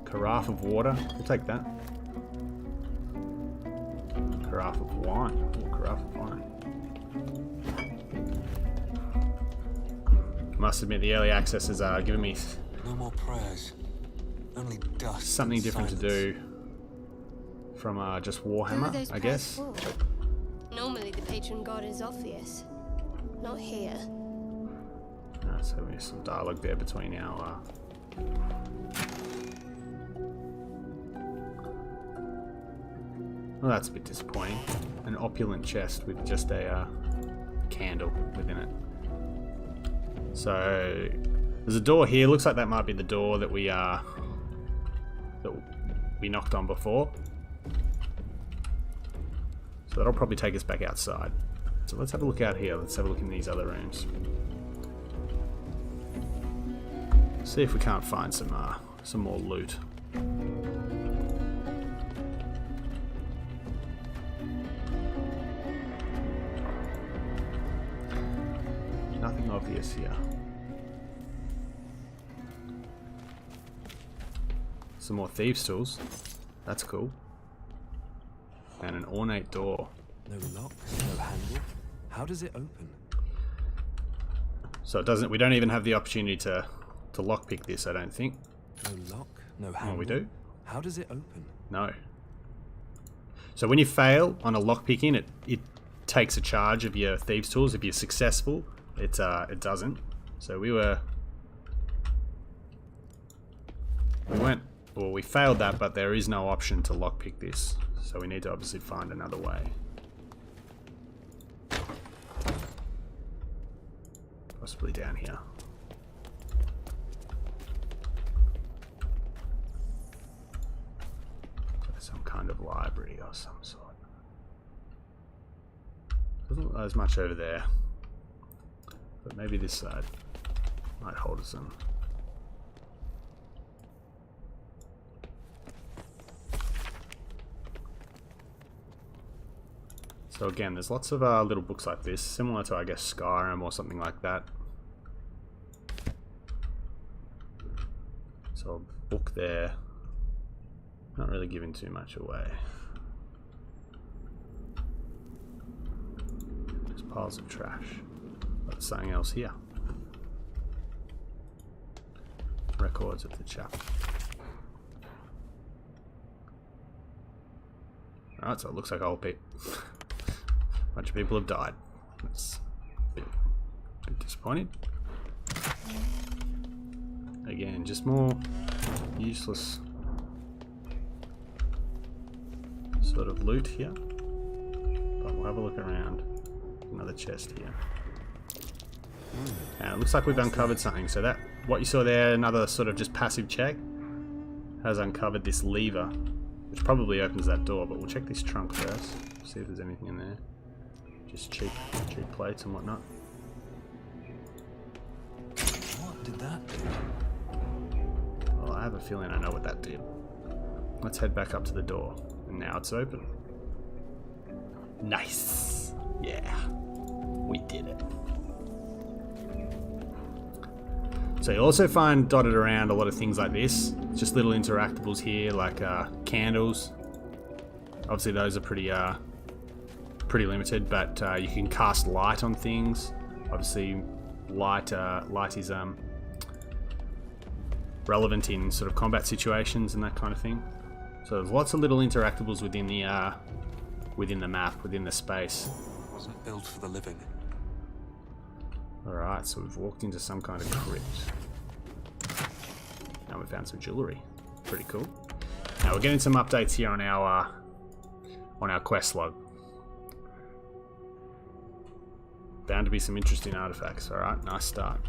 Carafe of water. We'll take that. Carafe of wine. Ooh, carafe of wine. Must admit, the early access has given me No more prayers. Only dust. something and different to silence. do from just Who are Warhammer, those I prayers guess. for? Normally the patron god is obvious. Not here. So there's some dialogue there between our well, that's a bit disappointing. An opulent chest with just a candle within it. So there's a door here. Looks like that might be the door that we knocked on before. So that'll probably take us back outside. So let's have a look out here. Let's have a look in these other rooms. See if we can't find some more loot. Nothing obvious here. Some more thieves' tools. That's cool. And an ornate door. No lock, no handle. How does it open? So it doesn't. We don't even have the opportunity to lockpick this, I don't think. No lock, no handle. Oh, we do? How does it open? No. So when you fail on a lockpicking, it takes a charge of your thieves' tools. If you're successful, it doesn't. So we failed that, but there is no option to lockpick this. So we need to obviously find another way. Possibly down here. Some kind of library or some sort. Doesn't look like there's much over there. But maybe this side might hold us in. So again, there's lots of little books like this, similar to, I guess, Skyrim or something like that. So a book there. Not really giving too much away. Just piles of trash. There's something else here. Records of the chapel. Alright, so it looks like a whole bunch of people have died. That's a bit disappointing. Again, just more useless sort of loot here. But we'll have a look around. Another chest here. And it looks like we've uncovered something. So that what you saw there, another sort of just passive check, has uncovered this lever, which probably opens that door. But we'll check this trunk first. See if there's anything in there. Just cheap plates and whatnot. What did that do? Well, I have a feeling I know what that did. Let's head back up to the door. And now it's open. Nice. Yeah. We did it. So you'll also find dotted around a lot of things like this. Just little interactables here, like candles. Obviously those are pretty limited, but you can cast light on things. Obviously light is relevant in sort of combat situations and that kind of thing. So there's lots of little interactables within the map, within the space. Wasn't built for the living. Alright, so we've walked into some kind of crypt. Now we found some jewellery. Pretty cool. Now we're getting some updates here on our quest log. Bound to be some interesting artifacts. Alright, nice start.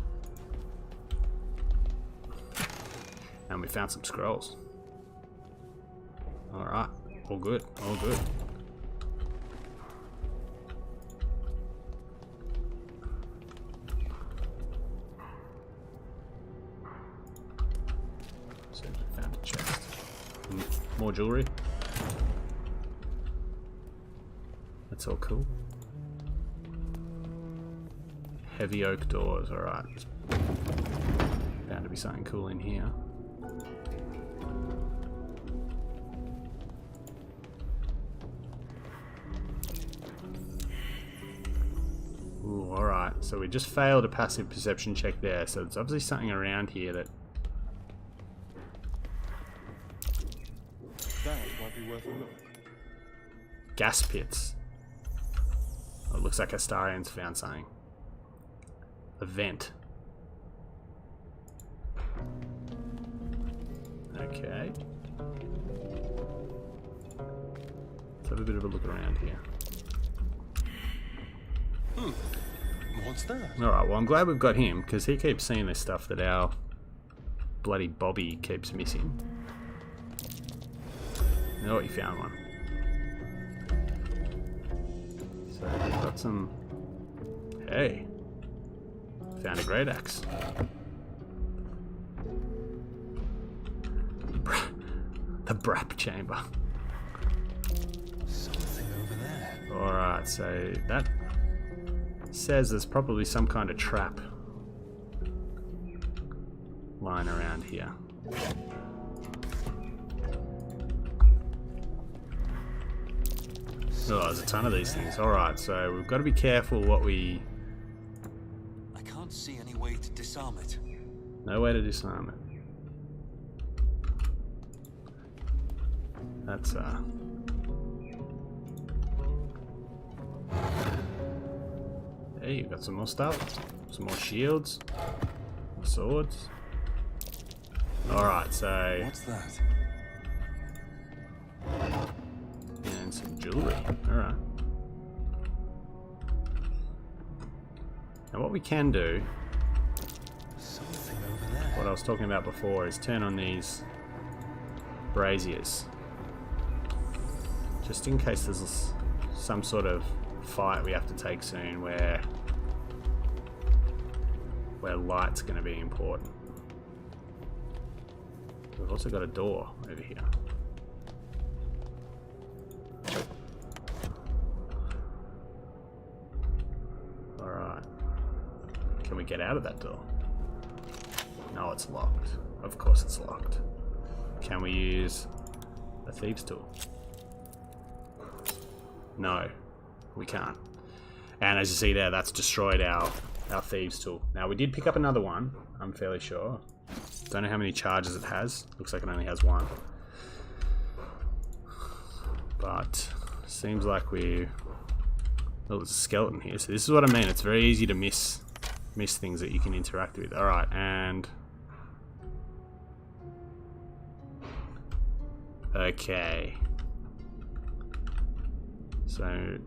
And we found some scrolls. Alright, all good, all good. So we found a chest. More jewelry. That's all cool. Heavy oak doors, alright. Bound to be something cool in here. Ooh, alright. So we just failed a passive perception check there, so there's obviously something around here that... That might be worth a look. Gas pits. Oh, it looks like Astarian's found something. A vent. Okay. Let's have a bit of a look around here. What's that? Alright, well I'm glad we've got him, because he keeps seeing this stuff that our bloody Bobby keeps missing. Oh, he found one. So we've got some... Hey! Found a great axe. The Brap chamber. Something over there. Alright, so that says there's probably some kind of trap lying around here. Oh, there's a ton of these things. Alright, so we've got to be careful what we... I can't see any way to disarm it. No way to disarm it. That's Hey, you got some more stuff. Some more shields. More swords. Alright, so... What's that? And some jewelry. Alright. Now what we can do... Something over there. What I was talking about before is turn on these braziers. Just in case there's some sort of fight we have to take soon where light's going to be important. We've also got a door over here. Alright. Can we get out of that door? No, it's locked. Of course it's locked. Can we use a thieves tool? No, we can't. And as you see there, that's destroyed our thieves tool. Now we did pick up another one, I'm fairly sure. Don't know how many charges it has. Looks like it only has one. But seems like we... Oh, there's a skeleton here. So this is what I mean. It's very easy to miss things that you can interact with. Alright, and... Okay. So...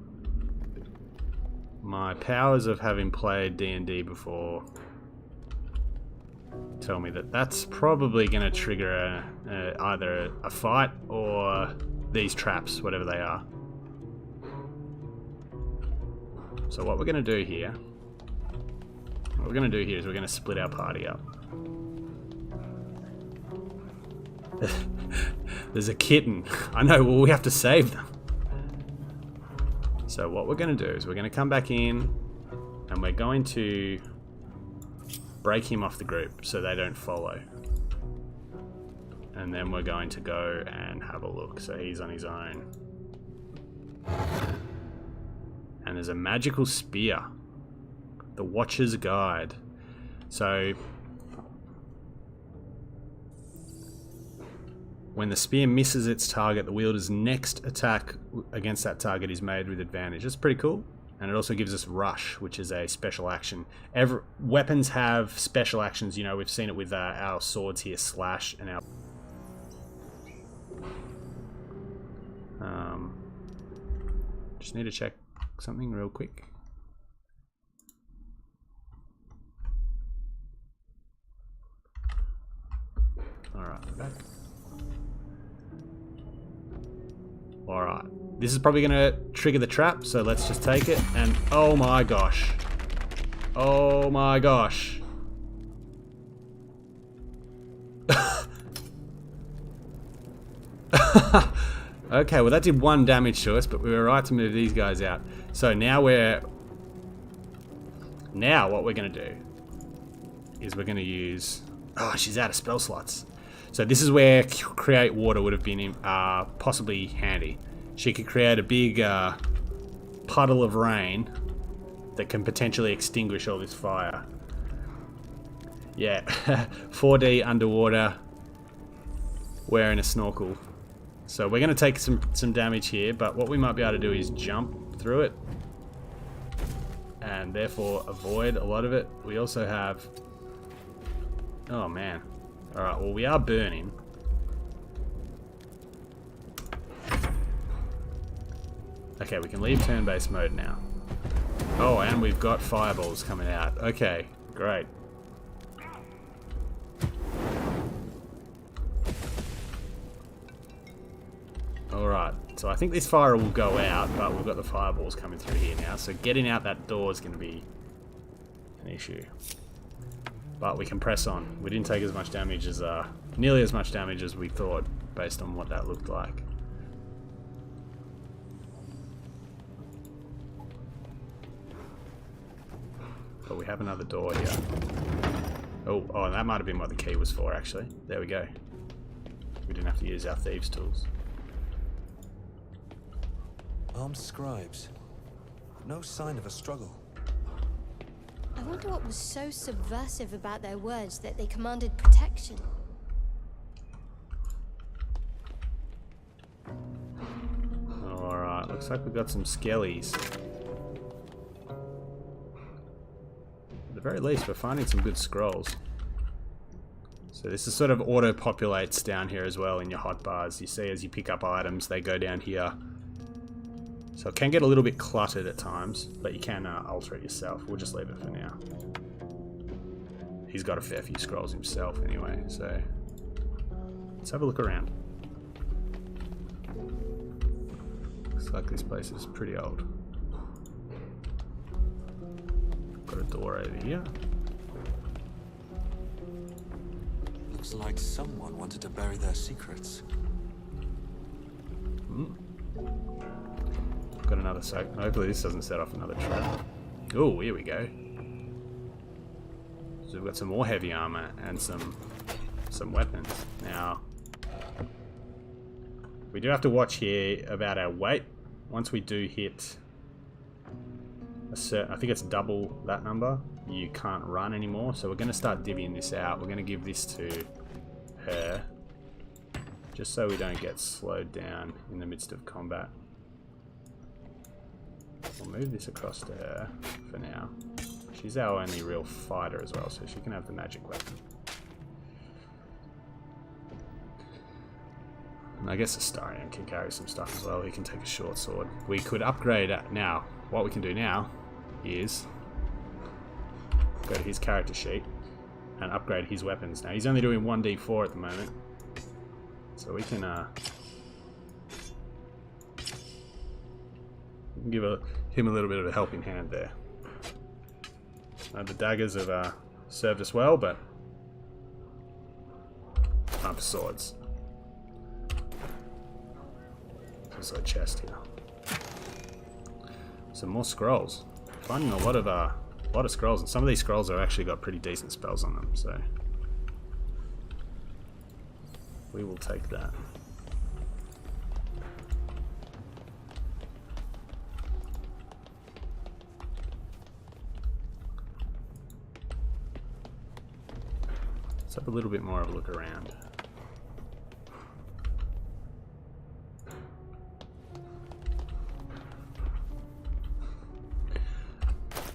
My powers of having played D&D before tell me that that's probably going to trigger either a fight or these traps, whatever they are. So what we're going to do here, is we're going to split our party up. There's a kitten. I know, well, we have to save them. So what we're going to do is we're going to come back in and we're going to break him off the group so they don't follow. And then we're going to go and have a look. So he's on his own. And there's a magical spear. The Watcher's Guide. So when the spear misses its target, the wielder's next attack against that target is made with advantage. That's pretty cool. and it also gives us rush, which is a special action. Weapons have special actions. You know, we've seen it with our swords here, slash, and our just need to check something real quick. Alright, we're back. Alright. This is probably going to trigger the trap, so let's just take it. And oh my gosh. Oh my gosh. Okay, well that did 1 damage to us, but we were right to move these guys out. So now what we're going to do is we're going to use... Oh, she's out of spell slots. So this is where Create Water would have been possibly handy. She could create a big puddle of rain that can potentially extinguish all this fire. Yeah, 4D underwater, wearing a snorkel. So we're going to take some damage here, but what we might be able to do is jump through it and therefore avoid a lot of it. We also have... Oh man. Alright, well we are burning. Okay, we can leave turn-based mode now. Oh, and we've got fireballs coming out. Okay, great. Alright, so I think this fire will go out, but we've got the fireballs coming through here now, so getting out that door is going to be an issue. But we can press on. We didn't take as much damage as, nearly as much damage as we thought, based on what that looked like. But we have another door here. Oh, and that might have been what the key was for, actually. There we go. We didn't have to use our thieves' tools. Armed scribes. No sign of a struggle. I wonder what was so subversive about their words that they commanded protection. Alright, looks like we've got some skellies. At the very least, we're finding some good scrolls. So this is sort of auto-populates down here as well in your hotbars. You see as you pick up items, they go down here. So it can get a little bit cluttered at times, but you can alter it yourself. We'll just leave it for now. He's got a fair few scrolls himself anyway, so let's have a look around. Looks like this place is pretty old. Got a door over here. Looks like someone wanted to bury their secrets. Got another soak. Hopefully this doesn't set off another trap. Oh, here we go. So we've got some more heavy armor and some weapons. Now, we do have to watch here about our weight. Once we do hit a certain, I think it's double that number, you can't run anymore. So we're going to start divvying this out. We're going to give this to her, just so we don't get slowed down in the midst of combat. We'll move this across to her for now. She's our only real fighter as well, so she can have the magic weapon. And I guess Astarion can carry some stuff as well. He can take a short sword. We could upgrade it now. What we can do now is go to his character sheet and upgrade his weapons. Now he's only doing 1d4 at the moment, so we can give him a little bit of a helping hand there. The daggers have served us well, but time for swords. There's a chest here. Some more scrolls. Finding a lot of scrolls, and some of these scrolls have actually got pretty decent spells on them. So we will take that. Let's have a little bit more of a look around.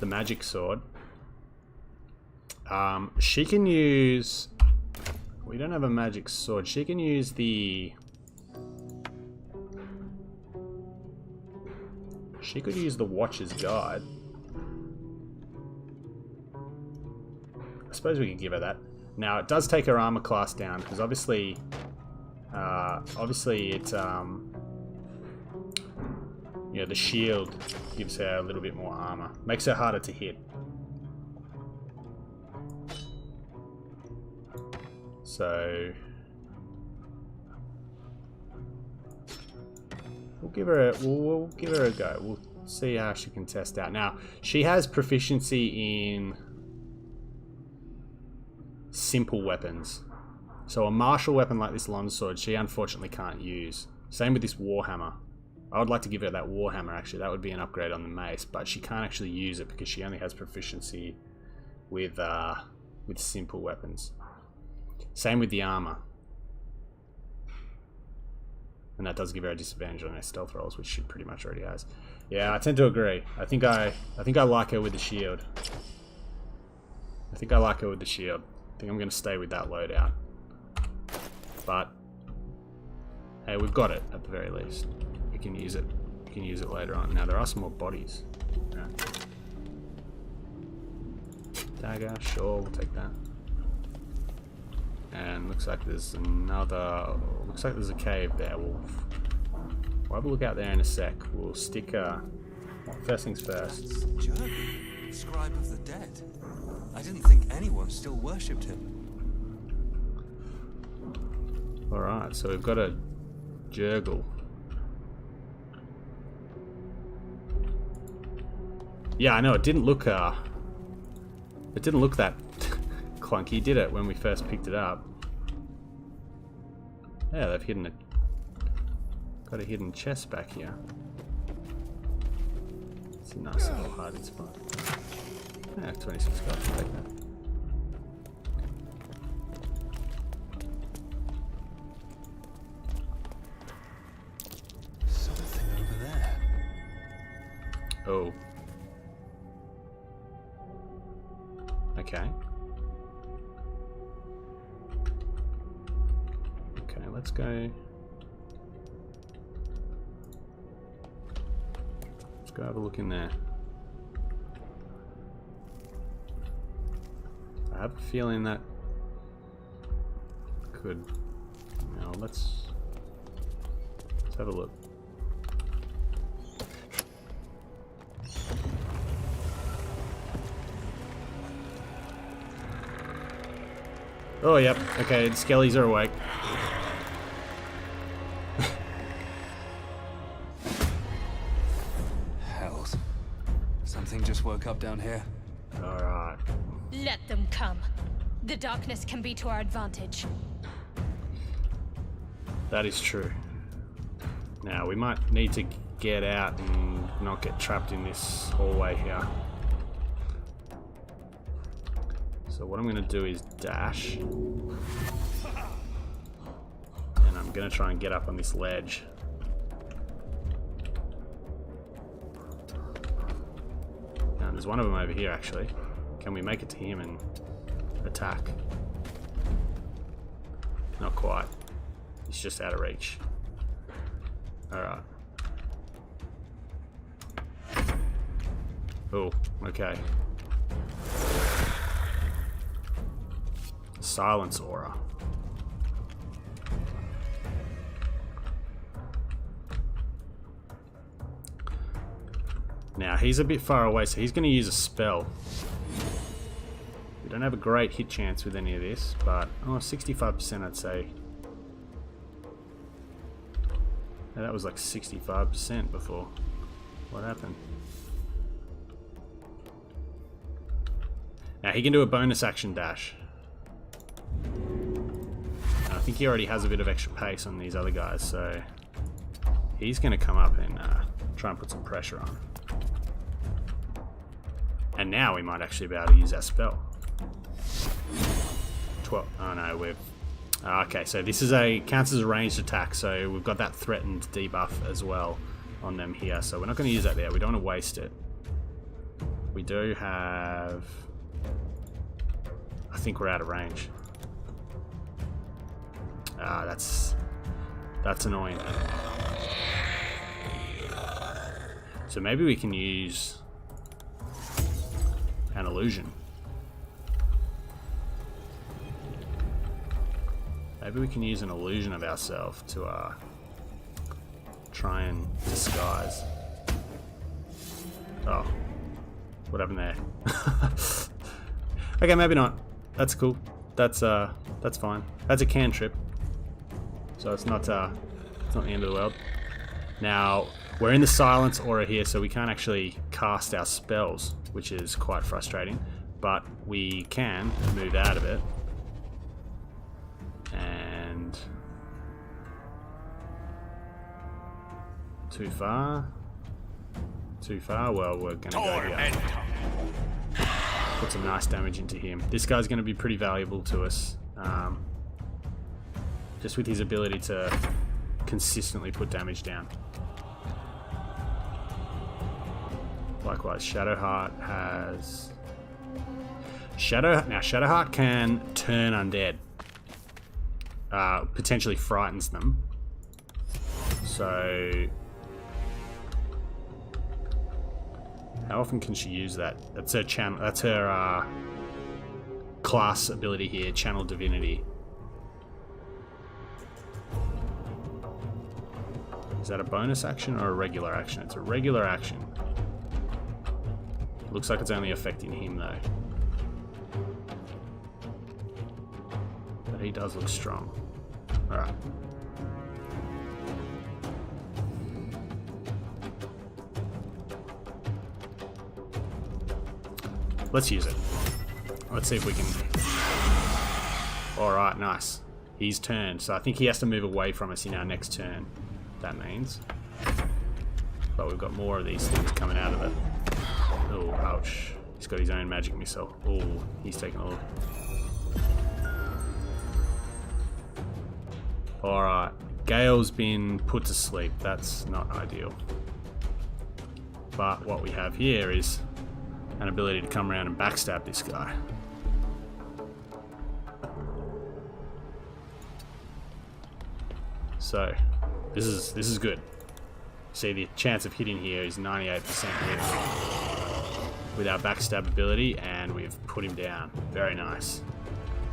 the magic sword. She can use... We don't have a magic sword. She can use the... She could use the Watcher's Guide. I suppose we could give her that. Now, it does take her armor class down, because obviously it's, you know, the shield gives her a little bit more armor. Makes her harder to hit. So... We'll give her a go. We'll see how she can test out. Now, she has proficiency in simple weapons. So a martial weapon like this longsword, she unfortunately can't use. Same with this warhammer. I would like to give her that warhammer actually. That would be an upgrade on the mace, but she can't actually use it because she only has proficiency with simple weapons. Same with the armor. And that does give her a disadvantage on her stealth rolls, which she pretty much already has. Yeah, I tend to agree. I think I like her with the shield. I think I'm going to stay with that loadout. But hey, we've got it at the very least. We can use it. We can use it later on. Now there are some more bodies. Yeah. Dagger, sure, we'll take that. And looks like there's another... Looks like there's a cave there. We'll have a look out there in a sec. We'll stick... first things first. Jurgen, scribe of the dead. I didn't think anyone still worshipped him. Alright, so we've got a Jurgle. Yeah, I know, it didn't look that clunky, did it, when we first picked it up? Yeah, they've got a hidden chest back here. It's a nice little hiding spot. Yeah, 26 gold, I'll take that. Something over there. Oh. Okay. Okay, let's go. Let's go have a look in there. I have a feeling that could... No, let's have a look. Oh, yep. Okay, the skellies are awake. Hells. Something just woke up down here. Alright. Let them come. The darkness can be to our advantage. That is true. Now, we might need to get out and not get trapped in this hallway here. So what I'm going to do is dash. And I'm going to try and get up on this ledge. Now, there's one of them over here, actually. Can we make it to him and attack? Not quite. He's just out of reach. Alright. Oh, okay. Silence aura. Now, he's a bit far away, so he's going to use a spell. We don't have a great hit chance with any of this, but 65% I'd say. Yeah, that was like 65% before. What happened? Now, he can do a bonus action dash. I think he already has a bit of extra pace on these other guys, so he's going to come up and try and put some pressure on. And now we might actually be able to use that spell. 12. Oh no, we've... Okay, so this is counts as a ranged attack, so we've got that threatened debuff as well on them here. So we're not going to use that there. We don't want to waste it. We do have... I think we're out of range. Ah, that's annoying. So maybe we can use an illusion. Maybe we can use an illusion of ourselves to try and disguise. Oh, what happened there? Okay, maybe not. That's cool. That's fine. That's a cantrip, so it's not the end of the world. Now we're in the silence aura here, so we can't actually cast our spells, which is quite frustrating. But we can move out of it. And too far. Well, we're gonna go here. Put some nice damage into him. This guy's gonna be pretty valuable to us, just with his ability to consistently put damage down. Likewise, Shadowheart has Shadowheart can turn undead. Potentially frightens them. So how often can she use that? That's her channel. That's her class ability here, Channel Divinity. Is that a bonus action or a regular action? It's a regular action. Looks like it's only affecting him though. But he does look strong. Alright. Let's use it. Let's see if we can... Alright, nice. He's turned, so I think he has to move away from us in our next turn. That means. But we've got more of these things coming out of it. Oh, ouch. He's got his own magic missile. Oh, he's taking a look. Alright. Gale's been put to sleep. That's not ideal. But what we have here is an ability to come around and backstab this guy. So, this is good. See, the chance of hitting here is 98% hit with our backstab ability, and we've put him down. Very nice.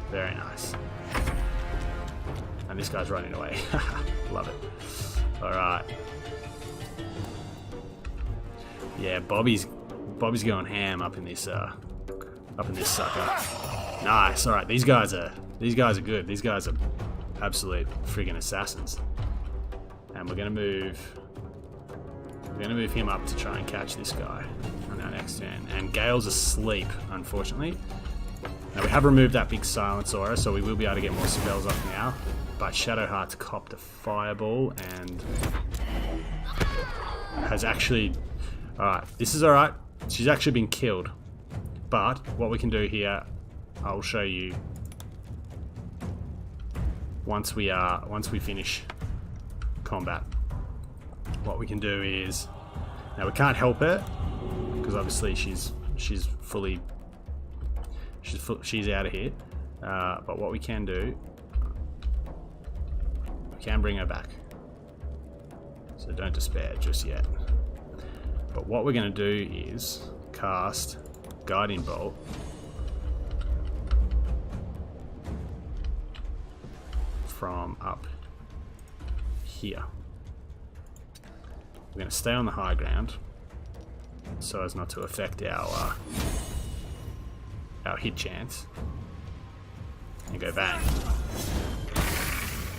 Very nice. And this guy's running away. Love it. Alright. Yeah, Bobby's going ham up in this sucker. Nice. Alright, these guys are good. These guys are absolute friggin' assassins. And we're gonna move him up to try and catch this guy on our next turn. And Gale's asleep, unfortunately. Now we have removed that big silence aura, so we will be able to get more spells off now. But Shadowheart's copped a fireball and has actually... Alright, this is alright. She's actually been killed. But what we can do here, I'll show you once we finish combat. What we can do is, now we can't help her because obviously she's out of here. But what we can do, we can bring her back. So don't despair just yet. But what we're going to do is cast Guiding Bolt from up here. We're going to stay on the high ground so as not to affect our hit chance. And go bang.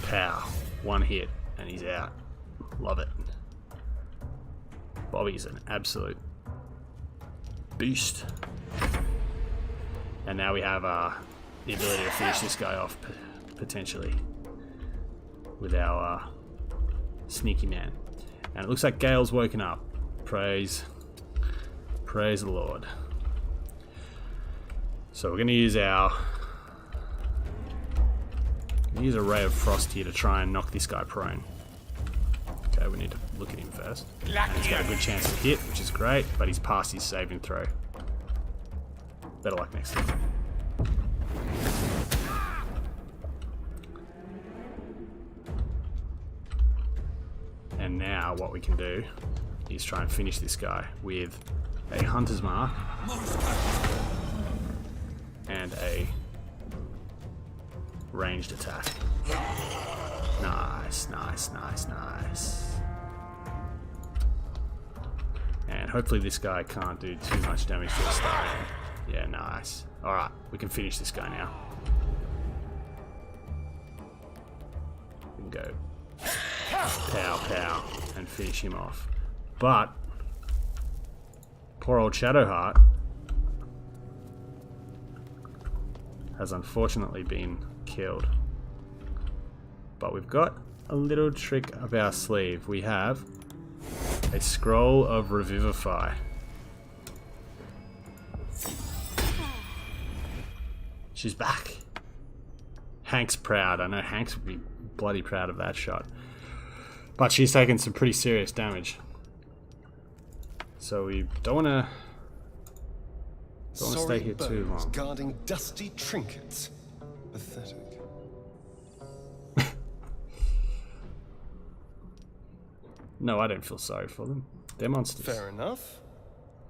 Pow. One hit and he's out. Love it. Bobby's an absolute beast. And now we have the ability to finish this guy off potentially with our sneaky man. And it looks like Gale's woken up. Praise the Lord. So we're going to use a Ray of Frost here to try and knock this guy prone. Okay, we need to look at him first. And he's got a good chance to hit, which is great, but he's past his saving throw. Better luck next time. And now what we can do is try and finish this guy with a Hunter's Mark and a ranged attack. Nice, nice, nice, nice. And hopefully this guy can't do too much damage to a start. Yeah, nice. Alright, we can finish this guy now. We can go pow pow and finish him off. But poor old Shadowheart has unfortunately been killed. But we've got a little trick up our sleeve. We have a scroll of Revivify. She's back. Hank's proud. I know Hank's would be bloody proud of that shot. But she's taken some pretty serious damage. So we don't want to stay here too long. Guarding dusty trinkets. Pathetic. No, I don't feel sorry for them. They're monsters. Fair enough.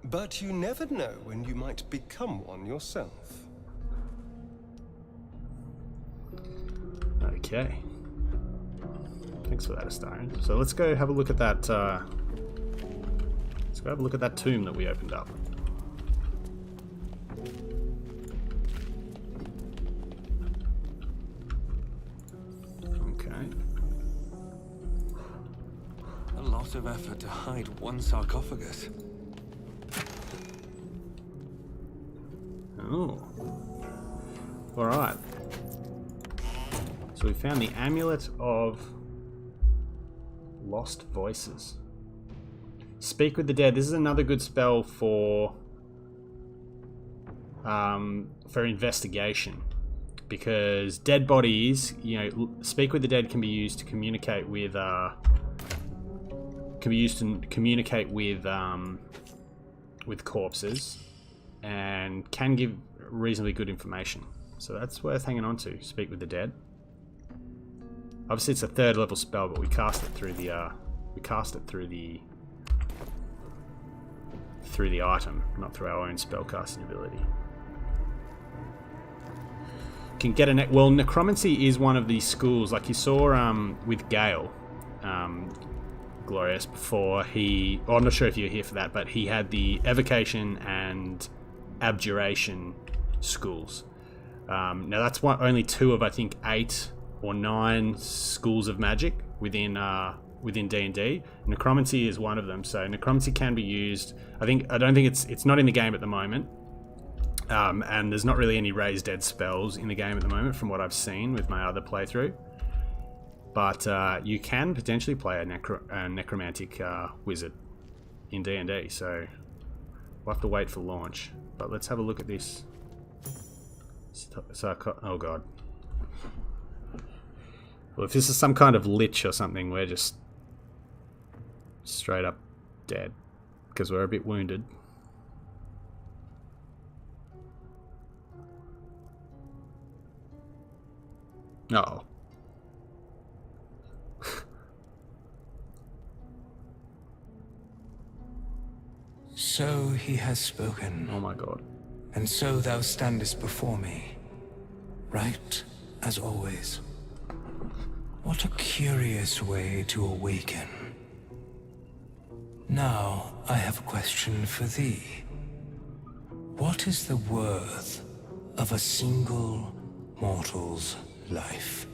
But you never know when you might become one yourself. Okay. Thanks for that, Astarion. So let's go have a look at that. Let's go have a look at that tomb that we opened up. Okay. A lot of effort to hide one sarcophagus. Oh. Alright. So we found the Amulet of Lost Voices. Speak with the Dead. This is another good spell for investigation. Because dead bodies, you know, Speak with the Dead can be used to communicate with with corpses, and can give reasonably good information. So that's worth hanging on to. Speak with the Dead. Obviously, it's a 3rd level spell, but we cast it through the item, not through our own spellcasting ability. Can get a well, necromancy is one of these schools, like you saw with Gale. Glorious before he... Oh, I'm not sure if you were here for that, but he had the Evocation and Abjuration schools. Now that's only 2 of, I think, 8 or 9 schools of magic within D&D. Necromancy is one of them, so necromancy can be used. I don't think it's not in the game at the moment, and there's not really any raise dead spells in the game at the moment from what I've seen with my other playthrough. But you can potentially play a necromantic wizard in D&D, so we'll have to wait for launch. But let's have a look at this. Oh god. Well, if this is some kind of lich or something, we're just straight up dead because we're a bit wounded. Uh-oh. So he has spoken. Oh my god. And so thou standest before me, right as always. What a curious way to awaken. Now, I have a question for thee. What is the worth of a single mortal's life?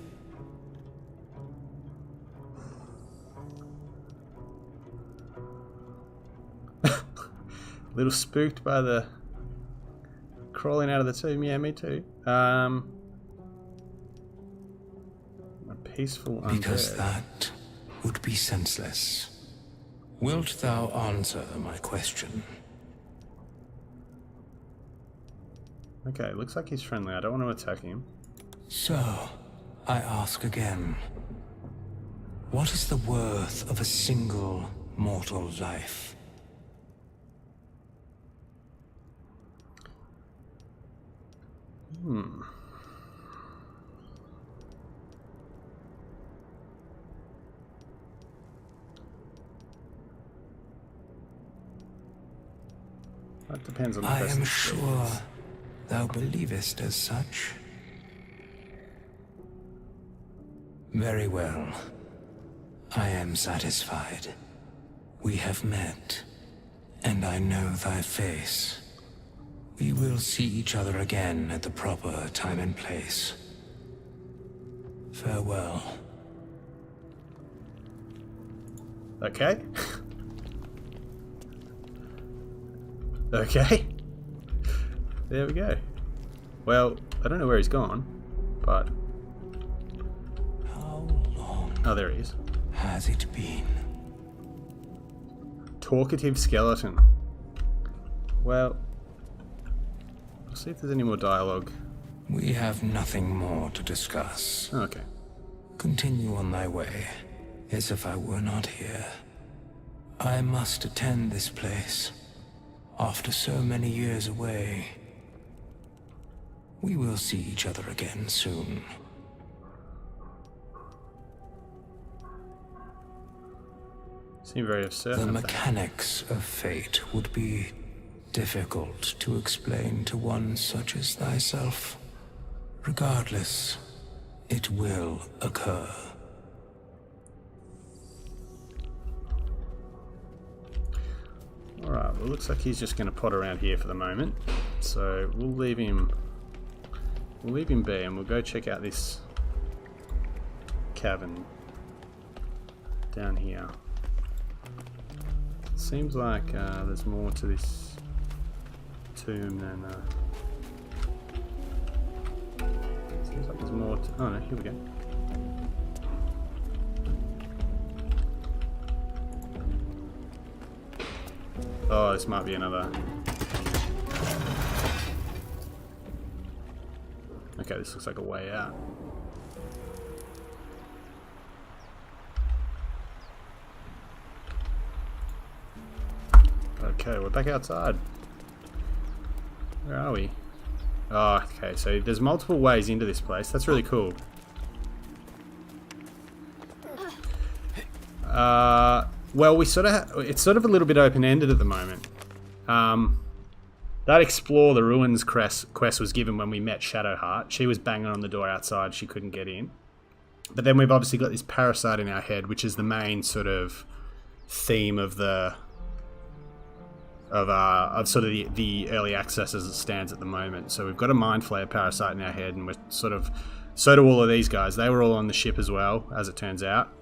A little spooked by the crawling out of the tomb. Yeah, me too. A peaceful undead. Because that would be senseless. Wilt thou answer my question? Okay, looks like he's friendly. I don't want to attack him. So, I ask again. What is the worth of a single mortal life? That depends on the I am person's sure statements. thou believest as such. Very well. I am satisfied. We have met, and I know thy face. We will see each other again at the proper time and place. Farewell. Okay. Okay. There we go. Well, I don't know where he's gone, but... How long oh, there he is. has it been? Talkative skeleton. Well, I'll see if there's any more dialogue. We have nothing more to discuss. Okay. Continue on thy way, as if I were not here. I must attend this place. After so many years away, we will see each other again soon. Seem very certain The of that. mechanics of fate would be difficult to explain to one such as thyself. Regardless, it will occur. Alright, well, looks like he's just going to pot around here for the moment. So we'll leave him be, and we'll go check out this cavern down here. Seems like there's more to this tomb than... seems like there's more to... oh no, here we go. Oh, this might be another... okay, this looks like a way out. Okay, we're back outside. Where are we? Oh, okay, so there's multiple ways into this place. That's really cool. Well, we sort of it's sort of a little bit open-ended at the moment. That explore the ruins quest was given when we met Shadowheart. She was banging on the door outside. She couldn't get in. But then we've obviously got this parasite in our head, which is the main sort of theme of the of sort of the early access as it stands at the moment. So we've got a mind flayer parasite in our head, and we're sort of so do all of these guys. They were all on the ship as well, as it turns out.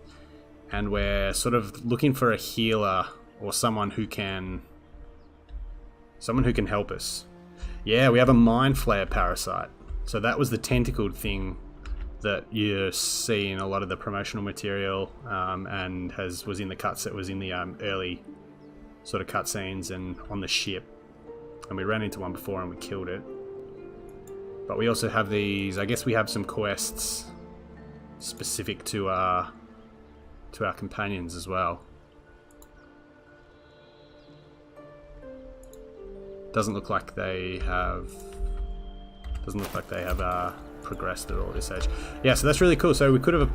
And we're sort of looking for a healer or someone who can help us. Yeah, we have a mind flayer parasite. So that was the tentacled thing that you see in a lot of the promotional material, and was in the early sort of cutscenes and on the ship. And we ran into one before and we killed it. But we also have these. I guess we have some quests specific to our companions as well. Doesn't look like they have progressed at all at this stage. Yeah, so that's really cool. So we could have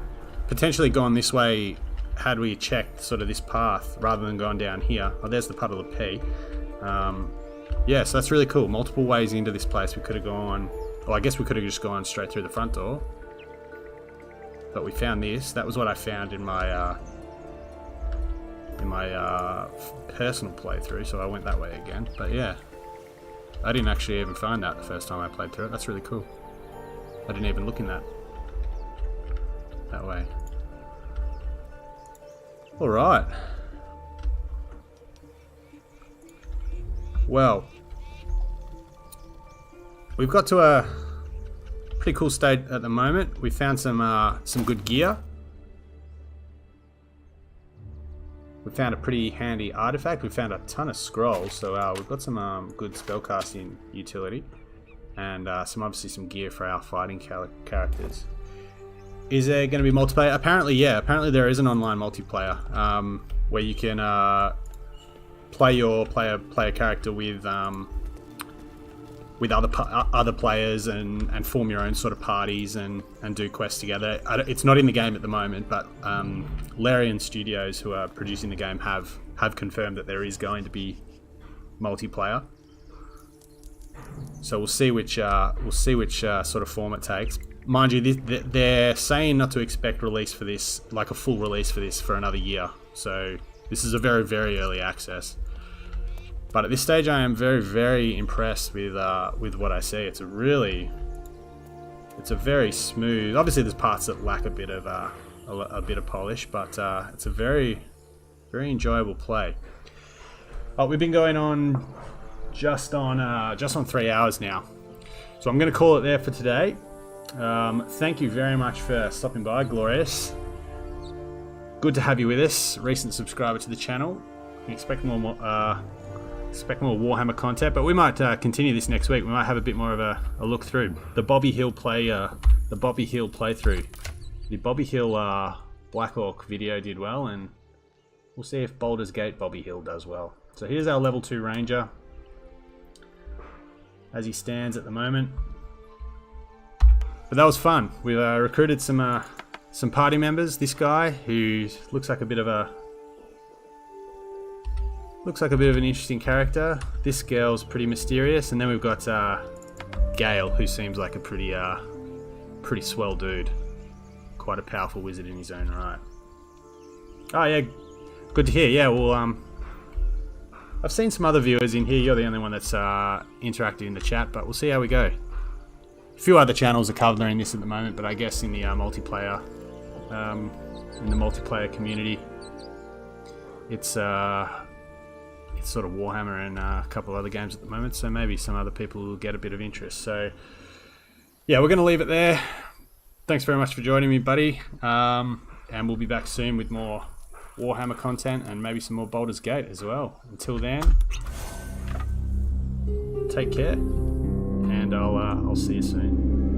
potentially gone this way had we checked sort of this path rather than gone down here. Oh, there's the puddle of pee. Yeah, so that's really cool. Multiple ways into this place. We could have gone... well, I guess we could have just gone straight through the front door. But we found this. That was what I found in my personal playthrough, so I went that way again. But yeah, I didn't actually even find that the first time I played through it. That's really cool. I didn't even look in that way. Alright. Well, we've got to a pretty cool state at the moment. We found some good gear. We found a pretty handy artifact. We found a ton of scrolls, so we've got some good spellcasting utility, and obviously some gear for our fighting characters. Is there going to be multiplayer? Apparently, yeah. Apparently, there is an online multiplayer where you can play your player character with with other players and form your own sort of parties and do quests together. It's not in the game at the moment, but Larian Studios, who are producing the game, have confirmed that there is going to be multiplayer. So we'll see which sort of form it takes. Mind you, they're saying not to expect release for this, like a full release for this, for another year. So this is a very, very early access. But at this stage, I am very, very impressed with what I see. It's a very smooth. Obviously, there's parts that lack a bit of polish, but it's a very, very enjoyable play. Oh, we've been going on just on 3 hours now, so I'm going to call it there for today. Thank you very much for stopping by, Glorious. Good to have you with us, recent subscriber to the channel. Expect more Warhammer content, but we might continue this next week. We might have a bit more of a look through the Bobby Hill playthrough. The Bobby Hill Black Orc video did well, and we'll see if Baldur's Gate Bobby Hill does well. So here's our level 2 ranger as he stands at the moment. But that was fun. We recruited some party members. This guy who looks like a bit of an interesting character. This girl's pretty mysterious, and then we've got Gale, who seems like a pretty swell dude. Quite a powerful wizard in his own right. Oh yeah, good to hear. Yeah, well, I've seen some other viewers in here. You're the only one that's interactive in the chat, but we'll see how we go. A few other channels are covering this at the moment, but I guess in the multiplayer community, it's sort of Warhammer and a couple other games at the moment, so maybe some other people will get a bit of interest. So yeah, we're going to leave it there. Thanks very much for joining me, buddy, and we'll be back soon with more Warhammer content and maybe some more Baldur's Gate as well. Until then, take care, and I'll see you soon.